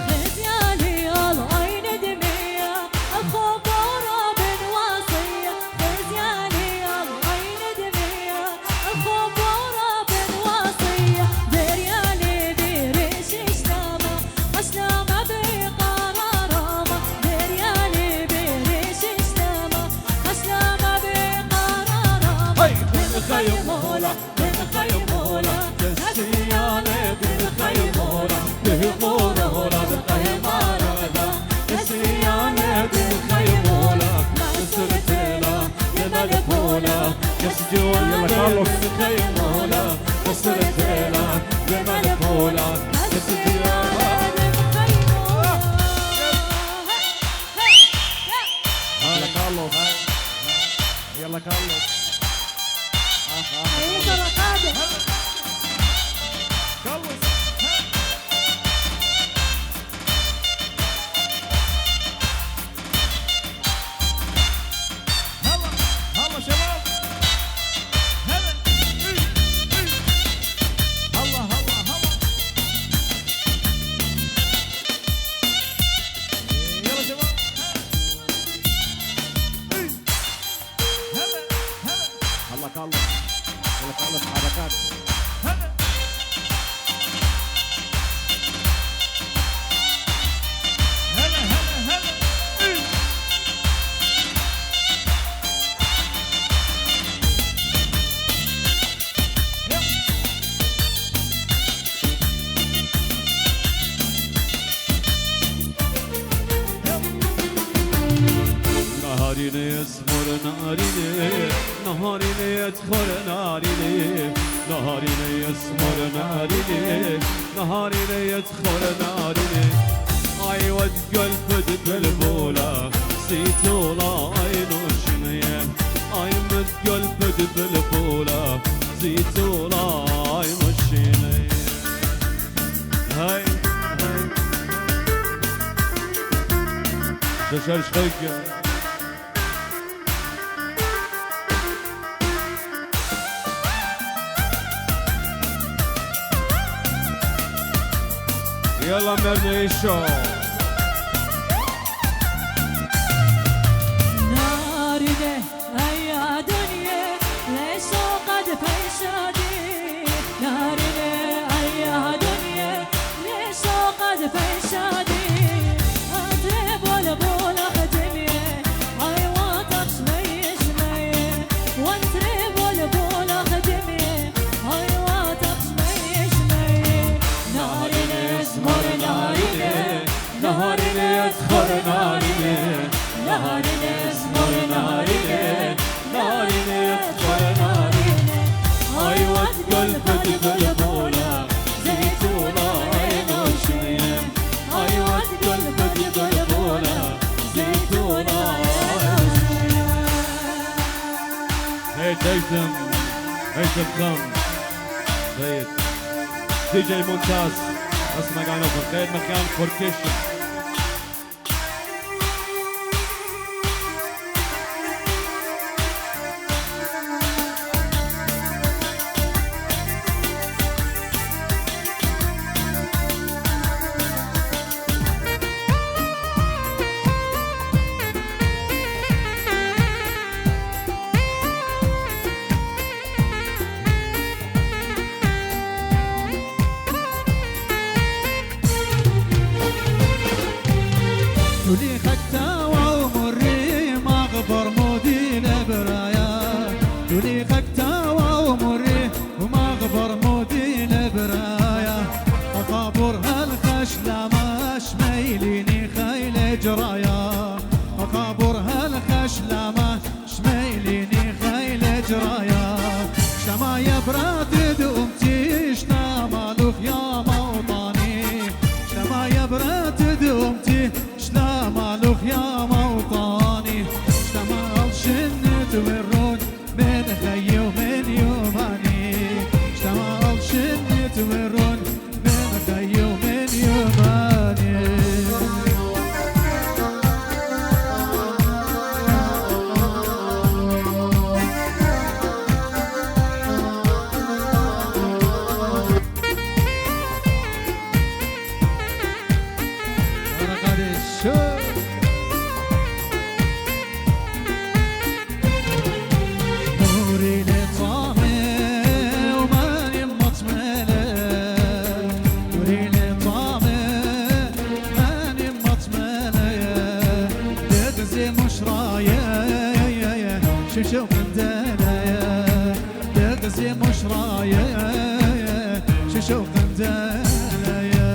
خزياني العين دمية الخبورة بالوصية خزياني العين دمية الخبورة بالوصية درياني بريش شلامة أشلامة بقرارامة درياني بريش شلامة أشلامة بقرارامة بالخيمونة بالخيمونة بالسيانة بالخيمونة بهمونة بالخيمانة بالسيانة بالخيمونة بسرتنا بملبونة يسجون بالخيمونة بسرتنا بملبونة يسجون. هلا كارلوس يلا كارلوس كارلوس هلا هلا شباب هلا هلا هلا هلا يلا شباب هلا هلا هلا كارلوس يلا كارلوس حركات هلا هلا هلا هلا نهاريني يسمر نهاريني نهاريني يدخل نهاريني نهاريني يسمر نهاريني نهاريني يدخل نهاريني اي ود قلب بالبوله زيتولا عين وشنيه اي مد قلب بالبوله زيتولا عين وشنيه هاي دشر شقه يلا مرمي شو نارده أي دنيا ليش قد فيشادي نارده أي دنيا ليش قد فيشادي أضرب ولا بولا خدمية أي وطق شمية شمية وانترب ولا بولا خدمية أي وطق شمية شمية نارده اسمر نارده نهاريني يدخل ناريني نهاريني اسمر ناريني نهاريني يدخل ناريني اي ود قلب بالبوله الخام زيد دي جي ممتاز اسمع قاعد في خير مكان فوركيشن تولي خكتاوى ومري مغبر مودي لبرايا تولي خكتاوى ومري ومغبر مودي لبرايا أخابر هالخشلة ماش ميليني خيل جرايا أخابر هالخشلة ماش ميليني خيل جرايا شما يبرد دومتي شنا مالوخ يا موطني شما يبرد دومتي شلا مالوخ يا موطاني شتمال شنت ورون من خي ومن يوماني شتمال شنت ورون من خي ومن يوماني نوري لطامي وماني مطملة نوري لطامي ماني مطملة دغزي مش راية شو من دالايا دغزي مش راية شو من دالايا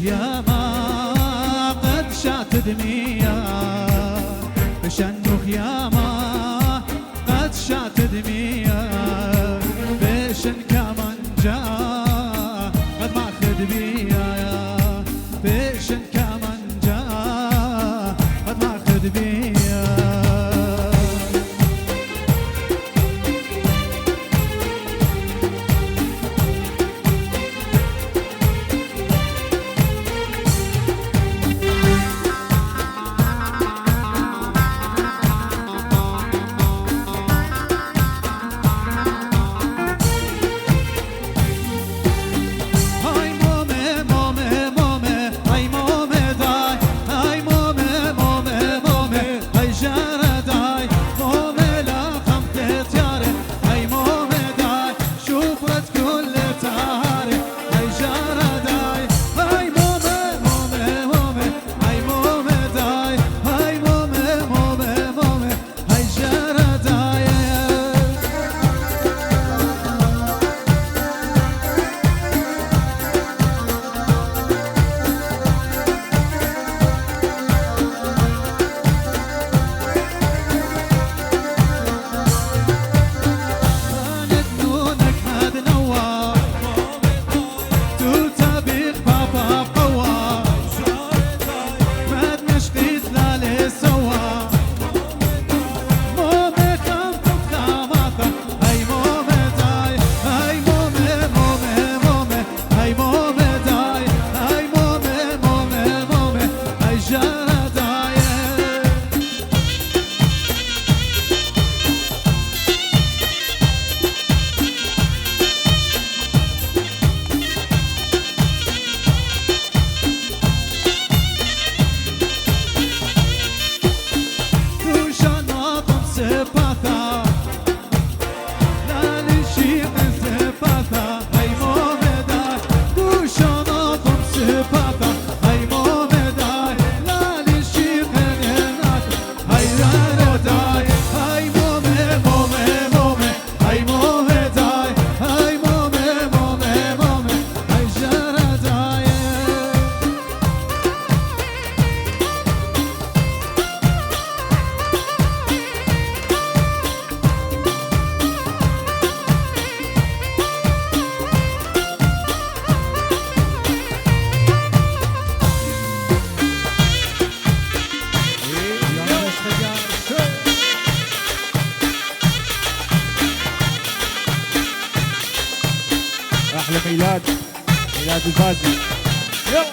يا ما قد شات دمية بشنوخ يا ما قد شات دمية بشن كمان جا قد ما خد بيا بشن كمان جا قد ما خد بيا لميلاد البازي. يلا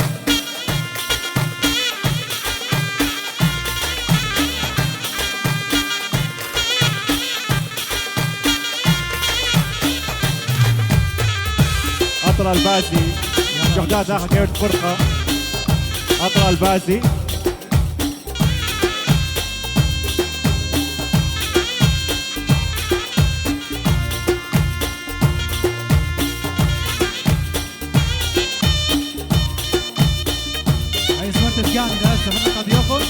أطرى البازي جهدات آخر كيف فرقة. أطرى البازي هاي اسمها تسقاني ده هسه من قد ياخذ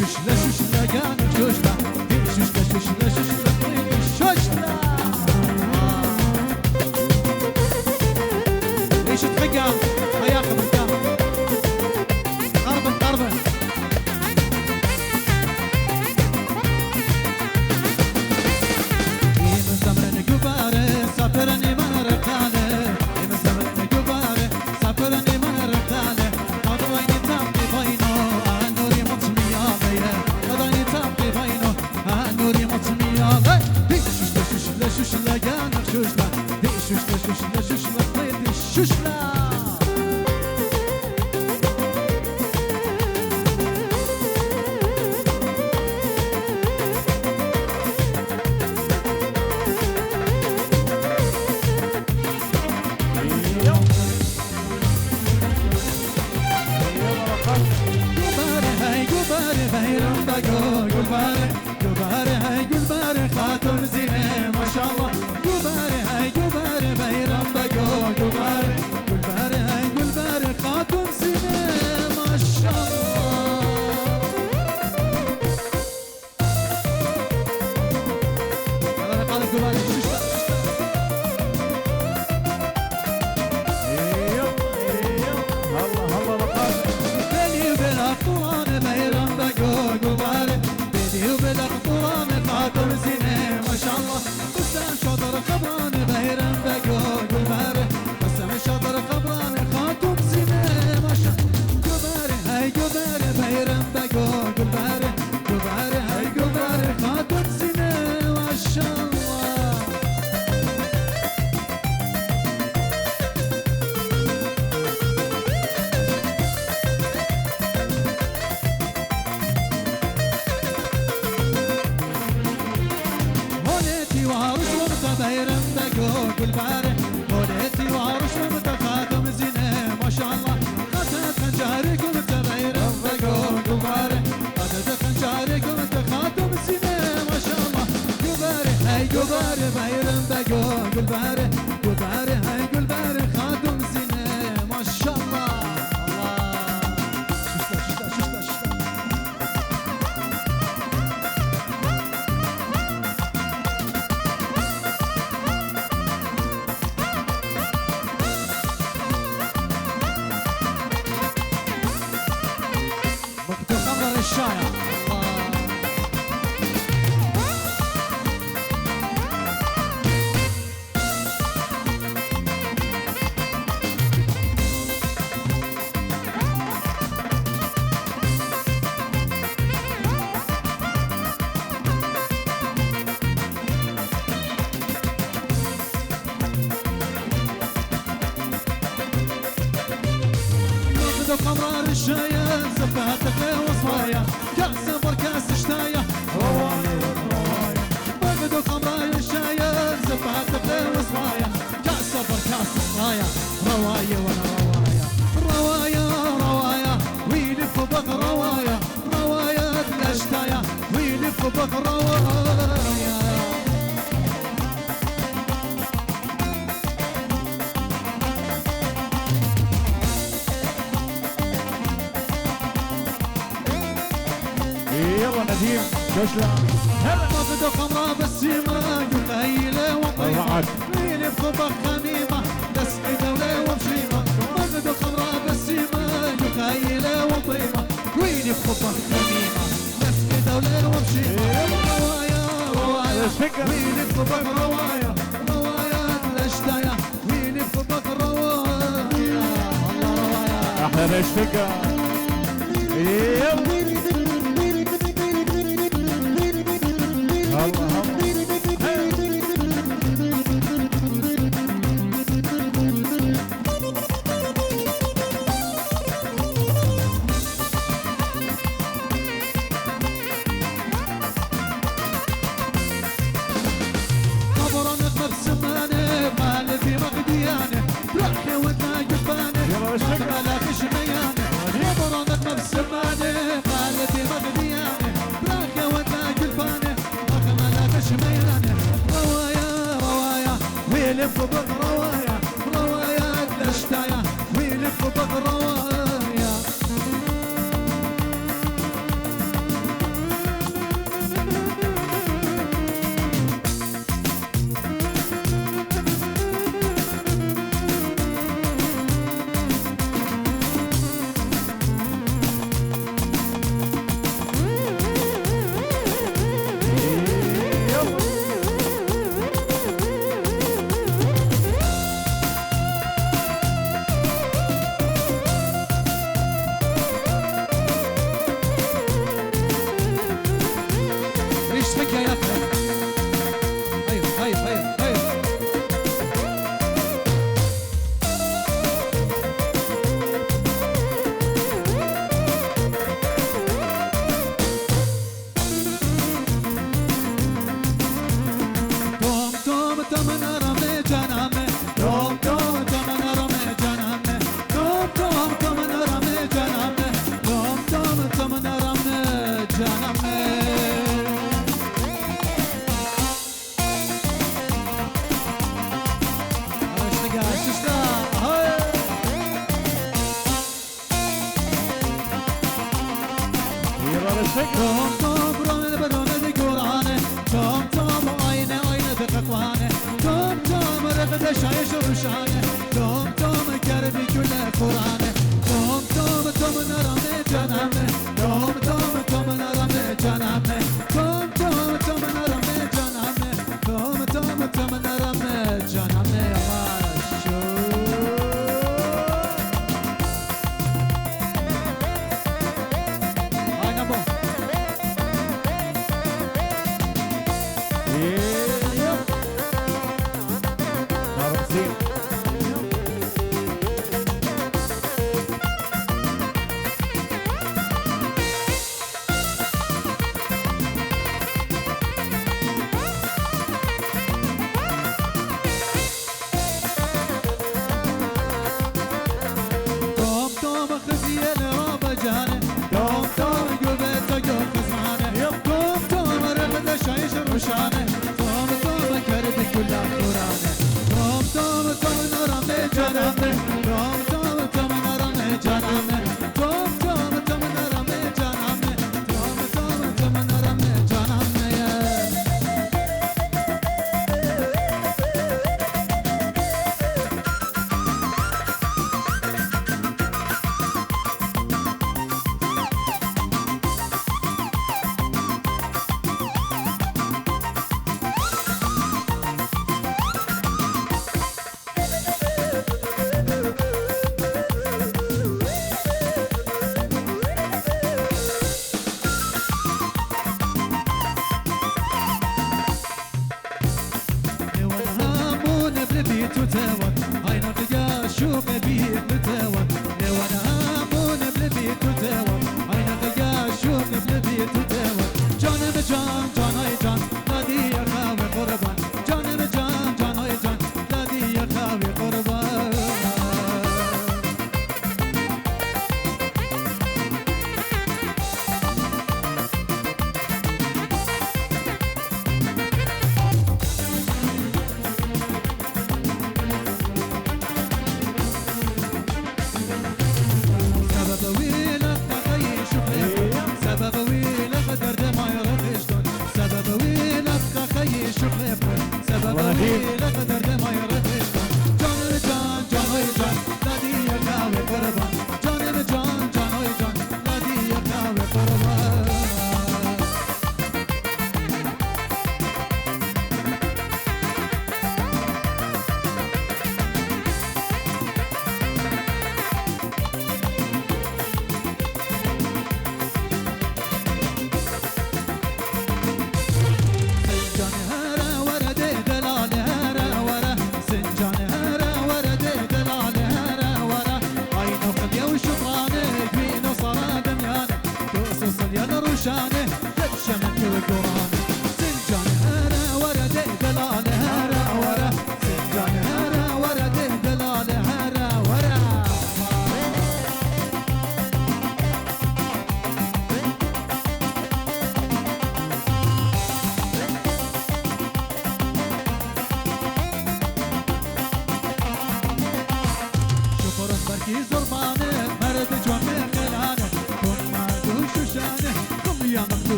شوشلا شوشلا كان شوشلا شوشلا شوشلا شوشلا شوشلا ليش تفقع وياخذ الكام قربا قربا من زمن قبارة سافرني من رقالة من زمن قبارة سافرني من رقالة قضويني تبقي بينه نوري مطمية قضويني تبقي بينه نوري مطمية دي شوشلا شوشلا شوشلا كانك شوشلا دي شوشلا شوشلا شوشلا طيب الشوشلا قمرار الشاية زفاتك وصوايا كاس بركاس شتايا رواية رواية بغدو قمرار الشاية زفاتك وصوايا كاس بركاس شتايا رواية وانا رواية رواية رواية ويلف بق رواية رواية الاشتايا ويلف بق رواية يلا نديم شوشلا هلا ما بدو قمرة بالسيما قليلة وطيبة ويلي بخبق خميمة دسقي دولة وبشيمة ما بدو قمرة بالسيما قليلة وطيبة ويلي بخبق خميمة دسقي دولة وبشيمة رواية رواية ويلي بخبق رواية رواية الاشتايا ويلي بخبق رواية الله رواية احلى نشفقة يلا الله خبر نخبر سمانة مال في مقديانة روحي ودنا جبانة ملاك شميانة خبر نخبر سمانة مال في مقديانة روحي ودنا جبانة ملاك شميانة رواية رواية ويلف بق رواية رواية الاشتايا ويلف بق رواية توم توم برون برون دقورانه توم توم آینه آینه دقوانه توم توم رقد شایش روشانه توم توم کربی کل قرآنه توم توم توم نرامه جانمه توم توم توم نرامه جانمه توم توم توم نرامه جانمه توم توم توم نرامه جانمه روشانه توم توم کربی کل قرآنه توم توم توم نرامه جانمه توم توم توم نرامه جانمه توم توم توم نرامه جانمه توم توم توم نرامه جانمه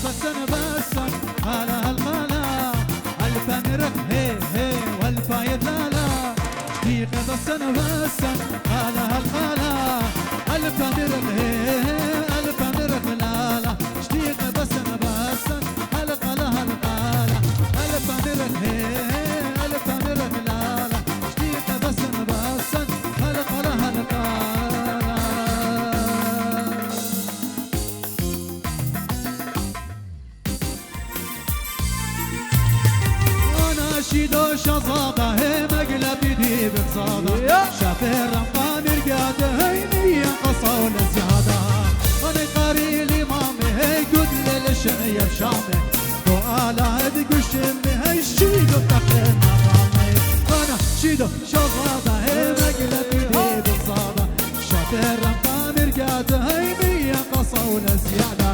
بس انا بسك على هالقلب البادرك هي هي والفايد لا لا شتيق بسن بسن هلا هلا البادرك هي هي البادرك لا لا شتيق بسن بسن هلا هلا البادرك هي هي البادرك لا لا شتيق بسن بسن هلا هلا شيدو شظاظة هي مقلب يدي بقصادة شافر رمضان رقاده هي مية قصول زيادة أنا قاري الإمامي هي قد للشعي بشامي وآلا هدق الشمي هي شيدو تخيل مقامي أنا شيدو شظاظة هي مقلب يدي بقصادة شافر رمضان رقاده هي مية قصول زيادة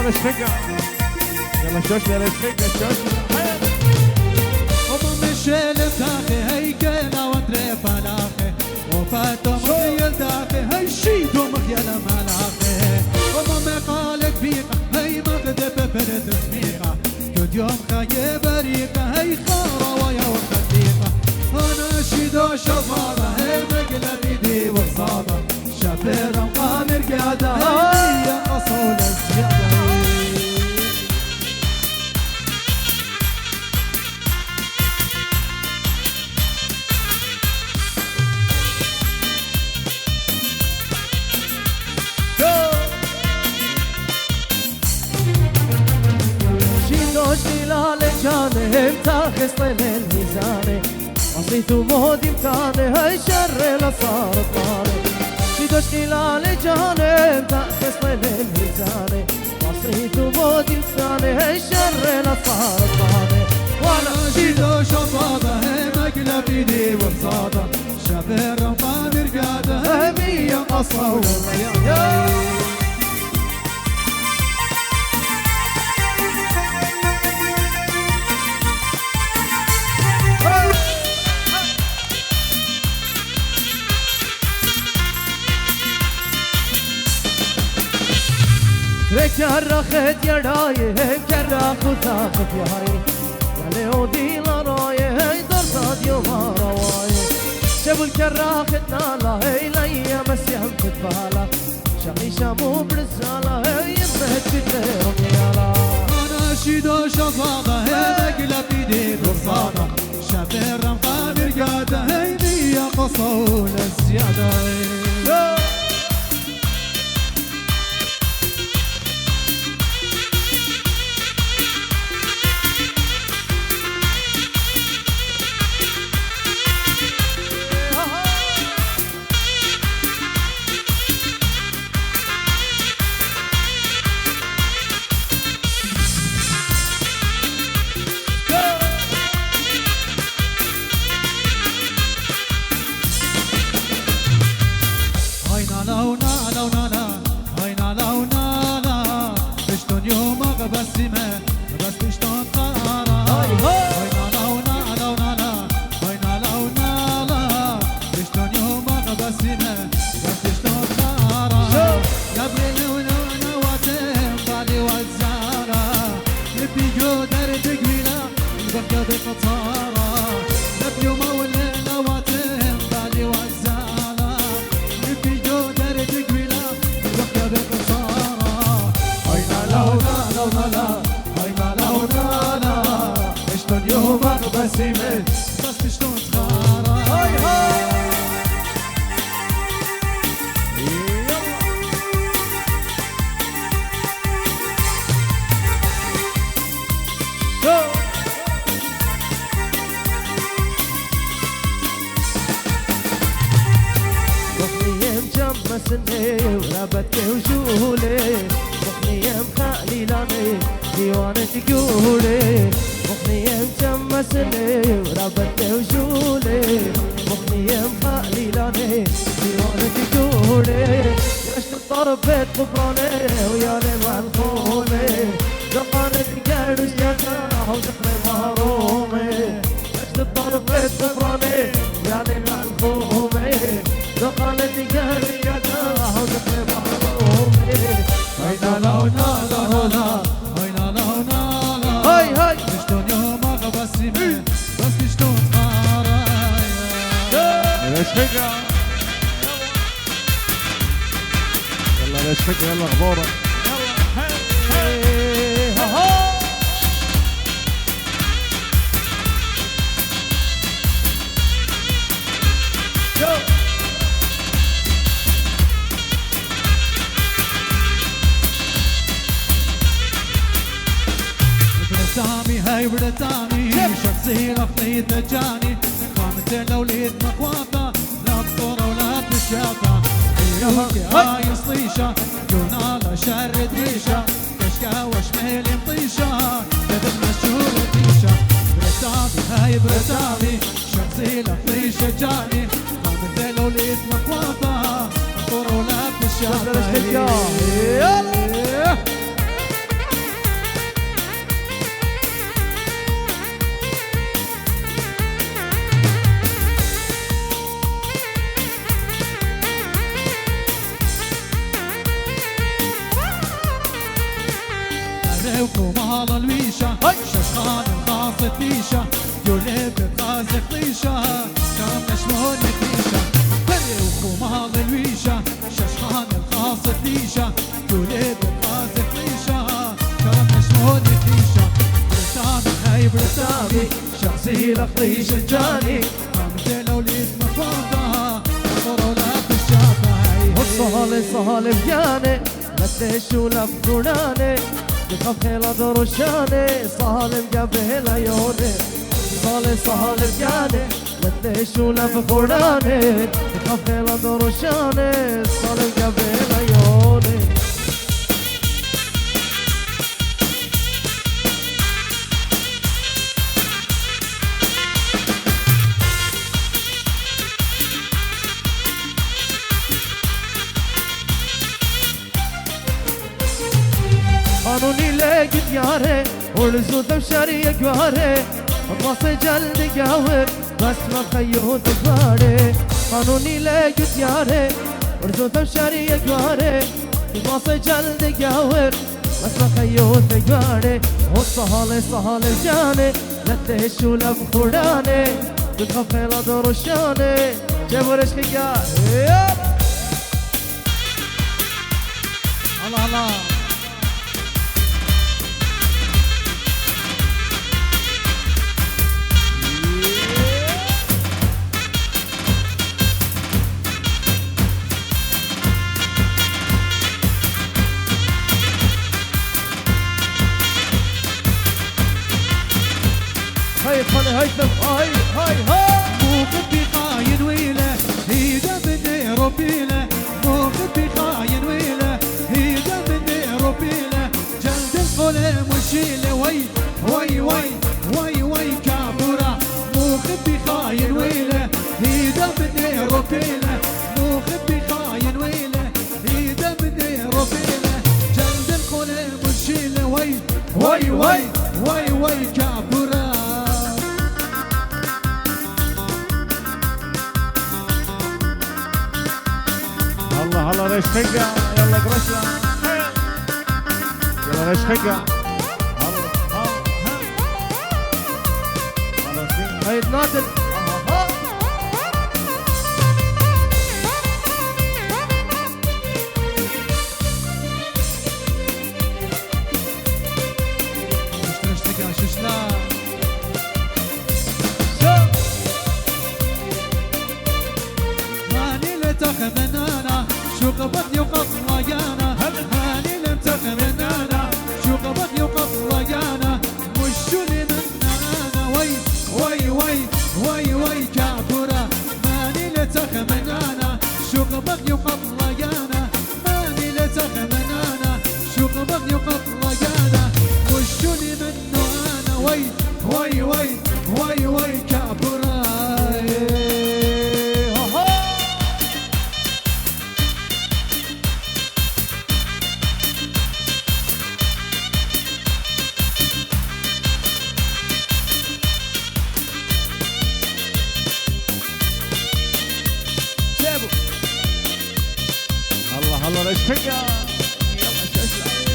نشفقة يلا شوشنا نشفقة شوشنا ومشي لتاخي هي كينا وندري فلاخي وفاتو مخيل داخي هي شيدو مخيل ملاخي ومامي قالت بيقة هي مغدب برد سميقة كل يوم خايب بريقة هي خارة ويا وخديقة أنا شيدو شظاظة هي مقلب يدي وصادة شافر مقام رقادة هي أصول الزيادة شلال جانه تاخص طيل الميزانه عصيت ومهد امكانه هاي شر لصار طاري شيدو شلال جانه تاخص طيل الميزانه عصيت ومهد امكانه هاي شر لصار طاري وانا شيدو شظاظة هي مقلب يدي وصادة شافر رمضان رقاده هي مية قصة وزيادة كرخت يداي كرخ وثاقف ياي يا لودي لراي هي درصاد يوم رواي شبو الكراخ تنالا هي ليا مسيهم تتبالا شغي شامو برسالة هي يمهد كتيرهم يالا أنا شيدو شظاظة هي مقلب يدي برصادة شافر رمضان رقاده هي مية قصول الزيادة بسمة بس تشتون قرارا هاي نالا ونالا هاي نالا ونالا تشتون يومك بسمة بس تشتون قرارا قبل لونا واتم بالي والزارة نبي جودر تقبيلا نبقى بقطارة نبي مولنا واتم بالي والزارة نبي جودر تقبيلا نبقى بقطارة هاي نالا ونالا هاي نالا ونالا اشتون يومك بسمة بس تشتون قرارا هاي هاي مسني ورابتك وجولي مخني مخالي لاني ديوانة تقولي مخني مجمسني ورابتك وجولي مخني مخالي لاني ديوانة تقولي يشت الطربت قبراني وياني منخوني دقانك قرش جناح ودخل مهرومي يشت الطربت قبراني وياني قلبي قداه وقفل بحضورني هاي لا لا لا لا هاي لا لا لا هاي هاي شلون يوم اغبسمه بس شلون خارايا ليش حقا يلا ليش حقا يلا غبورة برتامي هاي برتامي شخصي لفظي تجاني قامت الأوليد مخوافة لا بصورة ولا بشافة عيونك هاي صليشة يونا لا شرد ريشة كشكة وشميل مطيشة كذب مشهور ريشة برتامي هاي برتامي شخصي لفظي شجاني قامت الأوليد مخوافة لا بصورة ولا بشافة ومال الويشة ششخان القاصد فيشة يولب بغازك طيشة كان مشمون فيشة ومال الويشة ششخان القاصد فيشة يولب بغازك طيشة كان مشمون فيشة برتامي هاي برتامي شخصي لخطي شجاني قامت الأوليد مفاضة صورة ولا بالشافة والصهالي صهالي بجاني لتش ولف قراني بخفل درشاني صهالي مقبل عيوني صهالي صهالي بجاني لتش ولف قراني بخفل درشاني صهالي مقبل عيوني قانوني لقيت ياري ولزود بشري قواري الراس جلد قاور بس ما خيوت قواري قانوني لقيت ياري ولزود بشري قواري الراس جلد قاور بس ما خيوت قواري والصهالي صهالي جاني لتش ولا بخوراني بتخفل درشاني جابوا رشقي يلا الله الله هاي خلي هيثم هاي هاي هاي مو خبي خاين ويله هي دمني ربيله مو خبي خاين ويله هي دمني ربيله جلد الظلم وشيله وي وي وي وي وي كابوره مو خبي خاين ويله هي دمني ربيله مو خبي خاين ويله هي دمني ربيله جلد الظلم وشيله وي وي وي وي وي كابوره الله الله ليش حقا يلا قرشة يلا ليش حقا هاي نادر تخمنانا شو قبض يوقف ريانا هاني لم تخمنانا شو قبض يوقف ريانا مش اللي منانا وي وي وي وي وي كابورة ماني لا تخمنانا شو قبض يوقف ريانا ماني لا تخمنانا شو قبض يوقف ريانا مش اللي منه انا وي وي وي وي وي كابورة الله رشقة يلا شاشة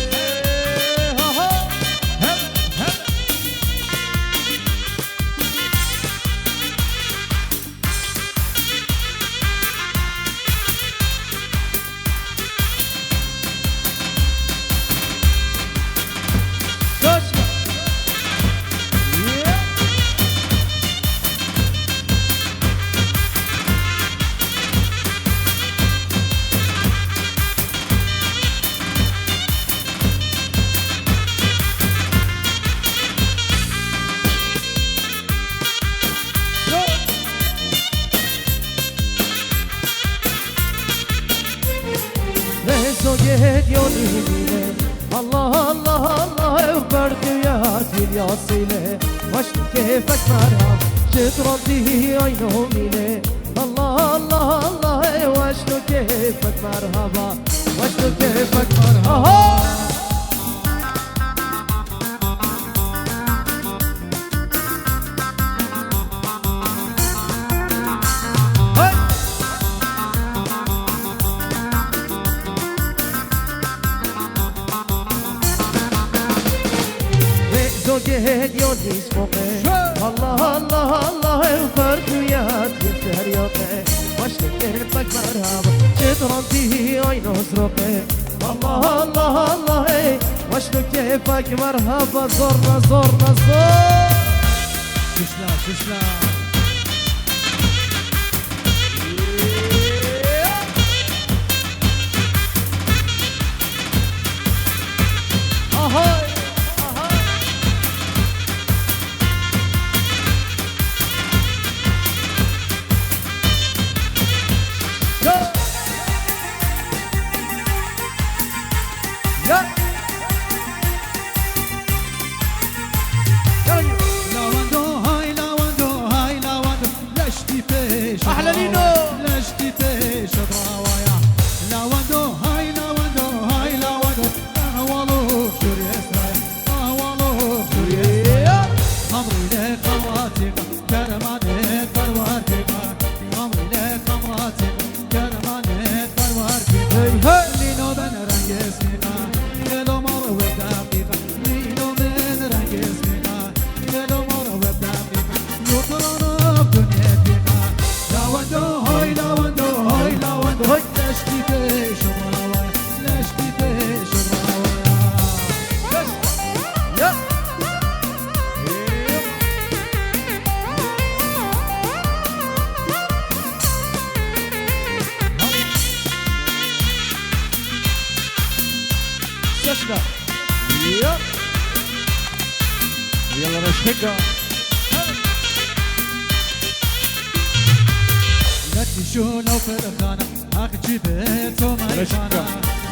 الله الله الله وبرد وياتي الياصيله واشتو كيفك مرحب شطرتي عينهم إليه الله الله الله واشتو كيفك مرحبا واشتو كيفك مرحبا زوجهد يونيس فوقه الله الله الله وفرد وياك يفتر يوقه واشتو كيفك مرحبا شطرتي عينه سرقه الله الله الله واشتو كيفك مرحبا زورنا زورنا زور تسلم تسلم أحلى لينو لشتي فيش براوايا لا وندو هاي لا وندو هاي لا وندو أهوالو شوري إسرائيل أهوالو شوري إسرائيل خمري لك خمراتك كرمانك بروارتك خمري لك خمراتك كرمانك بروارتك لينو بن رنج اسمنا كلو مر ودقيقة لينو بن رنج اسمنا كلو مر ودقيقة يطرنا بدنيا هاي لشتي فيش براوايا لشتي فيش براوايا يا شاشنا يا يلا رشقة شو لو فرخانة أخذ بيت وما يخانة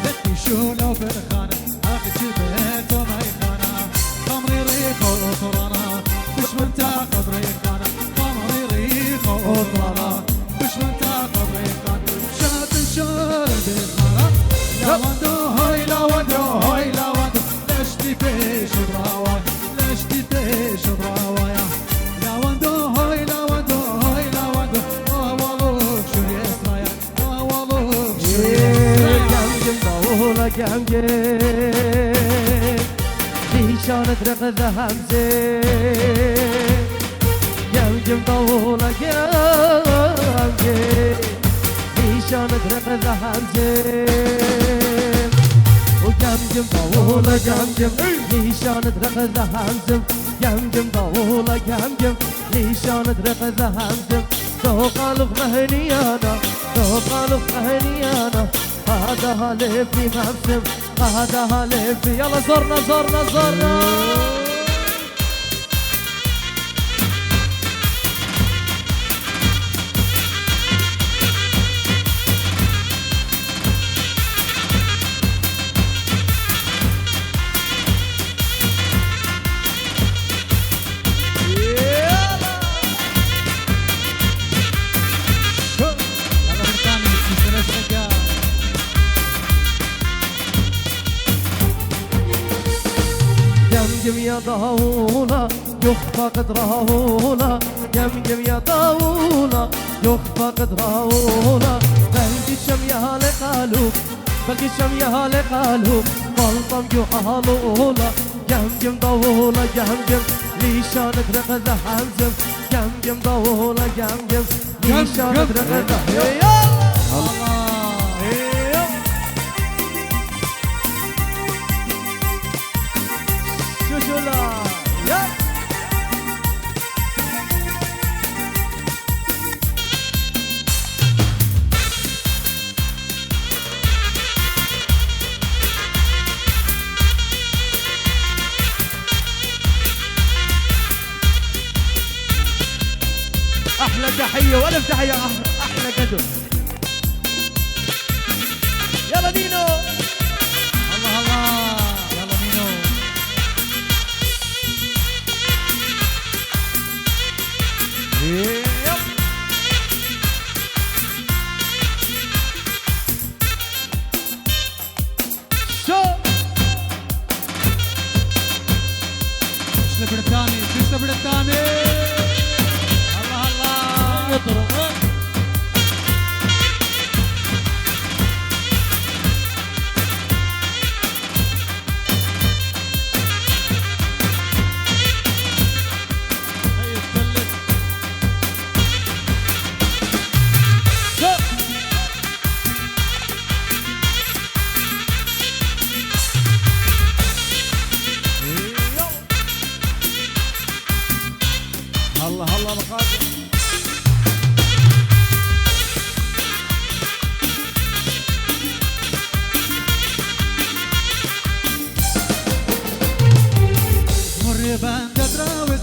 بتني شو لو فرخانة أخذ بيت وما يخانة خمري ريخ وطرانا مش من تاخذ ريخانة خمري ريخ وطرانا مش من تاخذ ريخانة شات الشهر بالخانة لا وندو هاي لا وندو هاي لا وندو لشتي فيش براواي لشتي فيش براوايا لا وندو هاي لا وندو هاي لا وندو جنجي ليشان ترقد همزة جنجي مطولة جنجي ليشان ترقد همزة وجنجي مطولة جنجي ليشان ترقد همزة جنجي مطولة جنجي ليشان ترقد همزة توقالف مهنيانا توقالف مهنيانا هذا هالفي مبسم هذا هالفي يلا زرنا زرنا زرنا جمجم يا ضهولا يخفى قدرهولا جمجم يا ضهولا يخفى قدرهولا قلبي شم يا لقالوك بلقي شم يهالي قالوا ملطم يحالولا جمجم ضولا جمجم ليشان ادرق ذا حمزم جمجم ضولا جمجم ليشان ادرق ذا الله شوشولا يا احلى تحيه والف تحيه احلى قدر يلا نينو الله الله يلا نينو شو جيش البريطاني جيش البريطاني الله الله يضرب الله الله مقادم زمري بند دراوي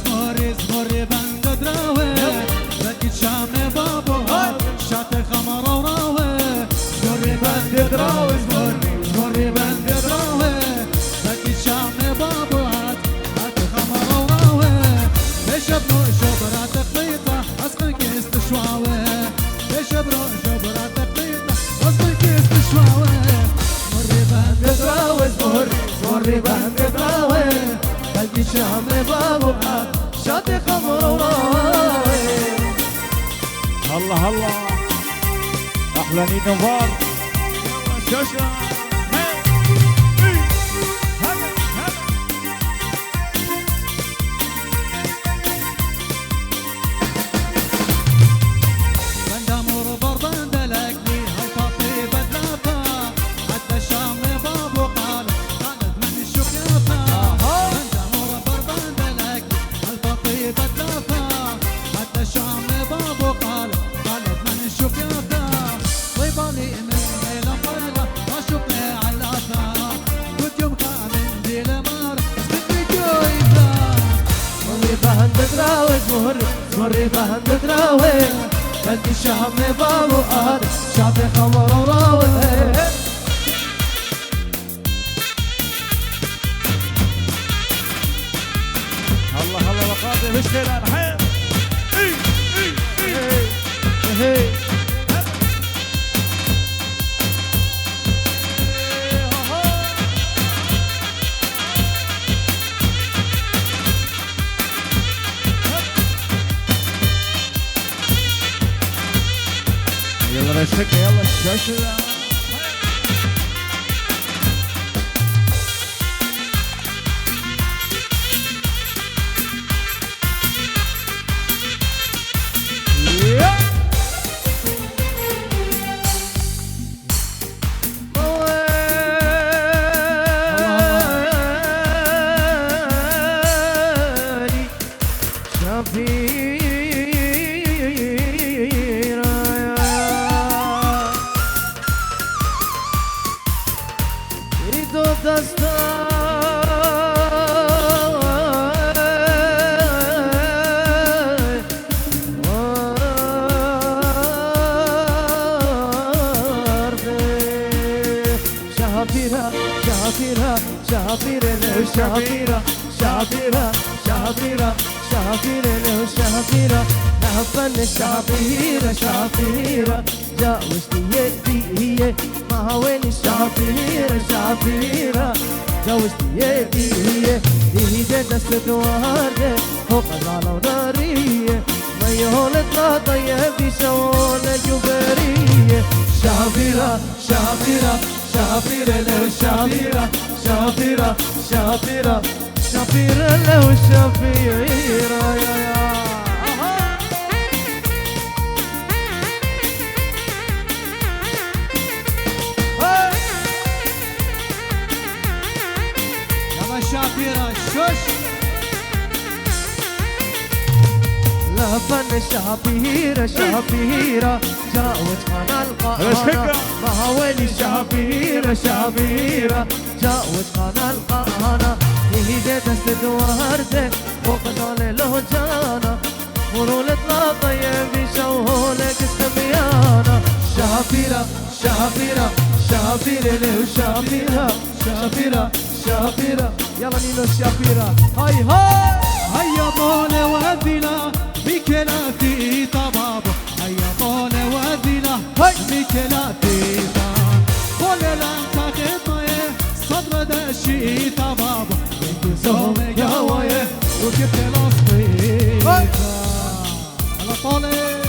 زمري بند دراوي بكيت شامي بابو شاطي خمر وراوي زمري بند دراوي زمري بند دراوي بكيت شامي بابو هات خمر وراوي بشبنو شبرات قطيطة أصلك استشواوي بشبنو شبرات قطيطة أصلك استشواوي زمري بند دراوي زمري بند دراوي بلقي شامي بابو شاطي خمر وراوي الله الله احلى نينو فار شوشة بندامور بربان دلقني هالفاطي بدلافة حتى شامي بابو قالت من الشكافة بندامور بربان دلقني هالفاطي بدلافة حتى شامي بابو قالت من الشكافة طيبالي من ليلة طيلة واشوفني علافة كنت يوم كامل دي لمار بدي جويزة زمري بند دراوي زمري بند دراوي بلقي شامي بابو شاطي خمر وراوي الله الله مقادم مش خير الحين يلا رشقة يلا الشاشة شافيرة شافيرة شافيرة شافيرة له شافيرة نحفن الشافيرة شافيرة جاوزتي يدي هي ما وين الشافيرة شافيرة جاوزتي يدي هي دي دست وارده هو قزالة ونارية ما يهولتنا طيب دي شوالة جبرية شافيرة شافيرة شافيرة له شافيرة شافيرة شافيرة شافيرة له شافيرة يا شافيرة شوش لفن شافيرة شافيرة جاوز خان القهانة مهاولي شافيرة شافيرة جاوز خان القهانة يهيدي دست وردة وقنال له جانا ورولة لا طيب يشوهولك استبيانا شافيرة شافيرة شافيرة له شافيرة شافيرة شافيرة يلا نينو شافيرة هاي هاي هيا طول وذينا بكلاتي طبابو هيا طول وذينا بكلاتي طول لانتا قطعي صدر داشي طبابو انت زومي قوايه وكيف لصطيفة على طولي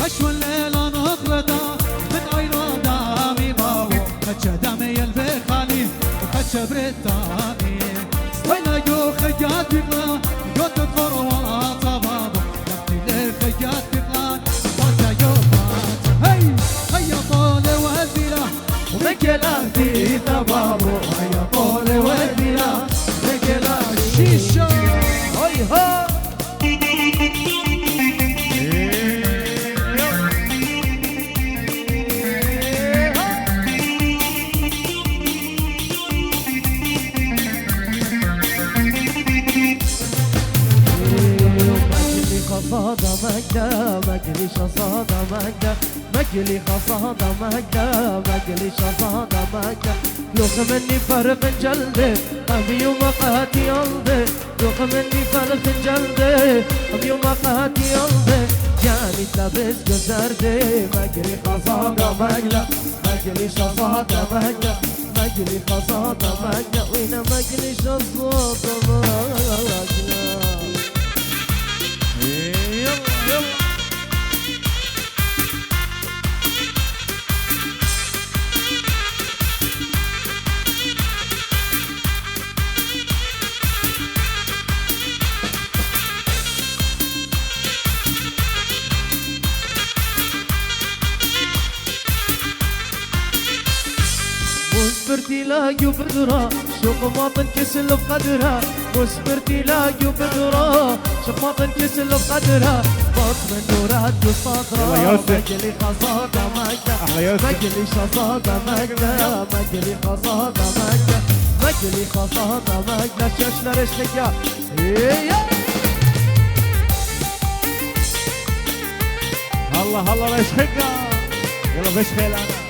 أشوى الليلة نخرطة من عين ودامي باو خدشة دامي البخالي وخدشة بريطاني وين جو خيات بقلا جو تدخل وطبابو لفتي لي خيات بقلا وطا يوفات هي هيا طول وهزيلة ومكلاتي طبابو هيا طول وهزيلة مكلاتي شيشة هي هي خصادة مجدة مجلي شصادة مجدة مجلي خصادة مجدة مجلي شصادة مجدة لوخ مني فرق جلدي أبي ومقاتي يلدي لوخ مني فرق جلدي أبي ومقاتي يلدي جاني تلبس جزردي مجلي خصادة مجدة مجلي شصادة مجدة مجلي خصادة مجدة وين مجلي شصادة مجدة يلا يلا وصبرتي لاقي وبدرة شوق ما تنكسل بقدرها وصبرتي لاقي وبدرة شوق ما تنكسل بقدرها بطن النورات وصدرها مجلي خصادة مجدة مجلي شصادة مجدة مجلي خصادة مجدة مجلي خصادة مجدة ششنا رشقيا هلا هلا رشقيا يلا بشخي لنا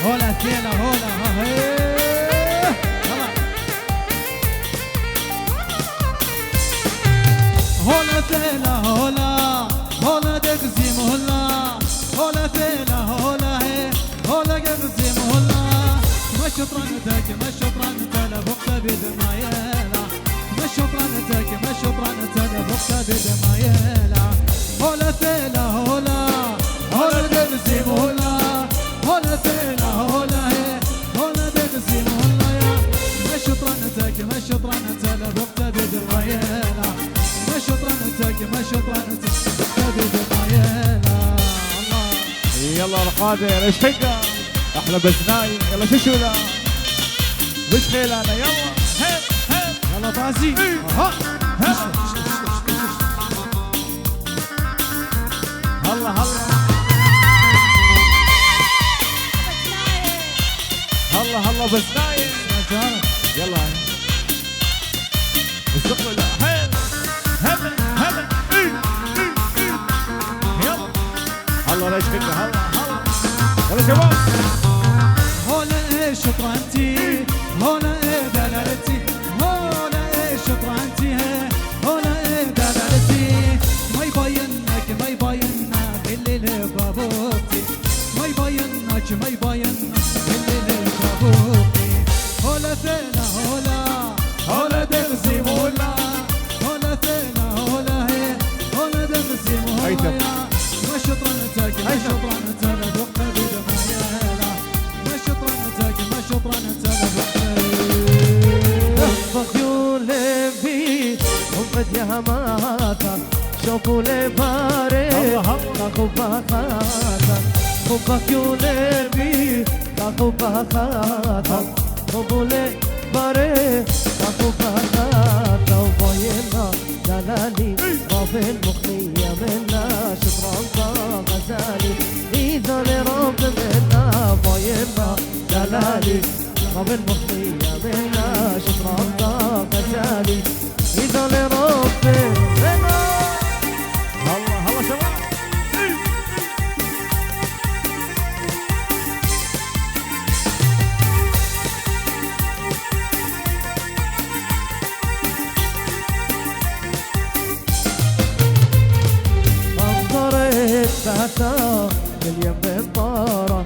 هولا ثيلا هولا هولا ثيلا هولا هولا دقزيم هولا هولا ثيلا هولا هولا قزيم هولا ما شطرنتك ما شطرنت لفقت بدمايلا ما شطرنتك ما شطرنت لفقت بدمايلا هولا ثيلا هولا هولا دقزيم هولا هولا ثيلا هولا هولا دقزيم هولا يا ما شطرنتك ما شطرنت لفقت بدمايلا ما شطرنتك ما شطرنت لفقت بدمايلا الله يلا القادر ايش حقه احلى بزناي يلا شو ذا وش خيلانا يلا يلا بازي هلا هلا هلا هلا بزناي يلا الزقله لا هلا هلا يلا هلا ايش حقه هلا يلا شباب هولا ايه شطرنتي هولا ايه دلالتي هولا ايه شطرنتي هولا ايه دلالتي ما يبينك ما يبينك اللي بابوتي ما يبينك ما يبينك اللي بابوتي هولا ثيلا هولا هولا دغزي هولا ولد يا ماتا شوفوا لي باري خبا خاتا خبك يولبي خبا خاتا خبوا لي باري خبا خاتا وباينا دلالي رب المخنية منا شطران غزالي إذا لرب منا باينا دلالي رب المخنية منا شطران غزالي إذا لرب منا هلا هلا شباب باتا باليم بمطارة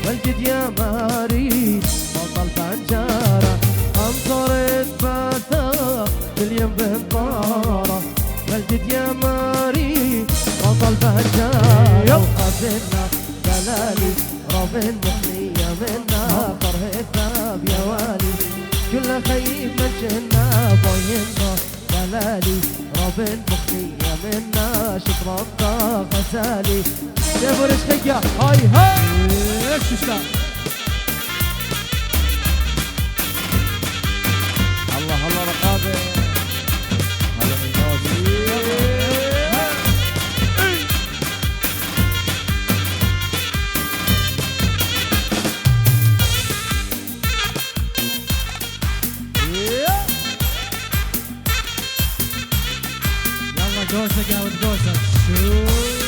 والجد يا ماري بطل بنجارة أمطرت باتا باليم بمطارة والجد يا ماري بطل بنجارة وقابلنا دلالي رب المخنية منا طره الثاب يا والي كل خيب منشنا باينا دلالي رب المخنية منا شطران غزالي ديفو رشقية هاي هاي ايش تشتاق الله الله رقابة هلا من نوبي جوزة قاود جوزة شو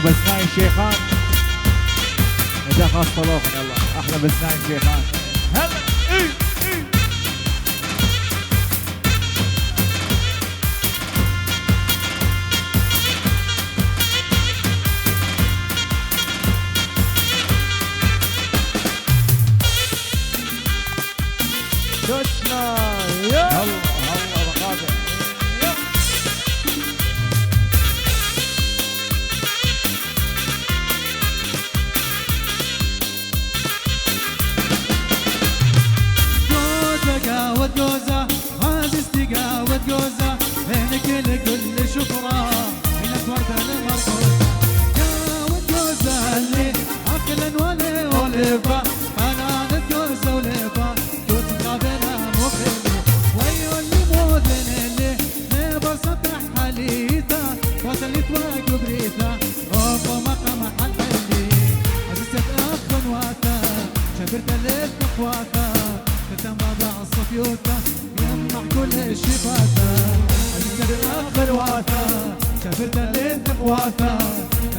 بسناي الشيخان اذا خاص طلوخن يلا احلى بسناي الشيخان هلا دوشنا هلا هلا رقابه جوزة عزيزتي قاود جوزة هينك لكل شفرة هينك وردة المرقوزة قاود جوزة اللي عقلا وليفة أنا جوزة وليفة جوز قابلها مخلي ويو اللي مودن اللي نبر سطح حليثة وصلت واقب ريثة غوفة مقام حلحلي عزيزتك أخ واتا شفرت الليل تقواتا تتمضى الصفيوتا يمنع كل الشفاتا عزيزتك الأخ الواتا شفرت الليل تقواتا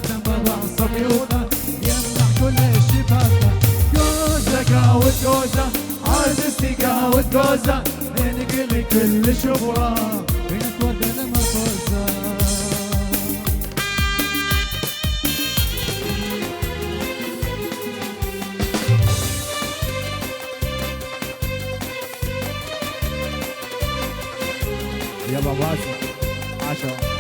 تتمضى الصفيوتا يمنع كل الشفاتا جوزة قاود جوزة عزيزتي قاود جوزة بينك لكل شفرة بينك وردة المرقوزة يلا باسم 10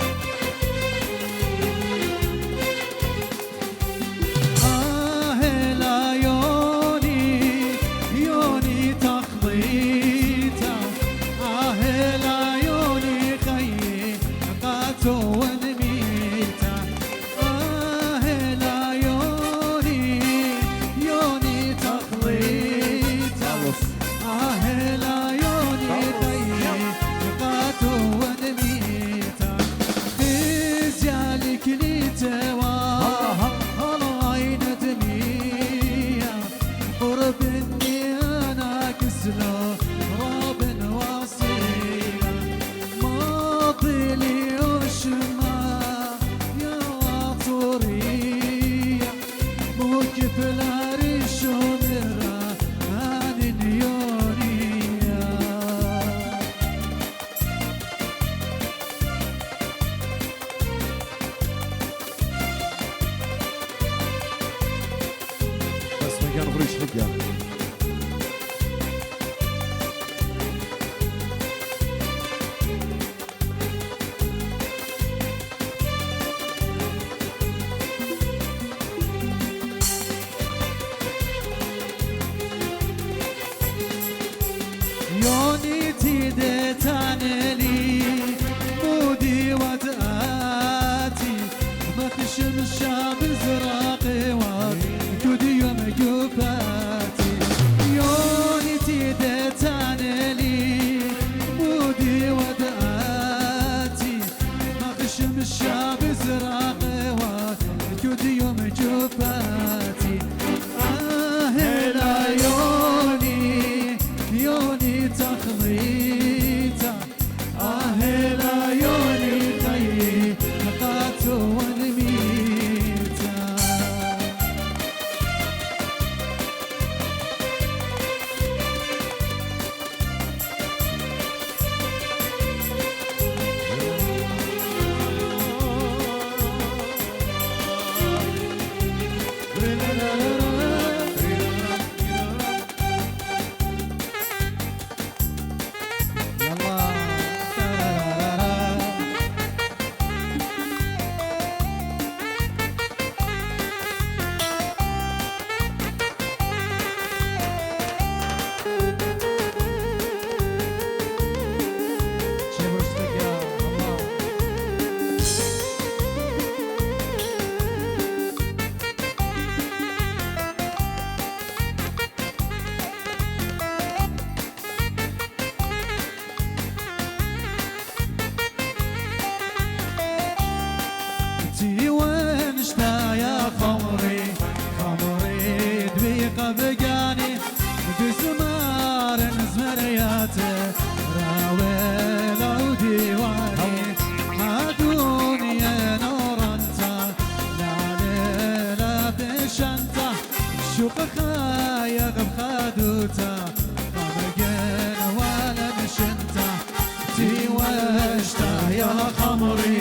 يا خمري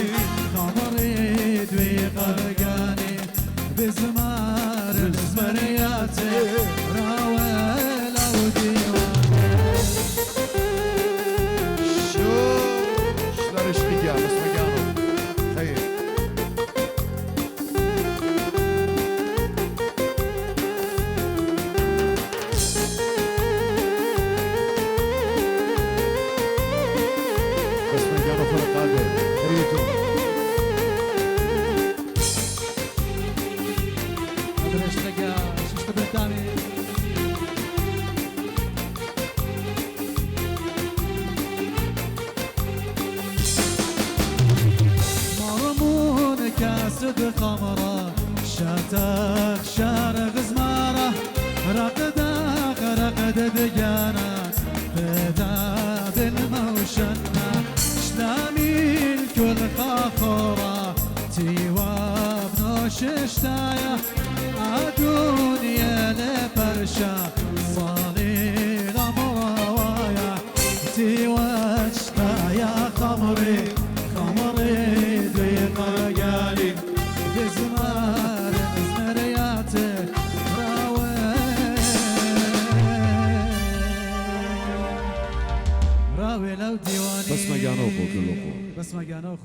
خمري دوي قرقاني بزمار زمرياتي راويل او ديواني شو شلون رجليك بس مكانه خير بس مكانه فرق قادر ريتو هذا اشتقى شو بنتامي مرمون كاسد خمرة شاتخ شارغ زمارة رقد دقانا فتاد الموشنة شلامي الكل خاخرة تيواب نوش اشتايا عدوني لبرشا صالي غمروايا تيواشتا يا خمري خمري دقيقة قالي بزمار زمرياتي راوي لو ديواني بس مكانه كله بس مكانه